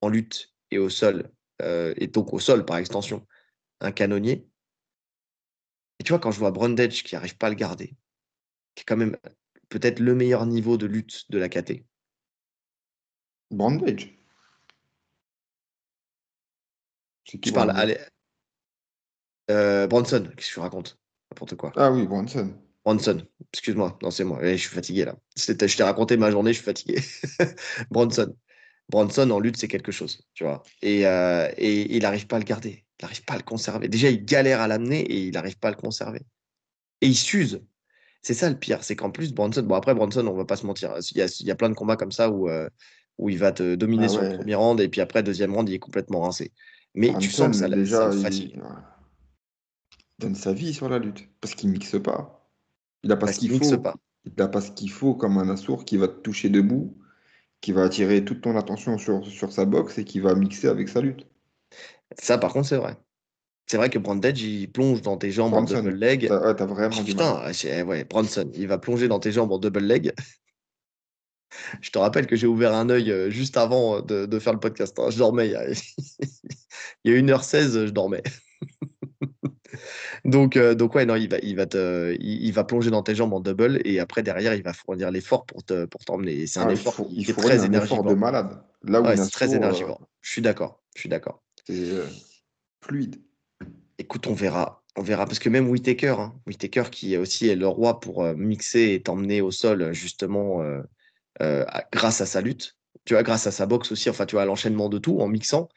Speaker 1: en lutte et au sol, et donc au sol par extension, un canonnier. Et tu vois, quand je vois Brundage qui n'arrive pas à le garder, qui est quand même peut-être le meilleur niveau de lutte de la KT.
Speaker 2: Brandage. C'est qui
Speaker 1: Je parle,
Speaker 2: Brandage?
Speaker 1: allez, Bronson, qu'est-ce que je raconte? N'importe quoi.
Speaker 2: Ah oui, Bronson.
Speaker 1: Bronson, excuse-moi, non, c'est moi. Je suis fatigué là. Je t'ai raconté ma journée, je suis fatigué. Bronson. Bronson en lutte, c'est quelque chose, tu vois. Et il n'arrive pas à le garder. Il n'arrive pas à le conserver. Déjà, il galère à l'amener et il n'arrive pas à le conserver. Et il s'use. C'est ça le pire, c'est qu'en plus, Bronson, bon après Bronson, on va pas se mentir, il y a plein de combats comme ça où il va te dominer
Speaker 2: Ah
Speaker 1: sur le
Speaker 2: ouais.
Speaker 1: premier round et puis après, deuxième round, il est complètement rincé. Mais tu sens que
Speaker 2: Brunson,
Speaker 1: ça le
Speaker 2: déjà,
Speaker 1: fatigue
Speaker 2: il donne sa vie sur la lutte. Parce qu'il mixe pas. Il n'a pas ce
Speaker 1: parce
Speaker 2: qu'il
Speaker 1: qu'il mixe
Speaker 2: faut.
Speaker 1: pas.
Speaker 2: Il n'a pas ce qu'il faut comme un assourd qui va te toucher debout, qui va attirer toute ton attention sur sa boxe et qui va mixer avec sa lutte.
Speaker 1: Ça, par contre, c'est vrai. C'est vrai que Brandage, il plonge dans tes jambes en double
Speaker 2: Bronson,
Speaker 1: leg.
Speaker 2: ouais, t'as
Speaker 1: Oh
Speaker 2: vraiment du mal.
Speaker 1: putain, ouais, Bronson, il va plonger dans tes jambes en double leg. Je te rappelle que j'ai ouvert un œil juste avant de faire le podcast, hein. Je dormais, il y a 1h16, je dormais. Donc ouais, non, il va plonger dans tes jambes en double et après derrière, il va fournir l'effort pour t'emmener. Et c'est un
Speaker 2: Ah,
Speaker 1: effort
Speaker 2: il
Speaker 1: qui est
Speaker 2: fournit
Speaker 1: très
Speaker 2: un effort de
Speaker 1: énergivore.
Speaker 2: malade. Là où
Speaker 1: Ouais, c'est très
Speaker 2: Nassau,
Speaker 1: énergivore. Je suis d'accord. Je suis d'accord.
Speaker 2: c'est fluide.
Speaker 1: Écoute, on verra. On verra. Parce que même Whittaker, hein, Whittaker qui aussi est le roi pour mixer et t'emmener au sol, justement, grâce à sa lutte. Tu vois, grâce à sa boxe aussi. Enfin, tu vois, à l'enchaînement de tout en mixant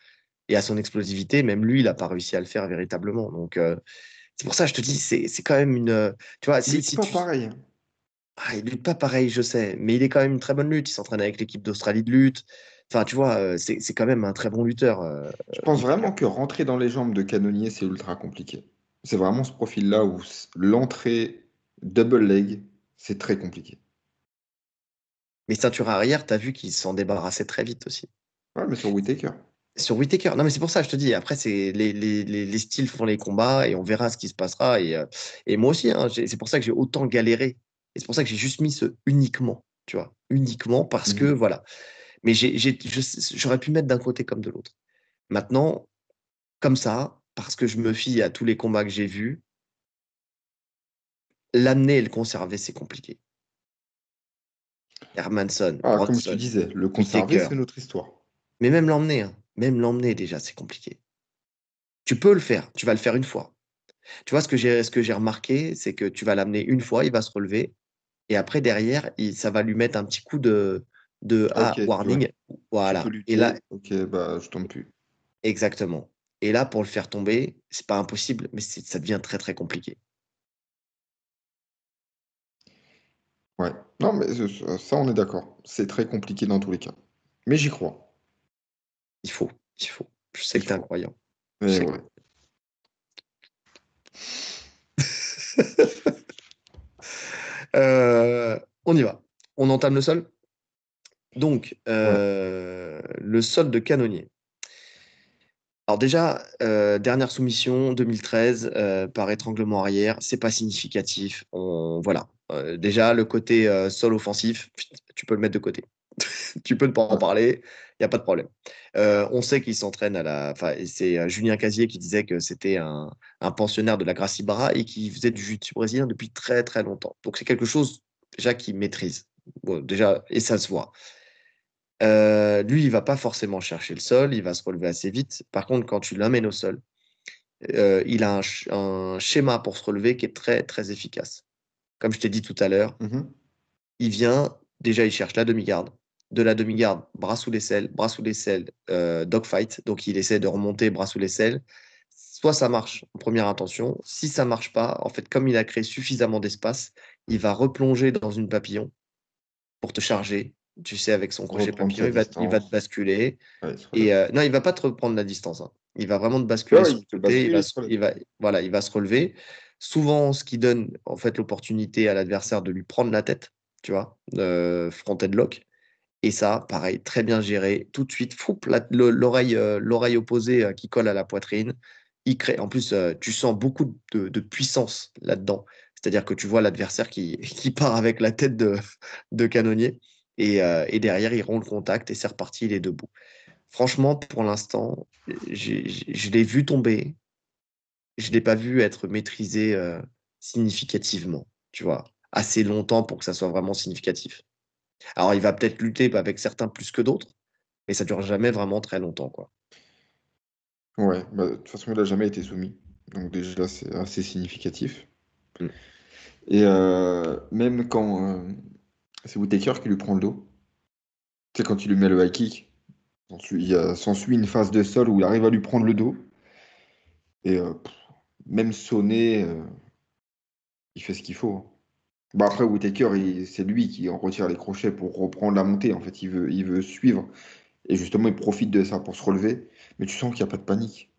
Speaker 1: et à son explosivité. Même lui, il n'a pas réussi à le faire véritablement. Donc, c'est pour ça que je te dis, c'est quand même une. Tu vois,
Speaker 2: Il lutte
Speaker 1: si
Speaker 2: pas
Speaker 1: tu.
Speaker 2: pareil, hein.
Speaker 1: Ah, il lutte pas pareil, je sais, mais il est quand même une très bonne lutte. Il s'entraîne avec l'équipe d'Australie de lutte. Enfin, tu vois, c'est quand même un très bon lutteur,
Speaker 2: Je pense
Speaker 1: Whittaker.
Speaker 2: vraiment que rentrer dans les jambes de Canonier, c'est ultra compliqué. C'est vraiment ce profil-là où l'entrée double leg, c'est très compliqué.
Speaker 1: Mais ceinture arrière, t'as vu qu'il s'en débarrassait très vite aussi.
Speaker 2: Ouais, mais sur Whittaker.
Speaker 1: Sur Whittaker, non, mais c'est pour ça, je te dis. Après, c'est les styles font les combats et on verra ce qui se passera. Et moi aussi, hein, c'est pour ça que j'ai autant galéré. Et c'est pour ça que j'ai juste mis ce uniquement, tu vois, uniquement parce que
Speaker 2: Mhm.
Speaker 1: voilà. Mais j'aurais pu mettre d'un côté comme de l'autre. Maintenant, comme ça, parce que je me fie à tous les combats que j'ai vus, l'amener et le conserver, c'est compliqué. Hermanson,
Speaker 2: Ah, comme je te
Speaker 1: Brodson,
Speaker 2: disais, le conserver,
Speaker 1: Whittaker.
Speaker 2: c'est notre histoire.
Speaker 1: Mais même l'emmener, hein, même l'emmener déjà, c'est compliqué. Tu peux le faire, tu vas le faire une fois. Tu vois, ce que j'ai remarqué, c'est que tu vas l'amener une fois, il va se relever, et après, derrière, ça va lui mettre un petit coup de
Speaker 2: Ah, ok, ouais.
Speaker 1: warning.
Speaker 2: Tu peux
Speaker 1: Voilà. Et là,
Speaker 2: lutter. Ok, bah, je tombe plus.
Speaker 1: exactement. Et là, pour le faire tomber, c'est pas impossible, mais ça devient très, très compliqué.
Speaker 2: Ouais. Non, mais ça, on est d'accord. C'est très compliqué dans tous les cas. Mais j'y crois.
Speaker 1: Il faut, il faut. Je sais
Speaker 2: Il
Speaker 1: que t'es
Speaker 2: faut.
Speaker 1: incroyant. Je
Speaker 2: Mais
Speaker 1: sais que
Speaker 2: ouais.
Speaker 1: On y va. On entame le sol. Donc,
Speaker 2: Ouais.
Speaker 1: le sol de canonnier. Alors déjà, dernière soumission, 2013, par étranglement arrière, c'est pas significatif. Voilà. Déjà, le côté sol offensif, tu peux le mettre de côté. Tu peux ne pas en
Speaker 2: Ouais.
Speaker 1: parler, il n'y a pas de problème. On sait qu'il s'entraîne à la. Enfin, et c'est Julien Casier qui disait que c'était un pensionnaire de la Gracie Barra et qui faisait du jiu-jitsu brésilien depuis très très longtemps. Donc c'est quelque chose déjà qu'il maîtrise. Bon, déjà, et ça se voit. Lui, il va pas forcément chercher le sol, il va se relever assez vite. Par contre, quand tu l'amènes au sol, il a un schéma pour se relever qui est très très efficace. Comme je t'ai dit tout à l'heure,
Speaker 2: Mhm.
Speaker 1: il vient, déjà il cherche la demi-garde. de la demi-garde, bras sous l'aisselle, dogfight. Donc, il essaie de remonter bras sous l'aisselle. Soit ça marche en première intention. Si ça marche pas, en fait, comme il a créé suffisamment d'espace, il va replonger dans une papillon pour te charger. Tu sais, avec son crochet
Speaker 2: Reprendre
Speaker 1: papillon,
Speaker 2: sa
Speaker 1: il va te
Speaker 2: distance.
Speaker 1: basculer.
Speaker 2: Ouais, il se relève.
Speaker 1: Et non, il va pas te reprendre la distance, hein. Il va vraiment te
Speaker 2: Ouais,
Speaker 1: basculer
Speaker 2: ouais,
Speaker 1: sur
Speaker 2: il
Speaker 1: le
Speaker 2: te
Speaker 1: côté.
Speaker 2: bascule, il se relève.
Speaker 1: Voilà, il va se relever. Souvent, ce qui donne en fait l'opportunité à l'adversaire de lui prendre la tête, tu vois, front headlock. Et ça, pareil, très bien géré. Tout de suite, foup, l'oreille opposée qui colle à la poitrine. Il crée, en plus, tu sens beaucoup de puissance là-dedans. C'est-à-dire que tu vois l'adversaire qui part avec la tête de canonnier. Et derrière, ils rompt le contact et c'est reparti, il est debout. Franchement, pour l'instant, je l'ai vu tomber. Je ne l'ai pas vu être maîtrisé significativement, tu vois, assez longtemps pour que ça soit vraiment significatif. Alors, il va peut-être lutter avec certains plus que d'autres, mais ça dure jamais vraiment très longtemps, quoi.
Speaker 2: Ouais, bah, de toute façon, il n'a jamais été soumis. Donc déjà, c'est assez significatif.
Speaker 1: Mm.
Speaker 2: Et même quand c'est Whittaker qui lui prend le dos, tu sais, quand il lui met le high kick, s'ensuit une phase de sol où il arrive à lui prendre le dos. Et même sonner, il fait ce qu'il faut, hein. Bah après, Whittaker, c'est lui qui en retire les crochets pour reprendre la montée. En fait, il veut suivre. Et justement, il profite de ça pour se relever. Mais tu sens qu'il n'y a pas de panique.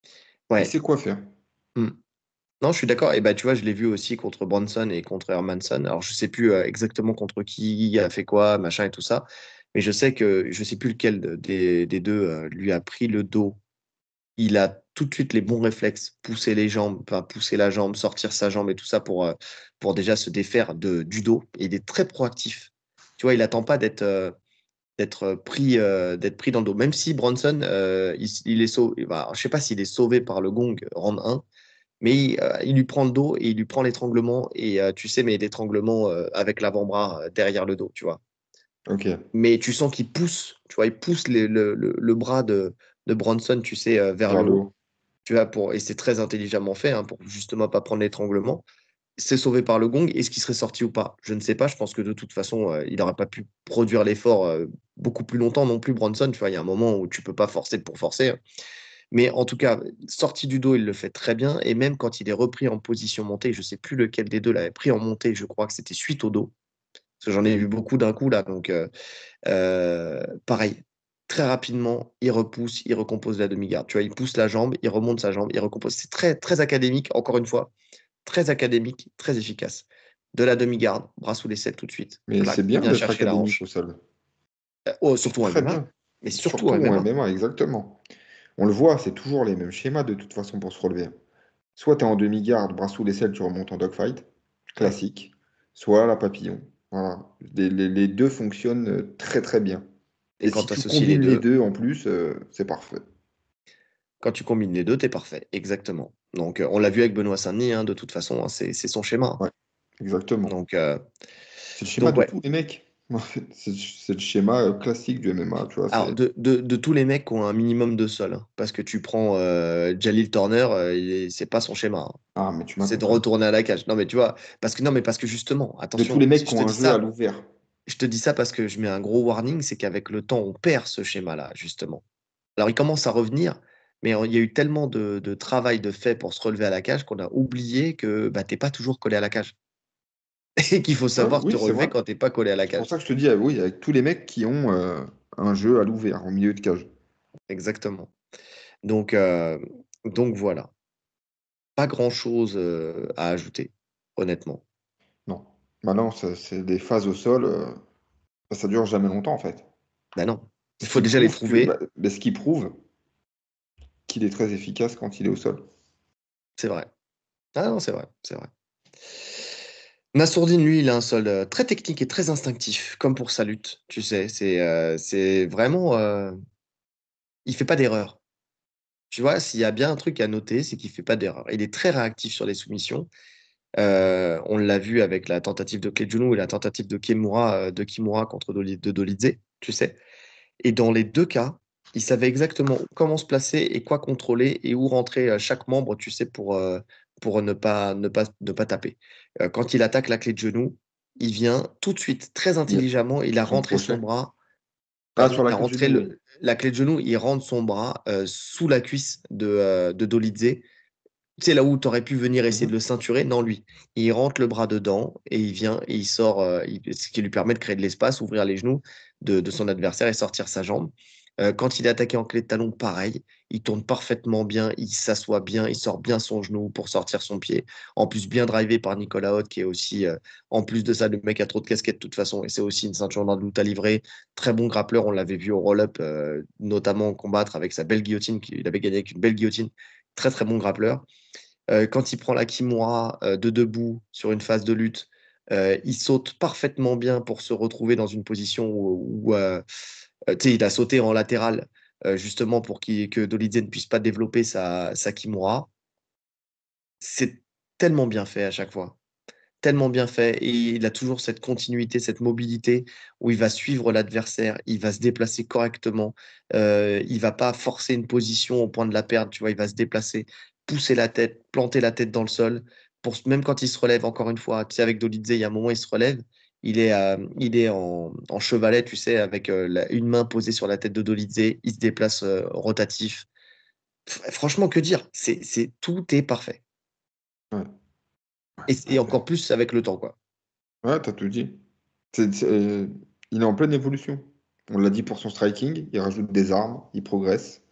Speaker 2: Il
Speaker 1: Ouais.
Speaker 2: sait quoi faire.
Speaker 1: Mm. Non, je suis d'accord. Et bah, tu vois, je l'ai vu aussi contre Bronson et contre Hermanson. Alors, je sais plus exactement contre qui a fait quoi, machin et tout ça. Mais je sais que je sais plus lequel des deux lui a pris le dos. Il a tout de suite les bons réflexes, pousser les jambes, enfin, pousser la jambe, sortir sa jambe et tout ça pour déjà se défaire du dos. Et il est très proactif. Tu vois, il attend pas d'être pris dans le dos. Même si Bronson, il est sauvé, bah, je sais pas s'il est sauvé par le gong round 1, mais il lui prend le dos et il lui prend l'étranglement. Et tu sais, mais l'étranglement avec l'avant-bras derrière le dos, tu vois.
Speaker 2: Ok,
Speaker 1: Mais tu sens qu'il pousse, tu vois, il pousse le bras de Bronson, tu sais, vers le
Speaker 2: vers le
Speaker 1: haut.
Speaker 2: haut.
Speaker 1: Tu vois, et c'est très intelligemment fait hein, pour justement pas prendre l'étranglement. C'est sauvé par le gong. Est-ce qu'il serait sorti ou pas? Je ne sais pas. Je pense que de toute façon, il n'aurait pas pu produire l'effort beaucoup plus longtemps non plus, Bronson. Tu vois, il y a un moment où tu peux pas forcer pour forcer, hein. Mais en tout cas, sorti du dos, il le fait très bien. Et même quand il est repris en position montée, je ne sais plus lequel des deux l'avait pris en montée, je crois que c'était suite au dos. Parce que j'en ai vu beaucoup d'un coup là. Donc, pareil, très rapidement, il repousse, il recompose la demi-garde. Tu vois, il pousse la jambe, il remonte sa jambe, il recompose. C'est très, très académique, encore une fois, très académique, très efficace. De la demi-garde, bras sous l'aisselle tout de suite.
Speaker 2: Mais c'est
Speaker 1: Clac, il
Speaker 2: bien
Speaker 1: vient
Speaker 2: d'être
Speaker 1: chercher la
Speaker 2: académique au
Speaker 1: hanche.
Speaker 2: sol.
Speaker 1: Oh,
Speaker 2: C'est
Speaker 1: surtout en
Speaker 2: très
Speaker 1: MMA,
Speaker 2: bien.
Speaker 1: mais surtout
Speaker 2: Surtout
Speaker 1: en
Speaker 2: en
Speaker 1: MMA.
Speaker 2: MMA, exactement. On le voit, c'est toujours les mêmes schémas de toute façon pour se relever. Soit tu es en demi-garde, bras sous l'aisselle, tu remontes en dogfight,
Speaker 1: Ouais.
Speaker 2: classique. Soit la papillon. Voilà. Les deux fonctionnent très très bien.
Speaker 1: Et
Speaker 2: Et
Speaker 1: quand
Speaker 2: si
Speaker 1: tu
Speaker 2: tu
Speaker 1: associes les
Speaker 2: combines les
Speaker 1: deux,
Speaker 2: deux en plus, c'est parfait.
Speaker 1: quand tu combines les deux, t'es parfait. Exactement. Donc, on l'a vu avec Benoît Saint-Denis, hein, de toute façon, hein, c'est son schéma, hein.
Speaker 2: Ouais, exactement.
Speaker 1: Donc,
Speaker 2: C'est le schéma
Speaker 1: donc
Speaker 2: de
Speaker 1: ouais.
Speaker 2: tous les mecs. En fait, c'est le schéma classique du MMA, tu vois.
Speaker 1: Alors,
Speaker 2: C'est
Speaker 1: de tous les mecs qui ont un minimum de sol, hein, parce que tu prends Jalil Turner, c'est pas son schéma, hein.
Speaker 2: Ah, mais tu
Speaker 1: C'est de
Speaker 2: m'attends.
Speaker 1: retourner à la cage. Non, mais tu vois, parce que justement,
Speaker 2: De tous les
Speaker 1: attention,
Speaker 2: mecs
Speaker 1: si
Speaker 2: qui
Speaker 1: je
Speaker 2: ont
Speaker 1: te
Speaker 2: un
Speaker 1: dis
Speaker 2: jeu à
Speaker 1: ça,
Speaker 2: l'ouvert.
Speaker 1: je te dis ça parce que je mets un gros warning, c'est qu'avec le temps, on perd ce schéma-là, justement. Alors, il commence à revenir, mais il y a eu tellement de travail de fait pour se relever à la cage qu'on a oublié que bah, t'es pas toujours collé à la cage. Et qu'il faut
Speaker 2: Ouais,
Speaker 1: savoir te
Speaker 2: oui, c'est
Speaker 1: relever
Speaker 2: vrai.
Speaker 1: quand t'es pas collé à la
Speaker 2: C'est pour
Speaker 1: cage.
Speaker 2: ça que je te dis, oui, avec tous les mecs qui ont un jeu à l'ouvert, au milieu de cage.
Speaker 1: Exactement. Donc voilà. Pas grand-chose à ajouter, honnêtement.
Speaker 2: Non. Maintenant, c'est des phases au sol, ça dure jamais longtemps, en fait.
Speaker 1: Ben non. Il
Speaker 2: Ce
Speaker 1: faut
Speaker 2: qui
Speaker 1: déjà les
Speaker 2: prouve que,
Speaker 1: trouver,
Speaker 2: ce qui prouve qu'il est très efficace quand il est au sol.
Speaker 1: c'est vrai. Ah non, c'est vrai, c'est vrai. Nassourdine, lui, il a un sol très technique et très instinctif, comme pour sa lutte, tu sais. C'est vraiment... il fait pas d'erreur. Tu vois, s'il y a bien un truc à noter, c'est qu'il fait pas d'erreur. Il est très réactif sur les soumissions. On l'a vu avec la tentative de Klejuno et la tentative de Kimura contre de Dolidze, tu sais. Et dans les deux cas, il savait exactement comment se placer et quoi contrôler et où rentrer chaque membre, tu sais, pour ne pas taper. Quand il attaque la clé de genou, il vient tout de suite, très
Speaker 2: Il y a
Speaker 1: intelligemment, il a
Speaker 2: son
Speaker 1: rentré son
Speaker 2: crochet.
Speaker 1: bras.
Speaker 2: Ah, sur la
Speaker 1: à
Speaker 2: clé de
Speaker 1: rentrer
Speaker 2: genou, oui.
Speaker 1: la clé de genou, il rentre son bras sous la cuisse de Dolidze. Tu sais, là où tu aurais pu venir essayer de
Speaker 2: Mhm.
Speaker 1: le ceinturer, non, lui. Il rentre le bras dedans et il vient et il sort, ce qui lui permet de créer de l'espace, ouvrir les genoux de son adversaire et sortir sa jambe. Quand il est attaqué en clé de talon, pareil. Il tourne parfaitement bien, il s'assoit bien, il sort bien son genou pour sortir son pied. En plus, bien drivé par Nicolas Haute, qui est aussi, en plus de ça, le mec a trop de casquettes de toute façon. Et c'est aussi une ceinture noire de lutte à livrer. Très bon grappleur, on l'avait vu au roll-up, notamment combattre avec sa belle guillotine. Il avait gagné avec une belle guillotine. Très, très bon grappleur. Quand il prend la Kimura de debout sur une phase de lutte, il saute parfaitement bien pour se retrouver dans une position où il a sauté en latéral, justement pour que Dolidze ne puisse pas développer sa Kimura. C'est tellement bien fait à chaque fois. Tellement bien fait. Et il a toujours cette continuité, cette mobilité où il va suivre l'adversaire, il va se déplacer correctement, il va pas forcer une position au point de la perdre, tu vois, il va se déplacer, pousser la tête, planter la tête dans le sol. Même quand il se relève, encore une fois, tu sais, avec Dolidze, il y a un moment, il se relève, il est en chevalet, tu sais, avec une main posée sur la tête de Dolidze, il se déplace rotatif. Franchement, que dire? Tout est parfait.
Speaker 2: Ouais.
Speaker 1: Et encore plus avec le temps, quoi.
Speaker 2: Ouais, t'as tout dit. Il est en pleine évolution. On l'a dit pour son striking, il rajoute des armes, il progresse.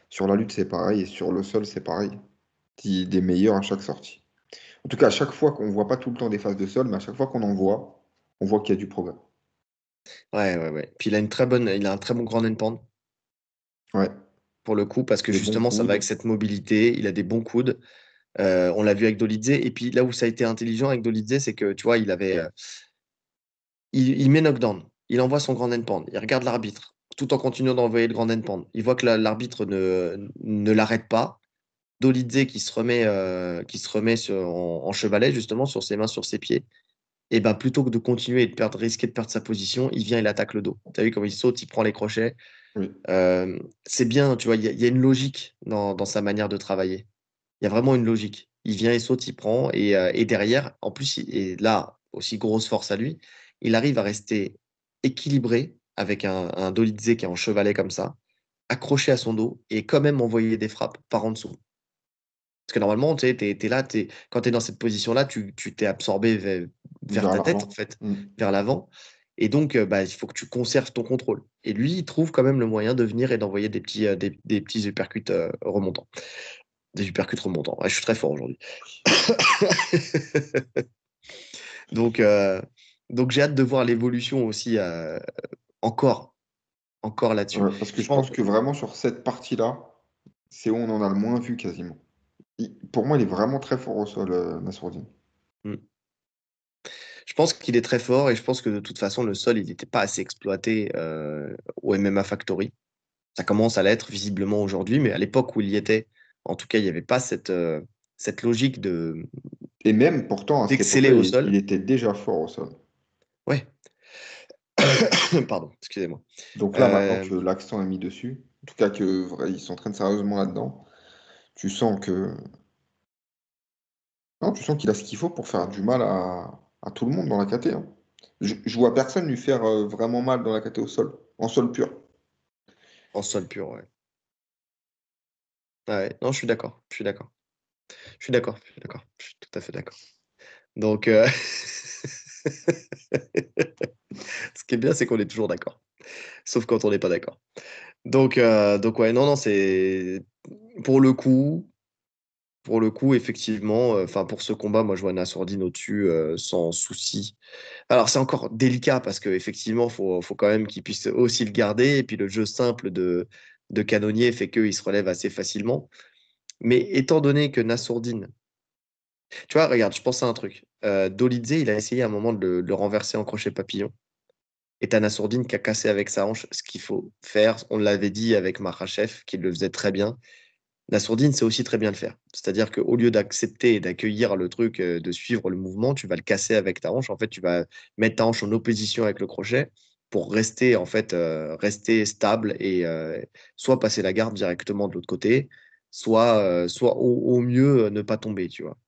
Speaker 2: Sur la lutte, c'est pareil, et sur le sol, c'est pareil. Il est meilleur à chaque sortie. En tout cas, à chaque fois qu'on voit pas tout le temps des phases de sol, mais à chaque fois qu'on en voit, on voit qu'il y a du progrès.
Speaker 1: Ouais, ouais, ouais. Puis il a un très bon ground and pound
Speaker 2: Ouais,
Speaker 1: pour le coup, parce que
Speaker 2: des bons
Speaker 1: justement, ça va avec
Speaker 2: coudes.
Speaker 1: cette mobilité. Il a des bons coudes. On l'a vu avec Dolidze. Et puis là où ça a été intelligent avec Dolidze, c'est que tu vois, il met knockdown. Il envoie son grand end pound. Il regarde l'arbitre, tout en continuant d'envoyer le grand end pound. Il voit que l'arbitre ne l'arrête pas. Dolidze qui se remet en chevalet, justement, sur ses mains, sur ses pieds. Et ben plutôt que de continuer et risquer de perdre sa position, il vient, il attaque le dos. Tu as vu comment il saute, il prend les crochets.
Speaker 2: Oui,
Speaker 1: C'est bien, tu vois, il y a une logique dans sa manière de travailler. Il y a vraiment une logique. Il vient, il saute, il prend, et derrière, en plus, et là, aussi grosse force à lui, il arrive à rester équilibré avec un Dolidze qui est en chevalet comme ça, accroché à son dos, et quand même envoyer des frappes par en dessous. Parce que normalement, tu sais, t'es là, quand tu es dans cette position-là, tu t'es absorbé vers
Speaker 2: vers
Speaker 1: ta tête, en
Speaker 2: l'avant.
Speaker 1: fait,
Speaker 2: Mm.
Speaker 1: vers l'avant. Et donc, bah, il faut que tu conserves ton contrôle. Et lui, il trouve quand même le moyen de venir et d'envoyer des petits uppercuts remontants. Des uppercuts remontants. Ouais, je suis très fort aujourd'hui. Donc, euh, donc j'ai hâte de voir l'évolution aussi encore, encore là-dessus.
Speaker 2: Ouais, parce que
Speaker 1: Je
Speaker 2: je pense
Speaker 1: pense,
Speaker 2: que vraiment sur cette partie-là, c'est où on en a le moins vu quasiment. Pour moi, il est vraiment très fort au sol, Nassourdine.
Speaker 1: hmm. Je pense qu'il est très fort et je pense que de toute façon, le sol, il n'était pas assez exploité au MMA Factory. Ça commence à l'être visiblement aujourd'hui, mais à l'époque où il y était, en tout cas, il n'y avait pas cette logique
Speaker 2: Et même pourtant, à cette
Speaker 1: d'exceller
Speaker 2: époque-là,
Speaker 1: au
Speaker 2: il
Speaker 1: sol.
Speaker 2: était déjà fort au sol.
Speaker 1: Ouais, pardon, excusez-moi.
Speaker 2: Donc là, maintenant
Speaker 1: Euh,
Speaker 2: que l'accent est mis dessus, en tout cas ils s'entraînent sérieusement là-dedans, tu sens que non, tu sens qu'il a ce qu'il faut pour faire du mal à tout le monde dans la KT, hein. Je vois personne lui faire vraiment mal dans la KT au sol, en sol pur.
Speaker 1: en sol pur, ouais. Ouais, non, je suis d'accord. Je suis d'accord. Je suis d'accord. Je suis d'accord. Je suis tout à fait d'accord. Donc, ce qui est bien, c'est qu'on est toujours d'accord. Sauf quand on n'est pas d'accord. Donc ouais, non, non, c'est pour le coup, pour le coup, effectivement, enfin pour ce combat, moi je vois Nassourdine au-dessus sans souci. Alors c'est encore délicat parce qu'effectivement, faut quand même qu'il puisse aussi le garder. Et puis le jeu simple de Canonnier fait qu'il se relève assez facilement. Mais étant donné que Nassourdine, tu vois, regarde, je pense à un truc. Dolidze, il a essayé à un moment de le renverser en crochet papillon. Et t'as Nassourdine qui a cassé avec sa hanche ce qu'il faut faire. On l'avait dit avec Makhachev, qui le faisait très bien. Nassourdine sait aussi très bien le faire. C'est-à-dire qu'au lieu d'accepter et d'accueillir le truc, de suivre le mouvement, tu vas le casser avec ta hanche. En fait, tu vas mettre ta hanche en opposition avec le crochet pour rester, en fait, rester stable et soit passer la garde directement de l'autre côté, soit au mieux ne pas tomber, tu vois.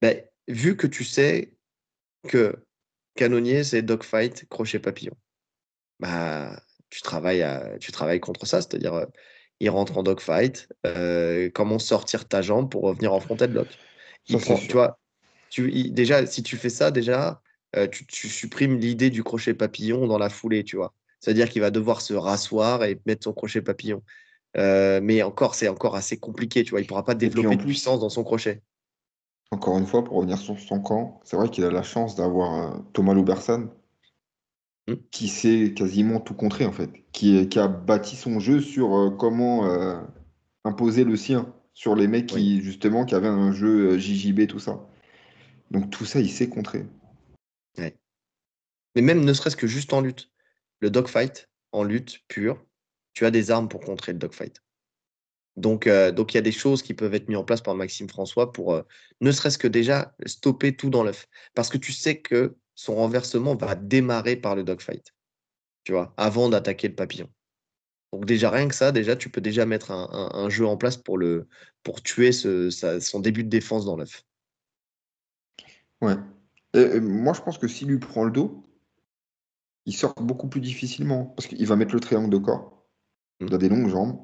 Speaker 1: Ben, vu que tu sais que canonnier, c'est dogfight, crochet papillon, bah, tu travailles contre ça, c'est-à-dire il rentre en dogfight, comment sortir ta jambe pour revenir en fronted lock.
Speaker 2: Ça, c'est
Speaker 1: Tu
Speaker 2: sûr.
Speaker 1: vois, déjà, si tu fais ça, déjà, tu supprimes l'idée du crochet papillon dans la foulée, tu vois. C'est-à-dire qu'il va devoir se rasseoir et mettre son crochet papillon. Mais encore, c'est encore assez compliqué, tu vois. Il ne pourra pas
Speaker 2: Et puis en
Speaker 1: développer de
Speaker 2: plus,
Speaker 1: puissance dans son crochet.
Speaker 2: encore une fois, pour revenir sur son camp, c'est vrai qu'il a la chance d'avoir Thomas Loubersan,
Speaker 1: Hmm.
Speaker 2: qui sait quasiment tout contrer, en fait, qui a bâti son jeu sur comment imposer le sien, sur les mecs
Speaker 1: Oui.
Speaker 2: qui, justement, qui avaient un jeu JJB, tout ça. Donc tout ça, il sait contrer.
Speaker 1: Ouais. Mais même ne serait-ce que juste en lutte. Le dogfight, en lutte pure, tu as des armes pour contrer le dogfight. Donc il y a des choses qui peuvent être mises en place par Maxime François pour ne serait-ce que déjà stopper tout dans l'œuf. Parce que tu sais que son renversement va démarrer par le dogfight, tu vois, avant d'attaquer le papillon. Donc déjà, rien que ça, déjà, tu peux déjà mettre un jeu en place pour tuer son début de défense dans l'œuf.
Speaker 2: Ouais. Moi, je pense que s'il lui prend le dos, il sort beaucoup plus difficilement, parce qu'il va mettre le triangle de corps,
Speaker 1: Hmm.
Speaker 2: il a des longues jambes.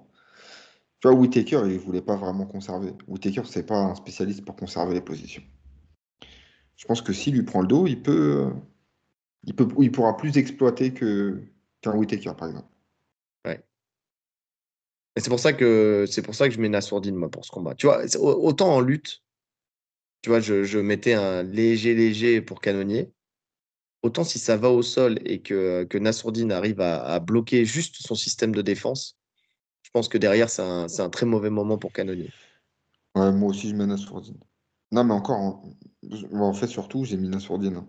Speaker 2: Tu vois, Whittaker, il voulait pas vraiment conserver. Whittaker, c'est pas un spécialiste pour conserver les positions. Je pense que s'il lui prend le dos, il pourra plus exploiter qu'un Whittaker, par exemple.
Speaker 1: Ouais. Et c'est pour ça que je mets Nassourdine, moi, pour ce combat. Tu vois, autant en lutte, tu vois, je mettais un léger pour Canonnier. Autant si ça va au sol et que Nassourdine arrive à bloquer juste son système de défense, je pense que derrière, c'est un très mauvais moment pour Canonnier.
Speaker 2: Ouais, moi aussi, je mets Nassourdine. Non, mais encore, en fait, surtout, j'ai mis Nassourdine, hein.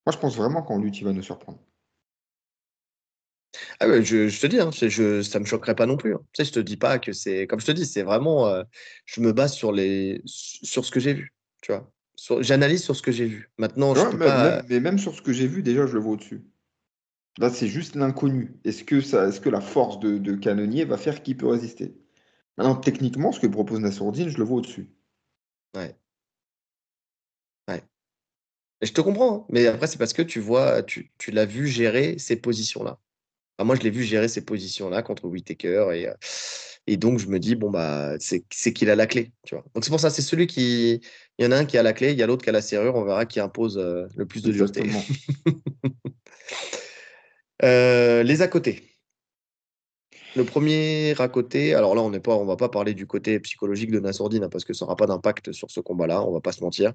Speaker 2: Moi, je pense vraiment qu'en lutte, il va nous surprendre.
Speaker 1: Ah ouais, je te dis, hein, ça me choquerait pas non plus, hein. Tu sais, je te dis pas que c'est. Comme je te dis, c'est vraiment. Je me base sur ce que j'ai vu. Tu vois. J'analyse sur ce que j'ai vu. Maintenant, je
Speaker 2: Ouais,
Speaker 1: peux pas.
Speaker 2: mais même sur ce que j'ai vu, déjà, je le vois au-dessus. Là, c'est juste l'inconnu. Est-ce que la force de Canonnier va faire qu'il peut résister? Maintenant, techniquement, ce que propose Nassourdine, je le vois au-dessus.
Speaker 1: Ouais, ouais. Et je te comprends, hein. Mais après, c'est parce que tu vois, tu l'as vu gérer ces positions-là. Enfin, moi, je l'ai vu gérer ces positions-là contre Whittaker et donc je me dis bon bah c'est qu'il a la clé, tu vois. Donc c'est pour ça, c'est celui qui, il y en a un qui a la clé, il y a l'autre qui a la serrure, on verra qui impose le plus de dureté.
Speaker 2: Exactement.
Speaker 1: Les à côté. Le premier à côté, alors là on va pas parler du côté psychologique de Nassourdine, hein, parce que ça n'aura pas d'impact sur ce combat-là, on va pas se mentir.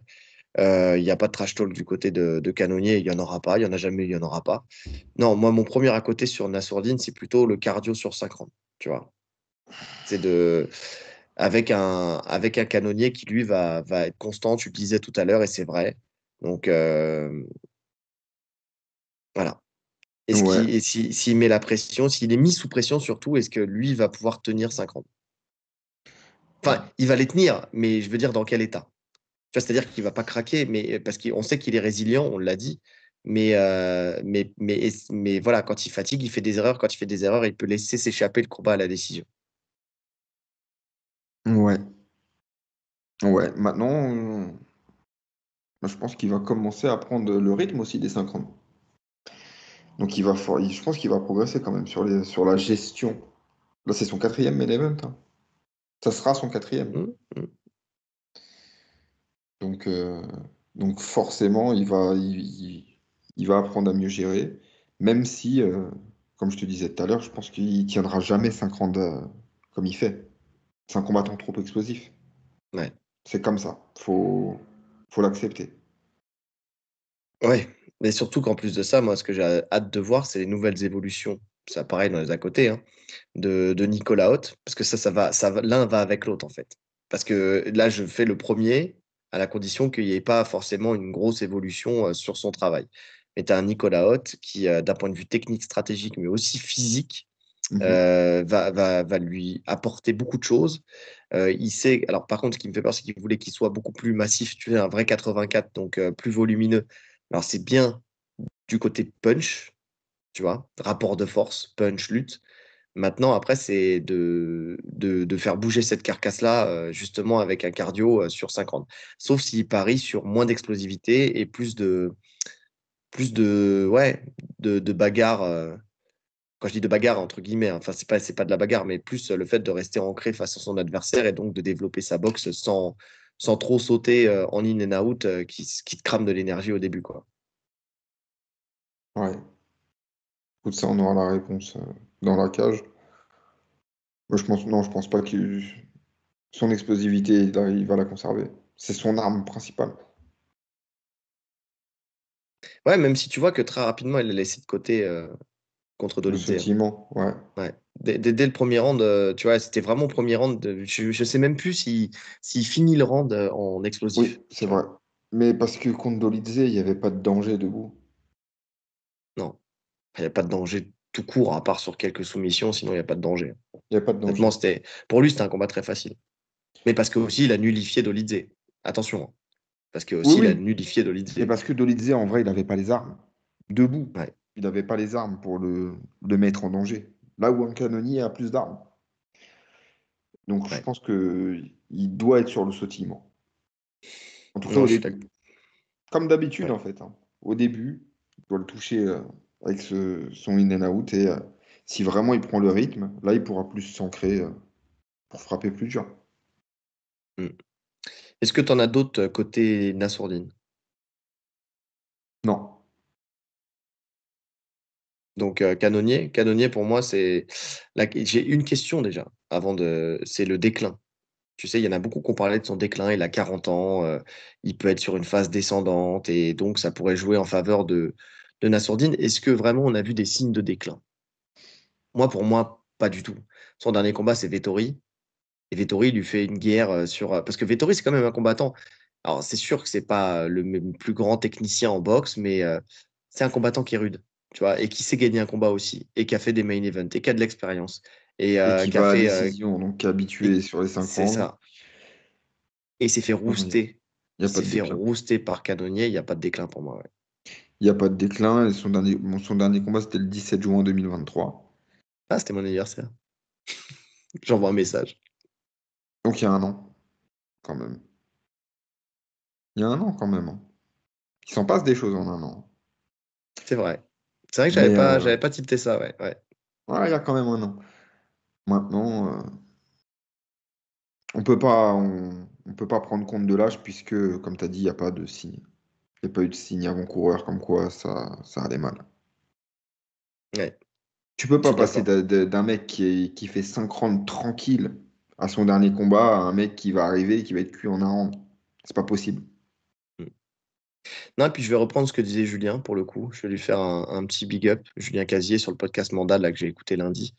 Speaker 1: Il n'y a pas de trash talk du côté de Canonnier, il y en aura pas, il y en a jamais, il y en aura pas. Non, moi mon premier à côté sur Nassourdine, c'est plutôt le cardio sur 5 rounds, tu vois. C'est de avec un canonnier qui lui va être constant, tu le disais tout à l'heure et c'est vrai. Donc voilà.
Speaker 2: Ouais.
Speaker 1: S'il met la pression, s'il est mis sous pression surtout, est-ce que lui va pouvoir tenir 5 rounds? Enfin, il va les tenir, mais je veux dire dans quel état? Tu vois, c'est-à-dire qu'il va pas craquer, mais parce qu'on sait qu'il est résilient, on l'a dit. Mais voilà, quand il fatigue, il fait des erreurs. Quand il fait des erreurs, il peut laisser s'échapper le combat à la décision.
Speaker 2: Ouais. Ouais. Maintenant, je pense qu'il va commencer à prendre le rythme aussi des 50. Donc je pense qu'il va progresser quand même sur la gestion. Là, c'est son quatrième main event, hein. Ça sera son quatrième.
Speaker 1: Mmh, mmh.
Speaker 2: Donc, euh, donc forcément, il va apprendre à mieux gérer, même si, comme je te disais tout à l'heure, je pense qu'il tiendra jamais 5 rounds comme il fait. C'est un combattant trop explosif.
Speaker 1: Ouais.
Speaker 2: C'est comme ça. Faut l'accepter.
Speaker 1: Ouais, mais surtout qu'en plus de ça, moi, ce que j'ai hâte de voir, c'est les nouvelles évolutions. Ça, pareil, dans les à côté, hein, de Nicolas Haute, parce que l'un va avec l'autre, en fait. Parce que là, je fais le premier à la condition qu'il n'y ait pas forcément une grosse évolution sur son travail. Mais tu as un Nicolas Haute qui, d'un point de vue technique, stratégique, mais aussi physique,
Speaker 2: Mhm.
Speaker 1: va lui apporter beaucoup de choses. Il sait, alors par contre, ce qui me fait peur, c'est qu'il voulait qu'il soit beaucoup plus massif, tu sais, un vrai 84, donc plus volumineux. Alors c'est bien du côté punch, tu vois, rapport de force, punch, lutte. Maintenant, après, c'est de faire bouger cette carcasse-là, justement, avec un cardio sur 50. Sauf s'il parie sur moins d'explosivité et plus de, ouais, de bagarre. Quand je dis de bagarre, entre guillemets, hein, enfin, c'est pas de la bagarre, mais plus le fait de rester ancré face à son adversaire et donc de développer sa boxe sans trop sauter en in and out qui te crame de l'énergie au début, quoi.
Speaker 2: Ouais. Écoute, ça, on aura la réponse dans la cage. Moi, je pense pas que son explosivité, il va la conserver. C'est son arme principale.
Speaker 1: Ouais, même si tu vois que très rapidement, il l'a laissé de côté contre
Speaker 2: Le
Speaker 1: Dolidze, hein.
Speaker 2: sautillement, ouais.
Speaker 1: Ouais. Dès le premier round, tu vois, c'était vraiment le premier round. Je sais même plus s'il finit le round en explosif.
Speaker 2: Oui, c'est
Speaker 1: Tu
Speaker 2: vrai.
Speaker 1: vois.
Speaker 2: Mais parce que contre Dolidze, il n'y avait pas de danger debout.
Speaker 1: Non, il n'y a pas de danger tout court, à part sur quelques soumissions, sinon il n'y a pas de danger.
Speaker 2: Il n'y a pas de
Speaker 1: Honnêtement,
Speaker 2: danger.
Speaker 1: pour lui, c'était un combat très facile. Mais parce que aussi, il a nullifié Dolidze. Attention, hein. Parce que
Speaker 2: Oui,
Speaker 1: aussi, il a
Speaker 2: oui.
Speaker 1: nullifié Dolidze.
Speaker 2: Mais parce que Dolidze, en vrai, il n'avait pas les armes. Debout,
Speaker 1: Ouais,
Speaker 2: il n'avait pas les armes pour le mettre en danger. Là où un canonnier a plus d'armes. Donc je
Speaker 1: ouais.
Speaker 2: pense que il doit être sur le sautillement. En tout cas
Speaker 1: Non,
Speaker 2: au
Speaker 1: je suis
Speaker 2: début.
Speaker 1: d'accord.
Speaker 2: Comme d'habitude
Speaker 1: Ouais.
Speaker 2: en fait, hein. Au début, il doit le toucher avec son in and out et si vraiment il prend le rythme, là il pourra plus s'ancrer pour frapper plus dur.
Speaker 1: Mm. Est-ce que tu en as d'autres côté Nassourdine?
Speaker 2: Non.
Speaker 1: Donc, Canonnier, pour moi, j'ai une question déjà, c'est le déclin. Tu sais, il y en a beaucoup qui ont parlé de son déclin. Il a 40 ans, il peut être sur une phase descendante et donc ça pourrait jouer en faveur de Nassourdine. Est-ce que vraiment on a vu des signes de déclin? Moi, pour moi, pas du tout. Son dernier combat, c'est Vettori. Et Vettori lui fait une guerre parce que Vettori, c'est quand même un combattant. Alors, c'est sûr que c'est pas le plus grand technicien en boxe, mais c'est un combattant qui est rude, tu vois, et qui sait gagner un combat aussi, et qui a fait des main events, et qui a de l'expérience, et
Speaker 2: Et qui
Speaker 1: qui a
Speaker 2: va à
Speaker 1: fait.
Speaker 2: décision, donc
Speaker 1: Et-
Speaker 2: habitué sur les 5
Speaker 1: c'est
Speaker 2: rounds.
Speaker 1: ça. Et il s'est fait
Speaker 2: Non,
Speaker 1: rouster.
Speaker 2: il n'y
Speaker 1: Il
Speaker 2: a pas
Speaker 1: s'est
Speaker 2: de
Speaker 1: fait
Speaker 2: déclin.
Speaker 1: rouster par Cannonier, il n'y a pas de déclin pour moi. Ouais.
Speaker 2: Il n'y a pas de déclin. Et son dernier combat, c'était le 17 juin 2023.
Speaker 1: Ah, c'était mon anniversaire. J'envoie un message.
Speaker 2: Donc il y a un an, quand même. Il y a un an quand même, hein. Il s'en passe des choses en un an.
Speaker 1: C'est vrai. C'est vrai que
Speaker 2: Mais
Speaker 1: j'avais pas tilté ça, ouais. Ouais.
Speaker 2: ouais, il y a quand même un an. Maintenant, on peut pas prendre compte de l'âge puisque, comme tu as dit, il n'y a pas de signe. Il n'y a pas eu de signe avant-coureur comme quoi ça allait mal.
Speaker 1: Ouais,
Speaker 2: Tu peux
Speaker 1: je
Speaker 2: pas
Speaker 1: suis
Speaker 2: passer
Speaker 1: d'accord.
Speaker 2: d'un mec qui fait 5 rounds tranquille à son dernier combat à un mec qui va arriver et qui va être cuit en un round. C'est pas possible.
Speaker 1: Mm. Non, et puis je vais reprendre ce que disait Julien pour le coup. Je vais lui faire un petit big up. Julien Casier sur le podcast Mandal là, que j'ai écouté lundi.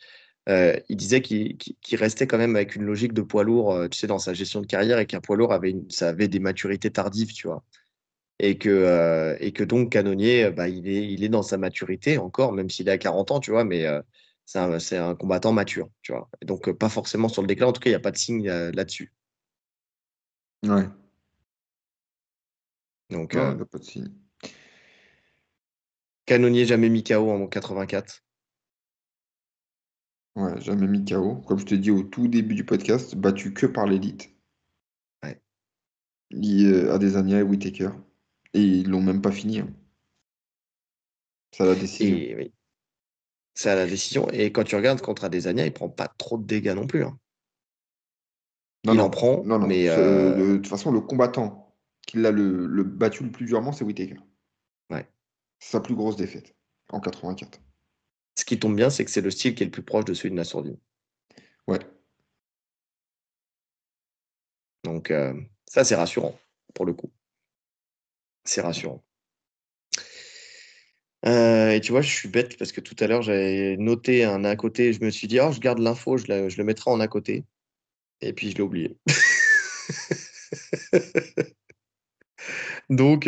Speaker 1: Il disait qu'il restait quand même avec une logique de poids lourd, tu sais, dans sa gestion de carrière et qu'un poids lourd ça avait des maturités tardives, tu vois. Et que donc Canonnier, bah, il est dans sa maturité encore, même s'il est à 40 ans, tu vois, mais c'est un combattant mature, tu vois. Et donc, pas forcément sur le déclin, en tout cas, il n'y a pas de signe là-dessus.
Speaker 2: Ouais.
Speaker 1: Donc,
Speaker 2: Non, il n'y a pas de signe.
Speaker 1: Canonnier jamais mis KO en 84.
Speaker 2: Ouais, jamais mis KO. Comme je te dis au tout début du podcast, battu que par l'élite.
Speaker 1: Ouais.
Speaker 2: Adesanya et Whittaker. Et ils l'ont même pas fini, hein. C'est à la décision.
Speaker 1: Et oui, c'est à la décision. Et quand tu regardes contre Adesanya, il prend pas trop de dégâts non plus, hein.
Speaker 2: Non,
Speaker 1: Il en
Speaker 2: non,
Speaker 1: prend,
Speaker 2: non, non.
Speaker 1: mais
Speaker 2: De toute façon, le combattant qui l'a le battu le plus durement, c'est Whittaker.
Speaker 1: ouais.
Speaker 2: C'est sa plus grosse défaite en 84.
Speaker 1: Ce qui tombe bien, c'est que c'est le style qui est le plus proche de celui de Nassourdine.
Speaker 2: Ouais.
Speaker 1: Donc, ça, c'est rassurant, pour le coup. C'est rassurant. Et tu vois, je suis bête parce que tout à l'heure, j'avais noté un à côté. Je me suis dit, oh, je garde l'info, je le mettrai en à côté. Et puis, je l'ai oublié. Donc,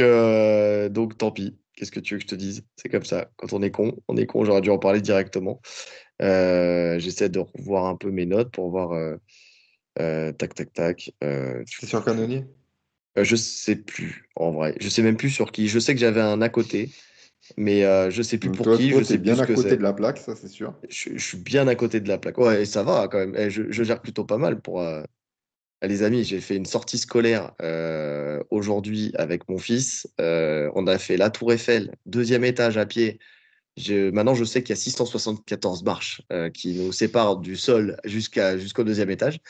Speaker 1: tant pis. Qu'est-ce que tu veux que je te dise? C'est comme ça. Quand on est con, on est con. J'aurais dû en parler directement. J'essaie de revoir un peu mes notes pour voir. Tac, tac, tac.
Speaker 2: C'est sur Canonier?
Speaker 1: Je sais plus, en vrai. Je sais même plus sur qui. Je sais que j'avais un à côté, mais je sais plus
Speaker 2: Donc
Speaker 1: pour qui.
Speaker 2: toi,
Speaker 1: Je
Speaker 2: t'es
Speaker 1: sais plus
Speaker 2: bien
Speaker 1: ce
Speaker 2: à
Speaker 1: que
Speaker 2: côté de
Speaker 1: c'est.
Speaker 2: la plaque, ça c'est sûr.
Speaker 1: Je suis bien à côté de la plaque. Ouais, et ça va quand même. Je gère plutôt pas mal pour. Les amis, j'ai fait une sortie scolaire aujourd'hui avec mon fils. On a fait la Tour Eiffel, deuxième étage à pied, Maintenant, je sais qu'il y a 674 marches qui nous séparent du sol jusqu'au deuxième étage.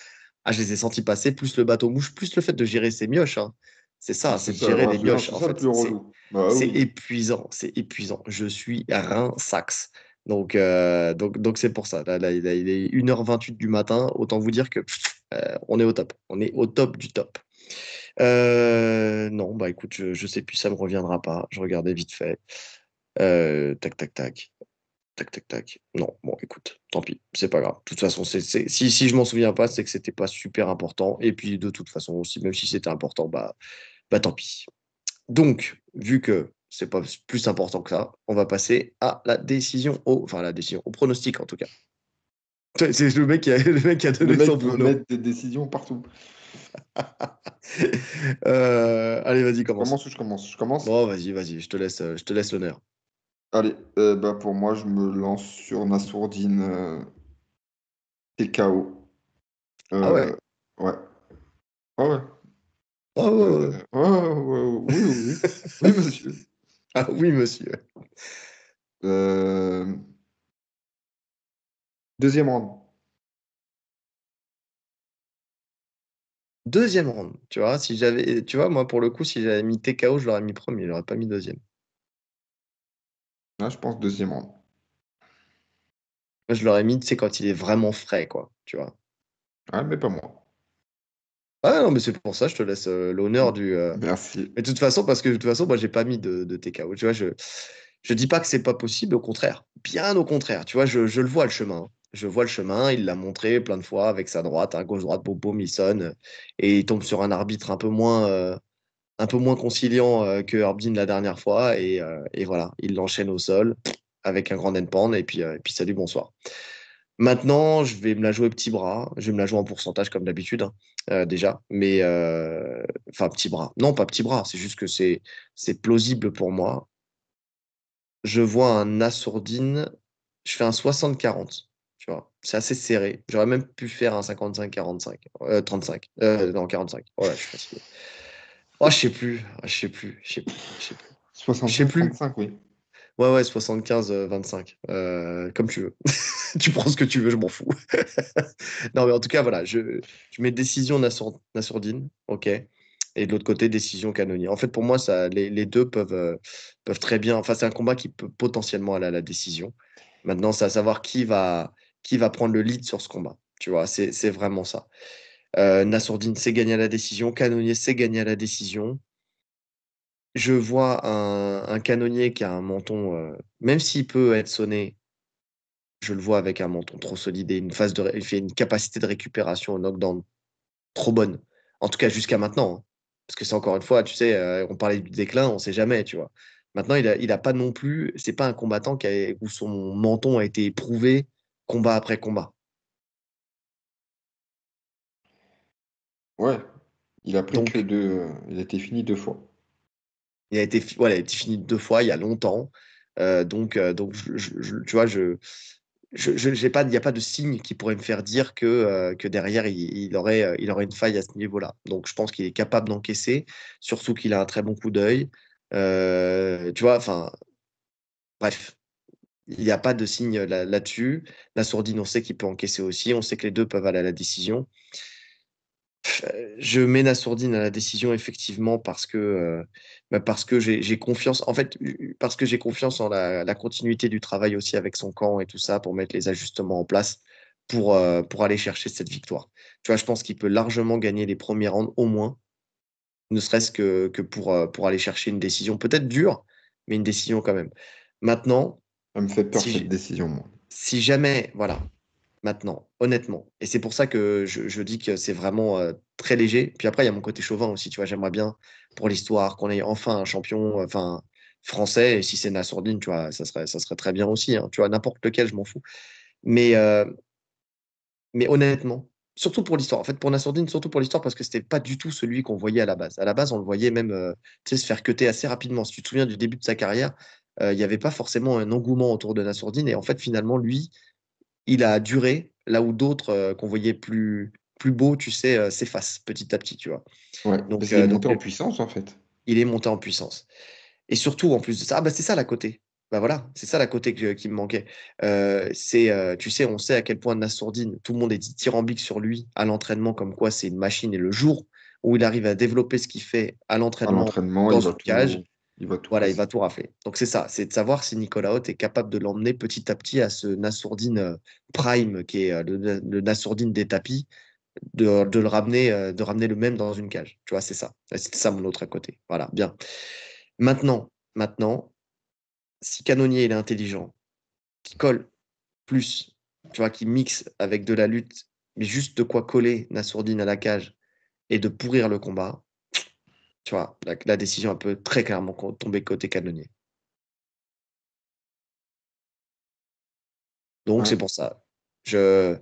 Speaker 1: Ah, je les ai sentis passer, plus le bateau mouche, plus le fait de gérer ces mioches, hein. C'est ça, c'est
Speaker 2: C'est
Speaker 1: de
Speaker 2: ça,
Speaker 1: gérer
Speaker 2: ouais,
Speaker 1: les mioches,
Speaker 2: c'est
Speaker 1: en
Speaker 2: ça le
Speaker 1: fait.
Speaker 2: plus
Speaker 1: C'est
Speaker 2: relou. Bah
Speaker 1: c'est
Speaker 2: oui.
Speaker 1: épuisant, c'est épuisant. Je suis rince-saxe. Donc c'est pour ça. Là, il est 1h28 du matin. Autant vous dire que on est au top. On est au top du top. Non, bah écoute, je sais plus, ça me reviendra pas. Je regardais vite fait. Tac, tac, tac. Tac, tac, tac. Non, bon, écoute, tant pis, c'est pas grave. De toute façon, si je m'en souviens pas, c'est que c'était pas super important. Et puis, de toute façon, aussi, même si c'était important, bah tant pis. Donc, vu que c'est pas plus important que ça, on va passer à la décision, enfin, la décision, au pronostic en tout cas. C'est le mec qui a
Speaker 2: Le
Speaker 1: donné son
Speaker 2: mec veut
Speaker 1: prono.
Speaker 2: mettre des décisions partout.
Speaker 1: Allez, vas-y, commence.
Speaker 2: Commence ou je commence? Je commence?
Speaker 1: Bon, vas-y, je te laisse l'honneur.
Speaker 2: Allez, bah pour moi, je me lance sur Nassourdine TKO.
Speaker 1: Ah
Speaker 2: Euh,
Speaker 1: ouais?
Speaker 2: ouais. Ah ouais.
Speaker 1: Ah ouais, ouais.
Speaker 2: Oui, oui, oui. Oui, monsieur.
Speaker 1: Ah oui, monsieur.
Speaker 2: Euh, Deuxième round.
Speaker 1: Deuxième round, tu vois, tu vois, moi, pour le coup, si j'avais mis TKO, je l'aurais mis premier, je l'aurais pas mis deuxième.
Speaker 2: Là, je pense deuxième round.
Speaker 1: Moi, je l'aurais mis, tu sais, quand il est vraiment frais, quoi, tu vois.
Speaker 2: Ah, mais pas moi.
Speaker 1: Ah non, mais c'est pour ça, je te laisse l'honneur du.
Speaker 2: Merci.
Speaker 1: Mais de toute façon, parce que de toute façon, moi, j'ai pas mis de TKO. Tu vois, je dis pas que c'est pas possible, au contraire. Bien au contraire. Tu vois, je le vois le chemin, hein. Je vois le chemin, il l'a montré plein de fois avec sa droite, hein, gauche-droite, boum, boum, il sonne. Et il tombe sur un arbitre un peu moins conciliant que Herbin la dernière fois. Et voilà, il l'enchaîne au sol avec un grand endpan. Et puis salut, bonsoir. Maintenant, je vais me la jouer petit bras. Je vais me la jouer en pourcentage comme d'habitude, hein, déjà. Enfin, petit bras. Non, pas petit bras. C'est juste que c'est plausible pour moi. Je vois un Assourdine. Je fais un 60-40. Tu vois, c'est assez serré. J'aurais même pu faire un 55-45. 35. Non, 45. Voilà, je suis fatigué. Oh, je sais plus. Ah, je sais plus. Je sais plus. Je sais plus. Je sais plus.
Speaker 2: 65-35, oui.
Speaker 1: Ouais, 75-25. Comme tu veux. Tu prends ce que tu veux, je m'en fous. Non, mais en tout cas, voilà, je mets décision Nassourdine, ok. Et de l'autre côté, décision Canonier. En fait, pour moi, les deux peuvent très bien. Enfin, c'est un combat qui peut potentiellement aller à la décision. Maintenant, c'est à savoir qui va prendre le lead sur ce combat. Tu vois, c'est vraiment ça. Nassourdine sait gagner à la décision. Canonier sait gagner à la décision. Je vois un canonnier qui a un menton, même s'il peut être sonné, je le vois avec un menton trop solide et il fait une capacité de récupération au knockdown trop bonne. En tout cas, jusqu'à maintenant, hein. Parce que c'est encore une fois, tu sais, on parlait du déclin, on sait jamais, tu vois. Maintenant, il a pas non plus, c'est pas un combattant où son menton a été éprouvé combat après combat.
Speaker 2: Ouais. Il a pris que
Speaker 1: Donc,
Speaker 2: deux. Il a été fini deux fois.
Speaker 1: voilà, il a été fini deux fois il y a longtemps. Donc tu vois, j'ai pas, il n'y a pas de signe qui pourrait me faire dire que derrière, il aurait une faille à ce niveau-là. Donc, je pense qu'il est capable d'encaisser, surtout qu'il a un très bon coup d'œil. Tu vois, enfin, bref, il n'y a pas de signe là-dessus. La sourdine, on sait qu'il peut encaisser aussi. On sait que les deux peuvent aller à la décision. Je mets Nassourdine à la décision effectivement parce que j'ai confiance en fait parce que j'ai confiance en la continuité du travail aussi avec son camp et tout ça pour mettre les ajustements en place pour aller chercher cette victoire. Tu vois, je pense qu'il peut largement gagner les premiers rounds au moins, ne serait-ce que pour aller chercher une décision peut-être dure, mais une décision quand même. Maintenant,
Speaker 2: Ça me fait peur cette
Speaker 1: si,
Speaker 2: décision, moi.
Speaker 1: si jamais, voilà, maintenant, honnêtement. Et c'est pour ça que je dis que c'est vraiment très léger. Puis après, il y a mon côté chauvin aussi, tu vois. J'aimerais bien, pour l'histoire, qu'on ait enfin un champion enfin, français. Et si c'est Nassourdine, tu vois, ça serait très bien aussi, hein. Tu vois, n'importe lequel, je m'en fous. Mais, euh, mais honnêtement, surtout pour l'histoire. En fait, pour Nassourdine, surtout pour l'histoire, parce que c'était pas du tout celui qu'on voyait à la base. À la base, on le voyait même tu sais, se faire cutter assez rapidement. Si tu te souviens du début de sa carrière, il n'y avait pas forcément un engouement autour de Nassourdine. Et en fait, finalement, lui, il a duré là où d'autres qu'on voyait plus beaux, tu sais, s'effacent petit à petit, tu vois.
Speaker 2: Ouais, parce qu'il est
Speaker 1: Donc
Speaker 2: monté en puissance, en fait.
Speaker 1: il est monté en puissance. Et surtout, en plus de ça, ah bah c'est ça la côté. Bah voilà, c'est ça la côté qui me manquait. Tu sais, on sait à quel point Nassourdine, tout le monde est dithyrambique sur lui à l'entraînement, comme quoi c'est une machine. Et le jour où il arrive à développer ce qu'il fait à
Speaker 2: À
Speaker 1: l'entraînement
Speaker 2: l'entraînement,
Speaker 1: dans une cage,
Speaker 2: il va tout
Speaker 1: voilà, il va
Speaker 2: casser.
Speaker 1: tout rafler. Donc c'est ça, c'est de savoir si Nicolas Haute est capable de l'emmener petit à petit à ce Nassourdine prime, qui est le Nassourdine des tapis, de ramener le même dans une cage. Tu vois, c'est ça. C'est ça mon autre à côté. Voilà, bien. Maintenant, si Canonnier il est intelligent, qui colle plus, tu vois, qui mixe avec de la lutte, mais juste de quoi coller Nassourdine à la cage et de pourrir le combat, tu vois, la décision peut très clairement tomber côté Canonnier. Donc
Speaker 2: Ouais,
Speaker 1: c'est pour ça. Je...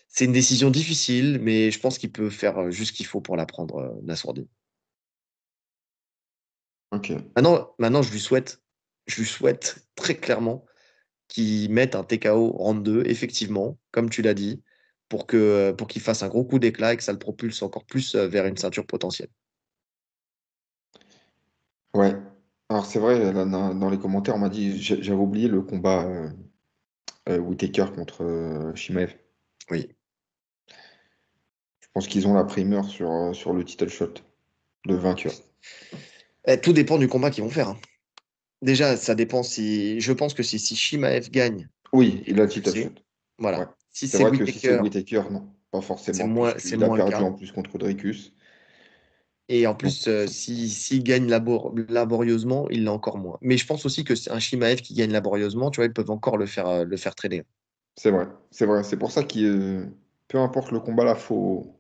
Speaker 1: C'est une décision difficile, mais je pense qu'il peut faire juste ce qu'il faut pour la prendre, Nassourdine.
Speaker 2: ok.
Speaker 1: Maintenant, je lui souhaite très clairement qu'il mette un TKO round 2, effectivement, comme tu l'as dit, pour qu'il fasse un gros coup d'éclat et que ça le propulse encore plus vers une ceinture potentielle.
Speaker 2: Ouais. Alors c'est vrai, là, dans les commentaires, on m'a dit, j'avais oublié le combat Whittaker contre Shimaev.
Speaker 1: Oui.
Speaker 2: Je pense qu'ils ont la primeur sur le title shot de vainqueur.
Speaker 1: Tout dépend du combat qu'ils vont faire, hein. Déjà, ça dépend si. Je pense que si Shimaev gagne,
Speaker 2: Oui, il a le
Speaker 1: tu le
Speaker 2: title
Speaker 1: sais.
Speaker 2: shot. Ouais.
Speaker 1: Voilà. Si
Speaker 2: C'est
Speaker 1: c'est
Speaker 2: vrai que si c'est
Speaker 1: Whittaker,
Speaker 2: Whittaker, non, pas forcément,
Speaker 1: c'est
Speaker 2: puisqu'il a
Speaker 1: moins le
Speaker 2: perdu
Speaker 1: cas.
Speaker 2: en plus contre Dricus.
Speaker 1: Et en
Speaker 2: Donc,
Speaker 1: plus, s'il gagne laborieusement, il l'a encore moins. Mais je pense aussi que c'est un Shimaev qui gagne laborieusement, tu vois, ils peuvent encore le faire traîner.
Speaker 2: c'est vrai, c'est vrai. C'est pour ça que peu importe le combat là, faut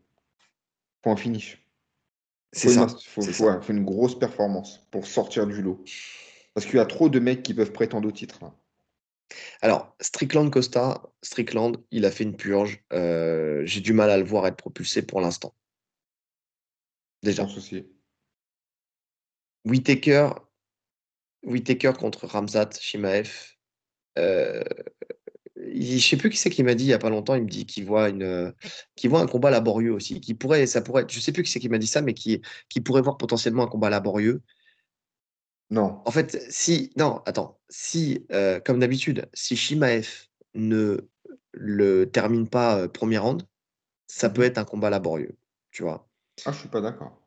Speaker 2: un finish.
Speaker 1: C'est ça. C'est ça.
Speaker 2: Ouais, faut une grosse performance pour sortir du lot. Parce qu'il y a trop de mecs qui peuvent prétendre au titre, là.
Speaker 1: Alors, Strickland Costa, Strickland, il a fait une purge. J'ai du mal à le voir être propulsé pour l'instant.
Speaker 2: Je
Speaker 1: Déjà.
Speaker 2: pense aussi.
Speaker 1: Whittaker, Whittaker contre Ramzat Shimaev. Euh, je sais plus qui c'est qui m'a dit il y a pas longtemps. Il me dit qu'il voit un combat laborieux aussi. Ça pourrait être, je sais plus qui c'est qui m'a dit ça, mais qui pourrait voir potentiellement un combat laborieux.
Speaker 2: Non.
Speaker 1: En fait, si, non, attends, si, comme d'habitude, si Shimaev ne le termine pas premier round, ça peut
Speaker 2: Mhm.
Speaker 1: être un combat laborieux, tu vois.
Speaker 2: Ah, je suis pas d'accord.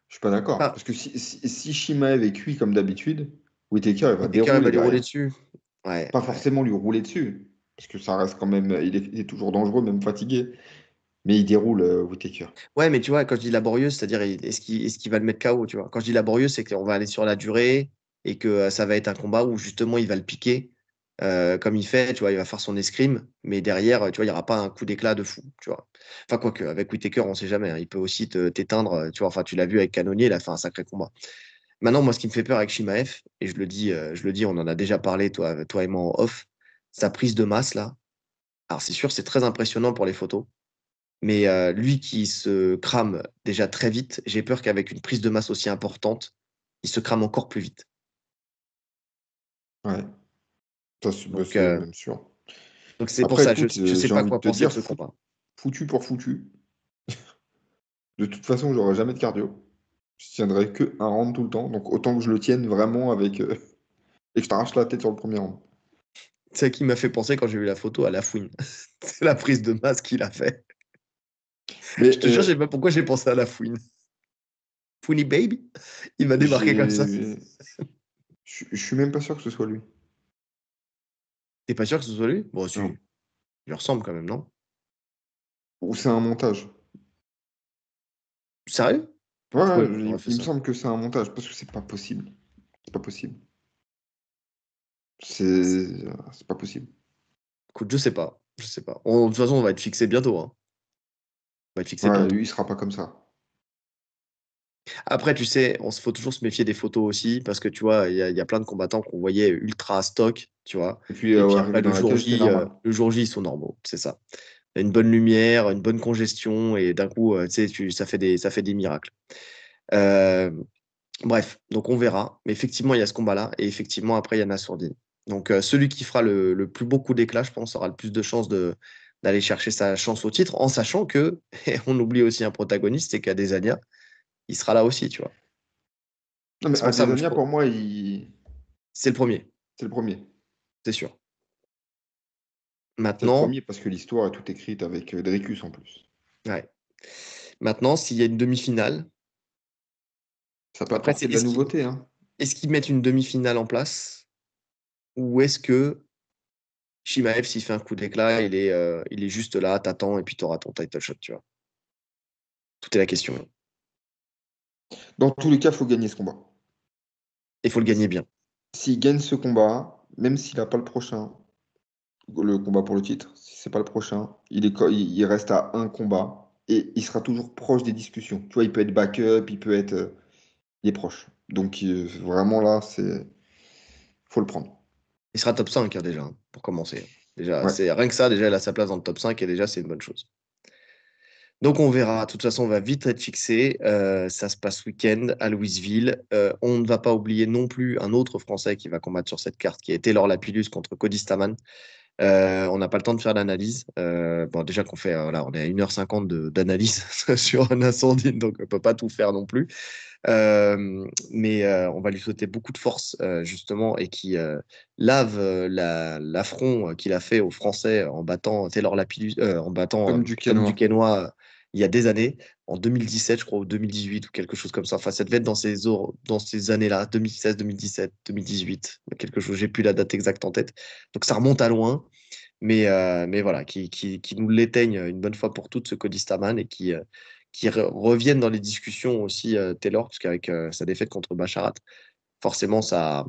Speaker 2: Je suis pas d'accord.
Speaker 1: Enfin,
Speaker 2: Parce que si Shimaev est cuit comme d'habitude, Whittaker, il va
Speaker 1: Whittaker, il va
Speaker 2: dérouler
Speaker 1: lui rouler
Speaker 2: derrière.
Speaker 1: dessus. Ouais,
Speaker 2: Pas
Speaker 1: ouais.
Speaker 2: forcément lui rouler dessus. Parce que ça reste quand même. Il est toujours dangereux, même fatigué. Mais il déroule Whittaker.
Speaker 1: Ouais, mais tu vois, quand je dis laborieux, c'est-à-dire, est-ce qu'il va le mettre KO, tu vois. Quand je dis laborieux, c'est qu'on va aller sur la durée et que ça va être un combat où justement il va le piquer comme il fait, tu vois, il va faire son escrime, mais derrière, tu vois, il n'y aura pas un coup d'éclat de fou, tu vois. Enfin, quoique, avec Whittaker, on sait jamais, hein, il peut aussi t'éteindre, tu vois, enfin, tu l'as vu avec Cannonier, il a fait un sacré combat. Maintenant, moi, ce qui me fait peur avec Shimaev, et je le dis, on en a déjà parlé, toi et moi en off, sa prise de masse, là. Alors, c'est sûr, c'est très impressionnant pour les photos. Mais lui qui se crame déjà très vite, j'ai peur qu'avec une prise de masse aussi importante, il se crame encore plus vite.
Speaker 2: Ouais. Ça, bah,
Speaker 1: Donc,
Speaker 2: c'est même sûr.
Speaker 1: donc c'est pour
Speaker 2: Après,
Speaker 1: ça,
Speaker 2: écoute,
Speaker 1: je sais
Speaker 2: j'ai
Speaker 1: pas
Speaker 2: envie de
Speaker 1: quoi
Speaker 2: te
Speaker 1: penser de
Speaker 2: dire,
Speaker 1: ce combat.
Speaker 2: foutu pour foutu. De toute façon, j'aurai jamais de cardio. Je tiendrai que un round tout le temps. Donc autant que je le tienne vraiment avec et que je t'arrache la tête sur le premier round.
Speaker 1: C'est ça qui m'a fait penser quand j'ai vu la photo à la fouine. C'est la prise de masse qu'il a fait. Je
Speaker 2: Mais
Speaker 1: te jure, je sais pas pourquoi j'ai pensé à la fouine. Fouini baby, il m'a débarqué comme ça.
Speaker 2: j'ai, je suis même pas sûr que ce soit lui.
Speaker 1: T'es pas sûr que ce soit lui? Bon, si,
Speaker 2: Non.
Speaker 1: il lui ressemble quand même, non?
Speaker 2: Ou c'est un montage.
Speaker 1: Sérieux?
Speaker 2: Ouais,
Speaker 1: Pourquoi
Speaker 2: ouais,
Speaker 1: il aurait fait
Speaker 2: il me
Speaker 1: ça?
Speaker 2: semble que c'est un montage parce que c'est pas possible. C'est pas possible. C'est pas possible.
Speaker 1: Écoute, je sais pas. Je sais pas. De toute façon, on va être fixé bientôt, hein. On va être fixé
Speaker 2: Ouais,
Speaker 1: bientôt.
Speaker 2: lui, il sera pas comme ça.
Speaker 1: Après, tu sais, faut toujours se méfier des photos aussi, parce que tu vois, il y a plein de combattants qu'on voyait ultra stock, tu vois.
Speaker 2: Et puis,
Speaker 1: Et puis après,
Speaker 2: arriver dans la cage, c'est normal.
Speaker 1: le jour J, ils sont normaux, c'est ça. Une bonne lumière, une bonne congestion, et d'un coup, tu sais, ça fait des miracles. Euh, bref, donc on verra. Mais effectivement, il y a ce combat-là, et effectivement, après, il y a Nassourdine. Donc, celui qui fera le plus beau coup d'éclat, je pense, aura le plus de chances d'aller chercher sa chance au titre, en sachant que, et on oublie aussi un protagoniste, c'est qu'Adesanya, il sera là aussi, tu vois.
Speaker 2: Non, mais
Speaker 1: C'est pour ça, moi,
Speaker 2: Adesanya, pour moi, il...
Speaker 1: C'est le premier,
Speaker 2: C'est le premier.
Speaker 1: c'est sûr.
Speaker 2: C'est le
Speaker 1: Maintenant,
Speaker 2: premier parce que l'histoire est toute écrite avec Dreykus en plus.
Speaker 1: ouais. Maintenant, s'il y a une demi-finale,
Speaker 2: Ça peut
Speaker 1: après,
Speaker 2: apporter de la nouveauté, hein.
Speaker 1: est-ce qu'ils mettent une demi-finale en place ou est-ce que Shimaev, s'il fait un coup d'éclat, il est juste là, t'attends et puis tu auras ton title shot, tu vois. Tout est la question.
Speaker 2: Dans tous les cas, il faut gagner ce combat.
Speaker 1: Il faut le gagner bien.
Speaker 2: S'il gagne ce combat, même s'il n'a pas le prochain, le combat pour le titre, si c'est pas le prochain, il reste à un combat et il sera toujours proche des discussions. Tu vois, il peut être backup, il est proche. Donc vraiment là, faut le prendre.
Speaker 1: Il sera top 5 hein, déjà, hein, pour commencer. Déjà,
Speaker 2: Ouais.
Speaker 1: c'est rien que ça, déjà, il a sa place dans le top 5 et déjà, c'est une bonne chose. Donc, on verra. De toute façon, on va vite être fixé. Ça se passe week-end à Louisville. On ne va pas oublier non plus un autre Français qui va combattre sur cette carte, qui est Taylor Lapillus contre Cody Stamann. On n'a pas le temps de faire l'analyse. Bon, déjà qu'on fait, là, on est à 1h50 d'analyse sur un incendie, donc on ne peut pas tout faire non plus. Mais on va lui souhaiter beaucoup de force, justement, et qui lave l'affront qu'il a fait aux Français en battant Taylor Lapillus, en battant
Speaker 2: Tom
Speaker 1: Tom
Speaker 2: Duquesnoy.
Speaker 1: Duquesnoy il y a des années, en 2017, je crois, ou 2018, ou quelque chose comme ça. Enfin, ça devait être dans ces années-là, 2016, 2017, 2018, quelque chose, j'ai plus la date exacte en tête. Donc ça remonte à loin. Mais voilà, qui nous l'éteigne une bonne fois pour toutes, ce Cody Stamann, et qui revienne dans les discussions aussi, Taylor, parce qu'avec sa défaite contre Basharat, forcément, ça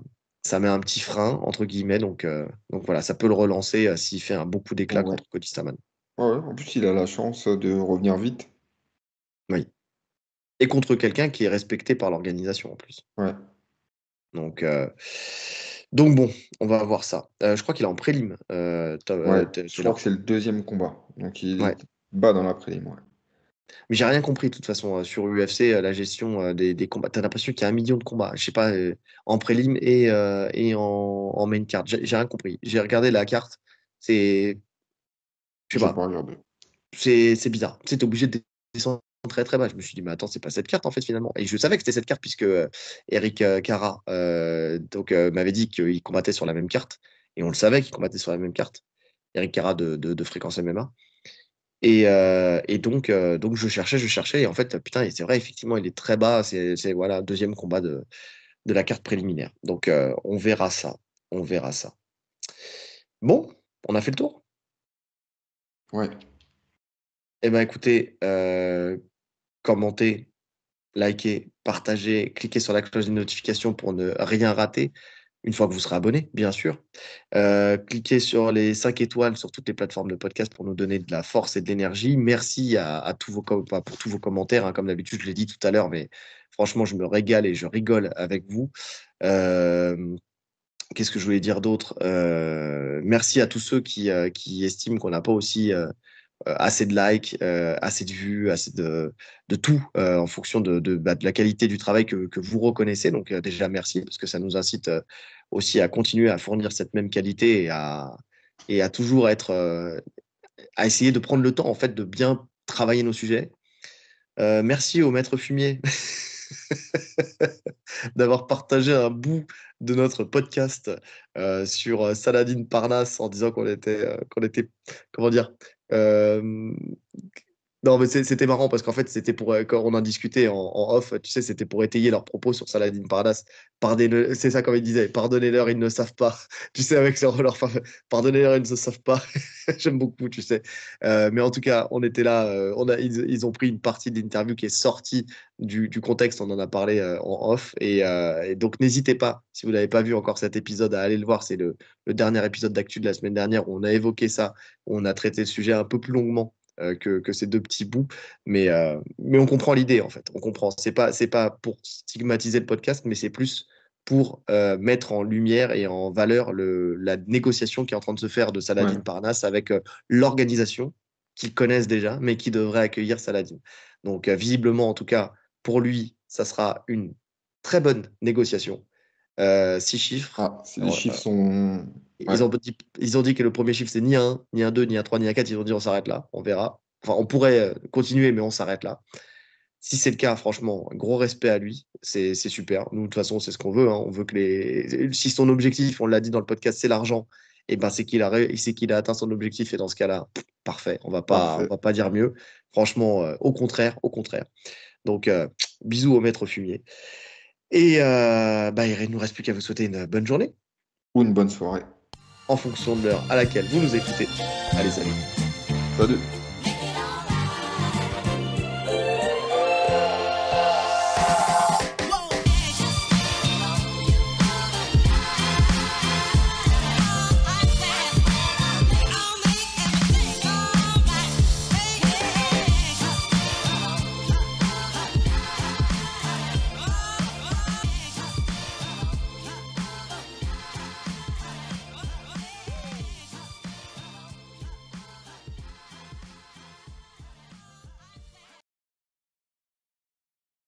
Speaker 1: met un petit frein, entre guillemets. Donc voilà, ça peut le relancer s'il fait un beau coup d'éclat
Speaker 2: Ouais.
Speaker 1: contre Cody Stamann.
Speaker 2: Ouais, ouais. En plus, il a la chance de revenir vite.
Speaker 1: Oui. Et contre quelqu'un qui est respecté par l'organisation en plus.
Speaker 2: Ouais.
Speaker 1: Donc, euh, donc bon, on va voir ça. Je crois qu'il est en prélim,
Speaker 2: Ouais. Je crois que
Speaker 1: Taylor.
Speaker 2: c'est le deuxième combat. Donc il
Speaker 1: Ouais.
Speaker 2: est bas dans la prélim. Ouais.
Speaker 1: Mais j'ai rien compris de toute façon sur UFC, la gestion des combats. T'as l'impression qu'il y a 1 million de combats, je sais pas, en prélim et en main card. J'ai rien compris. J'ai regardé la carte, c'est, je sais
Speaker 2: J'ai
Speaker 1: pas,
Speaker 2: pas regardé.
Speaker 1: c'est bizarre. Tu sais, t'es obligé de descendre très très bas. Je me suis dit, mais attends, c'est pas cette carte en fait finalement. Et je savais que c'était cette carte puisque Eric Cara m'avait dit qu'il combattait sur la même carte. Et on le savait qu'il combattait sur la même carte. Eric Cara de Fréquence MMA. Et donc je cherchais, et en fait, putain, et c'est vrai, effectivement, il est très bas. Voilà, deuxième combat de la carte préliminaire. Donc, on verra ça. On verra ça. Bon, on a fait le tour.
Speaker 2: Ouais.
Speaker 1: Eh ben, écoutez, commentez, likez, partagez, cliquez sur la cloche de notification pour ne rien rater. Une fois que vous serez abonné, bien sûr. Cliquez sur les 5 étoiles sur toutes les plateformes de podcast pour nous donner de la force et de l'énergie. Merci à tous pour tous vos commentaires. Hein, comme d'habitude, je l'ai dit tout à l'heure, mais franchement, je me régale et je rigole avec vous. Euh, Qu'est-ce que je voulais dire d'autre? Merci à tous ceux qui estiment qu'on n'a pas aussi assez de likes, assez de vues, assez de tout en fonction de la qualité du travail que vous reconnaissez. Donc déjà, merci, parce que ça nous incite aussi à continuer à fournir cette même qualité et à toujours être, à essayer de prendre le temps en fait de bien travailler nos sujets. Merci au maître fumier d'avoir partagé un bout de notre podcast sur Saladin Parnasse en disant qu'on était, comment dire, euh, non, mais c'était marrant parce qu'en fait, c'était pour, quand on en discutait en off, tu sais, c'était pour étayer leurs propos sur Saladin Parnasse. C'est ça comme il disait, pardonnez-leur, ils ne savent pas. Tu sais, avec pardonnez-leur, ils ne savent pas. J'aime beaucoup, tu sais. Mais en tout cas, on était là, ils ont pris une partie de l'interview qui est sortie du contexte, on en a parlé en off. Et donc, n'hésitez pas, si vous n'avez pas vu encore cet épisode, à aller le voir. C'est le dernier épisode d'actu de la semaine dernière où on a évoqué ça, où on a traité le sujet un peu plus longuement que ces deux petits bouts. Mais on comprend l'idée, en fait. On comprend. C'est pas pour stigmatiser le podcast, mais c'est plus pour mettre en lumière et en valeur la négociation qui est en train de se faire de Saladin
Speaker 2: Ouais.
Speaker 1: Parnasse avec l'organisation qu'ils connaissent déjà, mais qui devrait accueillir Saladin. Donc, visiblement, en tout cas, pour lui, ça sera une très bonne négociation. 6 chiffres.
Speaker 2: Ah, si les chiffres sont. Ouais.
Speaker 1: Ils ont dit que le premier chiffre, c'est ni un, ni un 2, ni un 3, ni un 4. Ils ont dit on s'arrête là, on verra. Enfin, on pourrait continuer, mais on s'arrête là. Si c'est le cas, franchement, gros respect à lui. C'est super. Nous, de toute façon, c'est ce qu'on veut, hein. On veut que si son objectif, on l'a dit dans le podcast, c'est l'argent, et ben c'est qu'il a atteint son objectif. Et dans ce cas-là, parfait. On
Speaker 2: Parfait.
Speaker 1: va pas dire mieux. Franchement, au contraire, au contraire. Donc, bisous au maître fumier. Et bah, il ne nous reste plus qu'à vous souhaiter une bonne journée
Speaker 2: Ou une bonne soirée.
Speaker 1: en fonction de l'heure à laquelle vous nous écoutez. Allez, salut.
Speaker 2: Salut.